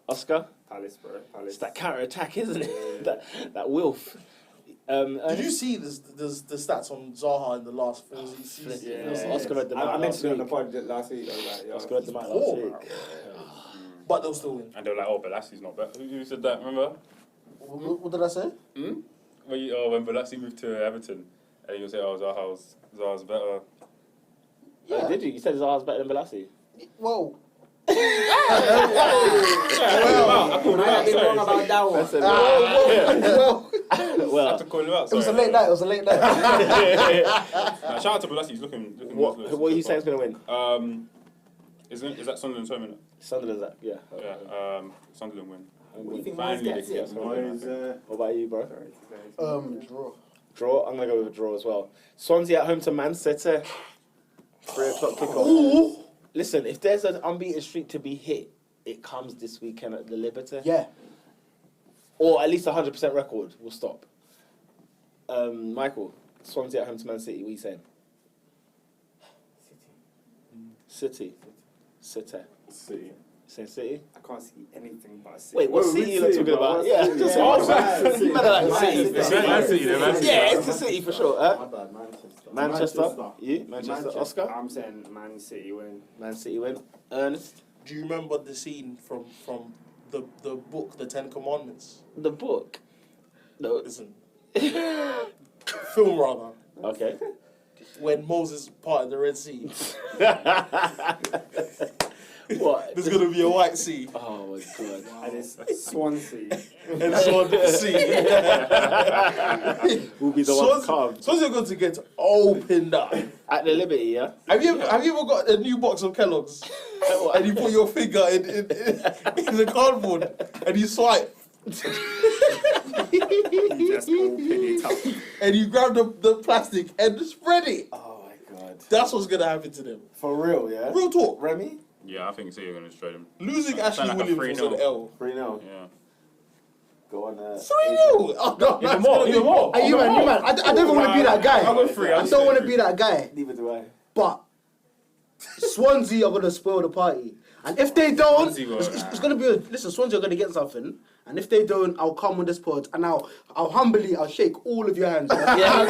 B: Oscar.
I: Palace, bro.
B: It's
I: Palace.
B: that counter attack, isn't it? that Wilf.
E: Did you see the stats on Zaha in the last 4 seasons?
B: Yeah. Oscar read them
I: I
B: out last
I: mentioned it on the
B: week.
I: pod last week. I was like, yo,
B: Oscar read them out
E: Poor,
B: last
E: bro.
B: week.
E: But they'll still win.
G: And they were like, oh, Bolassi's not better. Who said that? Remember?
C: What did I say?
G: When Bolassi moved to Everton, and you say, oh, Zaha's better.
B: Oh, did you? You said Zaha's better than Balassi.
C: Whoa.
G: I called him
I: I
G: out.
I: ain't been wrong
G: Sorry.
I: about that one.
B: That's it.
C: Well,
G: I had
B: Well,
G: to call him out.
C: it was a
G: sorry.
C: late night. It was a late night.
G: Nah, shout out to Bolassi. He's looking
B: what
G: looks
B: are you
G: good.
B: saying is going to win?
G: Is that Sunderland's home, innit?
B: Sunderland's that, yeah.
G: Yeah. Sunderland win.
I: What do you think
G: Finally,
I: Moyes
G: they
I: gets
G: can
I: it?
G: get Sunderland.
F: Moyes,
B: What about you, bro?
C: Draw.
B: Draw. I'm going to go with a draw as well. Swansea at home to Man City. 3 o'clock kickoff. Listen, if there's an unbeaten streak to be hit, it comes this weekend at the Liberty.
C: Yeah.
B: Or at least 100% record will stop. Michael, Swansea at home to Man City. What are you saying? City. City.
F: City.
B: Saying City?
I: I can't see anything but a City.
B: Wait, what
F: Wait,
B: City
F: which
B: you lot
F: City,
B: talking
F: bro?
B: about?
F: What
B: Yeah,
F: City?
B: just
F: Yeah,
B: ask
F: Man
B: that.
F: City.
B: You better like
I: Man
B: City.
I: City.
B: for sure.
G: Man City, Man City.
B: Yeah, it's the City for sure.
F: My bad, Manchester.
B: Manchester. You? Manchester. Oscar?
I: I'm saying Man City win.
B: Man City win. Ernest?
E: Do you remember the scene from the book, The 10 Commandments?
B: The book? No.
E: Listen. Film, rather.
B: Okay.
E: when Moses parted the Red Sea.
B: What?
E: There's going to be a White Sea.
B: Oh my god.
D: And it's Swansea.
E: And Swansea.
B: We'll be the one carved.
E: Swansea are going to get opened up.
B: At the Liberty, yeah?
E: Have you ever got a new box of Kellogg's and you put your finger in the cardboard and you swipe
D: Just open it up.
E: and you grab the plastic and spread it?
B: Oh my god.
E: That's what's going to happen to them.
B: For real, yeah?
E: Real talk.
B: Remy?
G: Yeah, I think City are going to destroy them.
E: Losing
G: Sound
E: Ashley
G: like a
E: Williams was an
G: 3-0.
E: L.
B: 3-0.
G: Yeah.
B: Go on.
E: 3-0. Oh, no,
H: Even more.
C: Hey, you man. I don't even want to be that guy.
G: I'll go 3.
C: I don't want to be that guy.
B: Neither do I.
C: But Swansea are gonna spoil the party, and if they don't,
G: Swansea will.
C: it's gonna be listen. Swansea are gonna get something, and if they don't, I'll come on this pod and I'll humbly shake all of your hands. I'll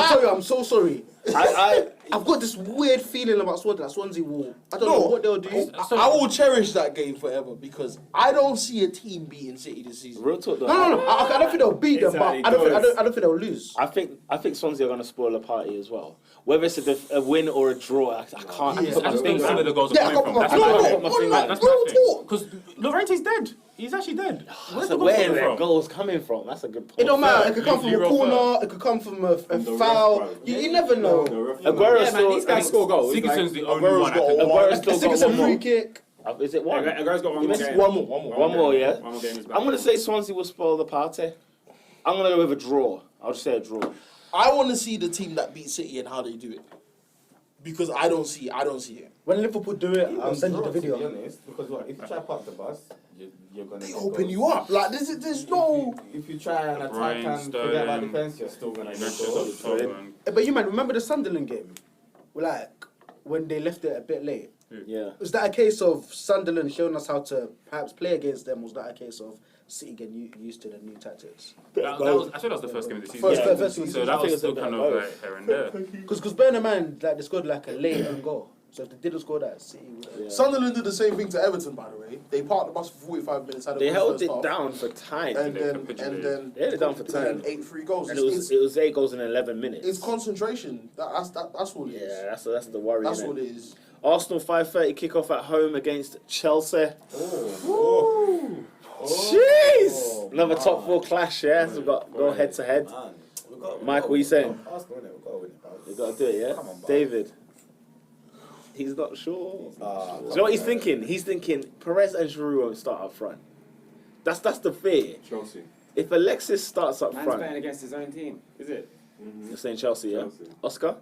C: tell you, I'm so sorry. I've got this weird feeling about Swansea that Swansea will. I don't know what they'll do.
E: I will cherish that game forever because I don't see a team beating City this season.
B: Real talk though.
C: No. I don't think they'll beat them, but I don't think they'll lose.
B: I think Swansea are going to spoil the party as well. Whether it's a win or a draw, I can't.
C: Yeah.
B: put my
G: I just
B: finger
G: think some
B: on
G: of the
B: it.
G: goals
C: Yeah,
G: are
C: I
G: coming from.
C: got
G: That's
C: my
G: my
C: finger
G: thing.
C: on it.
G: That's
E: Real
G: my thing.
E: talk.
H: Because Llorente's dead. He's actually dead. Where's the goal
B: Where
H: coming
B: the
H: from?
B: goals coming from? That's a good point.
C: It don't matter. It could come from a
G: Euro
C: corner. It could come from a
F: the
C: foul.
F: ref,
C: You never know.
B: Aguero
D: Yeah, man, these guys score goals.
G: Sigurdsson's the only
E: Aguero's
G: one I
E: got
G: can.
E: one.
B: Aguero's still got
C: Sigurdsson
B: one more.
C: free kick.
B: Is it one?
D: Aguero's got one
B: You
D: more
B: missed
D: game.
E: One more.
B: One more, yeah.
D: One more game is back.
B: I'm going to say Swansea will spoil the party. I'm going to go with a draw. I'll just say a draw.
E: I want to see the team that beat City and how they do it because I don't see it.
C: When Liverpool do it, I'll send you the
H: To be
C: video.
H: honest, because what, if you try to park the bus, you're gonna.
E: They
H: get
E: open
H: goals.
E: you up like there's no.
H: If you try and attack
G: Brian,
H: and forget about
G: Sterling,
H: defense, you're still gonna get
G: Manchester
H: goals.
G: Tottenham.
C: But you man, remember the Sunderland game? Like when they left it a bit late.
B: Yeah.
C: Was that a case of Sunderland showing us how to perhaps play against them? Was that a case of City getting used to the new tactics?
G: That was, I think that was the first game of the season.
C: First game of the
G: So
C: season.
G: that
B: I think
G: was
B: it's a
G: still
B: bit
G: kind
B: of
G: of
B: both.
G: like here and there.
C: Because bear in mind, like they scored like a late own goal. So if they didn't score that, City would.
B: Yeah.
E: Sunderland did the same thing to Everton, by the way. They parked the bus for 45 minutes. Had a
B: They
E: good
B: held
E: first
B: it
E: half,
B: down for time.
E: and
G: They
E: then
G: capitulated.
B: They held it down for time.
E: 8-3 goals.
B: And it was 8 goals in 11 minutes.
E: It's concentration. That's what it is.
B: Yeah, that's the worry.
E: That's
B: innit?
E: what it is.
B: Arsenal 5:30 kickoff at home against Chelsea.
H: Jeez!
B: Another top 4 clash, yeah? So we've got go head to head. Mike, what are you saying?
H: Arsenal, innit? We've got to win it, pal.
B: You got to do it, yeah?
H: Come on, bro.
B: David. He's not sure. Do you know what he's thinking? He's thinking Perez and Giroud won't start up front. That's the fear.
F: Chelsea.
B: If Alexis starts up
D: Man's
B: front,
D: playing against his own team, is it?
B: you're saying Chelsea, yeah?
F: Chelsea.
B: Oscar?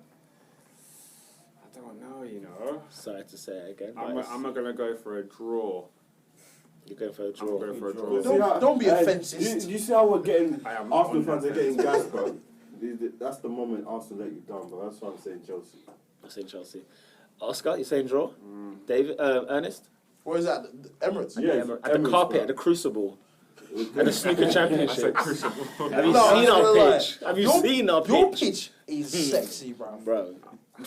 D: I don't know, you know.
B: Sorry to say it again.
D: I'm not going to go for a draw.
B: You're going for a
D: I'm
B: draw.
D: going for a
F: But
D: draw.
F: see how-
E: Don't be
F: hey,
E: offensive.
F: Do you see how we're getting
D: I am
F: Arsenal
D: on
F: fans
D: that
F: are getting
D: fence.
F: gas, bro? That's the moment Arsenal let you down, but that's why I'm saying Chelsea.
B: I'm saying Chelsea. Oscar, you're saying draw? David, Ernest?
E: What is that? The Emirates?
F: Yeah,
B: At the
F: Emirates,
B: carpet,
F: bro.
B: at the crucible, at the snooker championship. Have you
E: No,
B: seen
E: I'm
B: our
E: not gonna lie.
B: pitch? Have you seen our
E: Your
B: pitch?
E: pitch is sexy, bro.
B: Bro.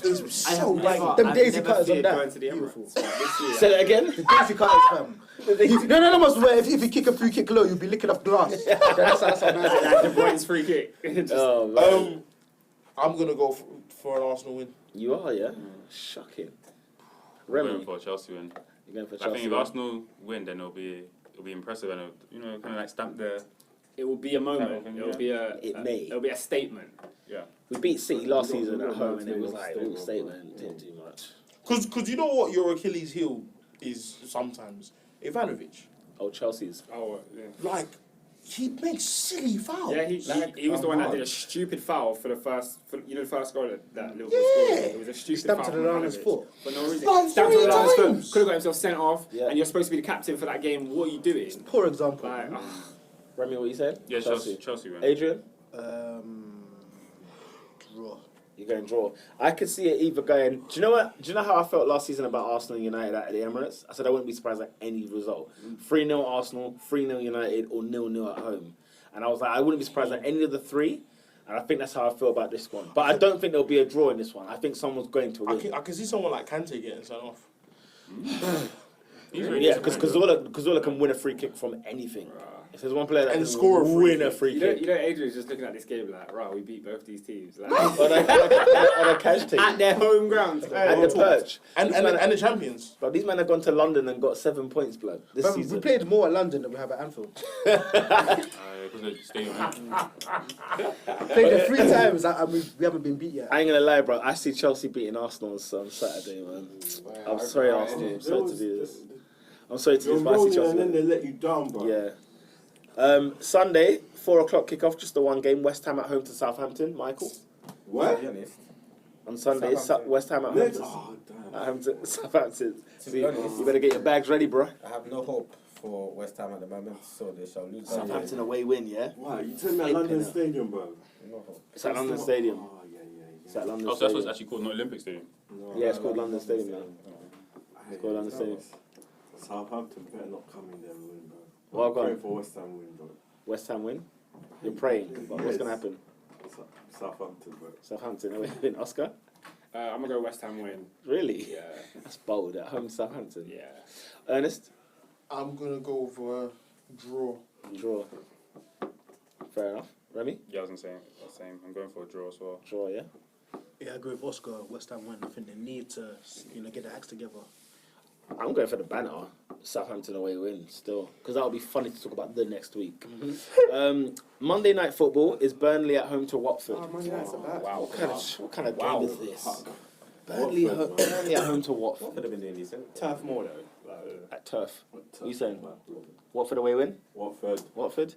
E: It's so banging.
C: Them daisy cutters on that.
D: Going to the Emirates. This year.
B: Say that again?
C: The daisy cutters, fam. No, must wear. If you kick a free kick low, you'll be licking off glass. That's how nice it is.
D: Like De Bruyne's free kick. Just-
B: Oh, man.
E: I'm gonna go for an Arsenal win.
B: You are, yeah? Shocking.
G: I'm going
B: Remy,
G: for Chelsea win.
B: you're going for
G: I
B: Chelsea.
G: think if
B: yeah?
G: Arsenal win, then it'll be impressive and it'll, kind of like stamp the
D: It will be a moment.
G: Yeah.
D: It will be a.
B: It may.
D: It'll be a statement.
G: yeah.
B: We beat City last
F: We got-
B: season
F: we
B: at
F: got
B: home and it
F: Martinez
B: was like,
F: stable,
B: all statement, didn't do much.
E: Cause you know what your Achilles heel is sometimes? Ivanovic.
B: Oh, Chelsea's.
D: Oh, yeah.
E: Like, he makes silly fouls.
D: Yeah, he was the one that did a stupid foul for the first goal that Liverpool scored. It was a stupid
C: Stamped
D: foul.
C: to the
D: from
C: line's
D: Ivanovic.
C: foot.
D: For no reason.
E: Like
D: Stamped to the
E: three
D: line's foot.
E: times.
D: Could have got himself sent off,
B: Yeah.
D: and you're supposed to be the captain for that game. What are you doing?
C: Poor example.
D: Like,
B: Remy, what you said?
G: Yeah, Chelsea win.
B: Adrian?
C: Draw.
B: You're going draw. I could see it either going. Do you know what? Do you know how I felt last season about Arsenal and United at the Emirates? I said I wouldn't be surprised at any result. 3-0 Arsenal, 3-0 United, or 0-0 at home. And I was like, I wouldn't be surprised at any of the three. And I think that's how I feel about this one. But I don't think there'll be a draw in this one. I think someone's going to win.
E: I can see someone like Kante getting sent off.
G: He's really
B: Yeah,
G: disappointing.
B: because Cazorla can win a free kick from anything. If there's one player that
E: And
B: can
E: score a free
B: win a
E: kick.
B: free
D: You know,
B: kick
D: Adrian's just looking at this game like, right, we beat both these teams. Like,
B: on a cash team
D: at their home ground.
B: at the perch.
E: And the champions.
B: But these men have gone to London and got 7 points, blood, this
C: But
B: season.
C: we played more at London than we have at Anfield.
G: Because the stadium.
C: Played there 3 times and we haven't been beat yet.
B: I ain't gonna lie, bro. I see Chelsea beating Arsenal on Saturday, man. I'm sorry, Arsenal. I'm sorry to do this. I'm sorry to do
F: You're
B: this, but I see
F: rolling
B: Chelsea.
F: and then they let you down, bro.
B: Yeah. Sunday, 4 o'clock kickoff, just the one game. West Ham at home to Southampton. Michael.
F: What?
B: On Sunday, West Ham at home to,
F: damn.
B: at home to Southampton.
I: To be honest,
B: You better get your bags ready, bro.
I: I have no hope for West Ham at the moment, so they shall lose.
B: Southampton away win, yeah?
F: Why? You tell me at London Stadium, bro.
I: No hope.
B: It's at London Stadium.
F: Oh, yeah.
B: It's at London
G: Oh, so that's what's
B: Stadium.
G: actually called, not Olympic Stadium.
F: No,
B: Yeah, it's called London Stadium now.
F: It's
B: called London Stadium.
F: Southampton better not come in there and win, bro.
B: Well,
F: I'm
B: go on.
F: praying for West Ham win, bro.
B: West Ham win? You're praying. But what's going to happen?
F: Southampton, bro.
B: Southampton away win. Oscar?
D: I'm going to go West Ham win.
B: Really?
D: Yeah.
B: That's bold. At home to Southampton.
D: Yeah.
B: Ernest?
E: I'm going to go for a draw.
B: Draw. Fair enough. Remy?
G: Yeah, I was gonna say the same. I'm going for a draw as well.
B: Draw, yeah?
C: Yeah, I agree with Oscar. West Ham win. I think they need to, get their acts together.
B: I'm going for the banner. Southampton away win still. Because that'll be funny to talk about the next week. Monday night football is Burnley at home to Watford.
G: Wow.
B: What kind of game is this? Burnley at home to Watford.
I: Could have been doing decent.
D: Turf more though.
B: At Turf. What are you saying? Watford away win?
F: Watford.
B: Watford?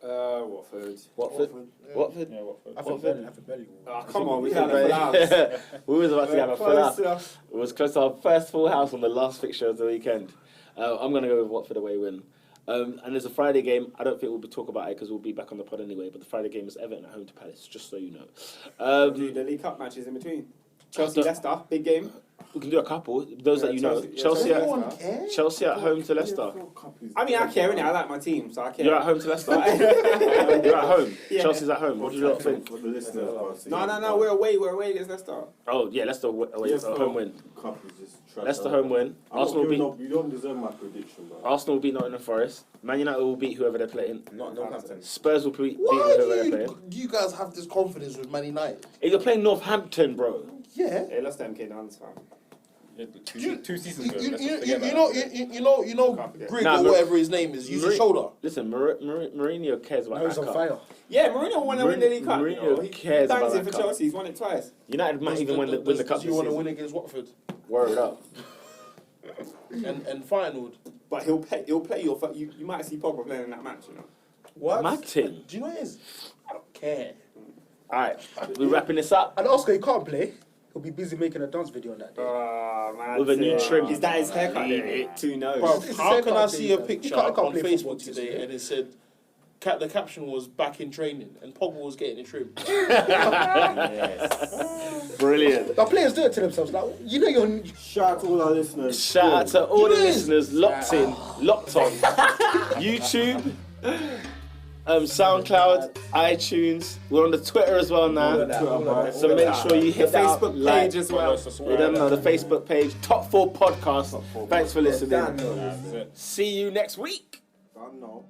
D: Watford.
B: Watford? Watford?
G: Yeah, Watford.
C: I think Burnley will.
D: Oh, come on, we can't have allowed.
B: We was about to have a full house.
D: Close
B: It was close to our first full house on the last fixture of the weekend. I'm going to go with Watford away win. And there's a Friday game. I don't think we'll be talking about it because we'll be back on the pod anyway. But the Friday game is Everton at home to Palace, just so you know.
D: Do the League Cup matches in between. Chelsea, Leicester, big game.
B: We can do a couple. Those that you know.
D: Chelsea,
B: Chelsea at home to Leicester.
D: I mean, I care, innit? I like my team, so I care.
B: You're at home to Leicester. You're at home.
D: Yeah.
B: Chelsea's at home. What do you lot think?
F: For the listeners,
D: No, we're away against Leicester.
B: Oh yeah, Leicester away.
F: Yes,
B: Home win.
F: Cup is just trash.
B: Leicester home win.
F: I'm
B: Arsenal
F: not
B: beat.
F: giving up. You don't deserve my prediction, bro.
B: Arsenal will beat Nottingham Forest. Man United will beat whoever they're playing.
I: Not Northampton.
B: Spurs will beat
E: Why
B: whoever they're playing.
E: do you guys have this confidence with Man United?
B: If you're playing Northampton, bro.
E: Yeah.
D: Yeah, lost MK dance, fam.
G: Yeah, two seasons ago. let's just
E: You
G: forget about that.
E: know, Grig
B: Nah,
E: or whatever his name is, use his shoulder.
B: Listen, Mourinho cares about
C: He's on
B: Xhaka.
C: fire.
D: Yeah, Mourinho won to win the League Cup.
B: Mourinho
D: He
B: cares
D: bangs
B: about
D: it for
B: that cup.
D: Chelsea. He's won it twice.
B: United might even win the cup
E: Does
B: this
E: you want to
B: season.
E: win against Watford?
B: Word up.
E: And final.
D: But he'll play your. You might see Pogba playing in that match. You know.
E: What?
B: Martin.
E: Do you know what it is? I don't care.
B: All right, we're wrapping this up
C: And Oscar, he can't play. He'll be busy making a dance video on that day.
D: Man,
B: with a new trim.
D: Is that his haircut? Too knows.
E: Bro,
C: It's the
E: how
C: same
E: can I
C: like
E: see
C: the-
E: a
C: he
E: picture
C: can't
E: on
C: play football
E: Facebook
C: this
E: today
C: year.
E: and it said, the caption was back in training and Pogba was getting it trimmed.
B: Brilliant.
C: The players do it to themselves. Like, you're.
F: Shout out to all our listeners.
B: Shout out to all the listeners locked on YouTube, SoundCloud, iTunes. We're on the Twitter as well now. So make sure you hit
D: The
B: that
D: Facebook
B: like.
D: page as well.
B: You don't know the Facebook page, Top 4 Podcast. Thanks for listening. See you next week.
F: I know.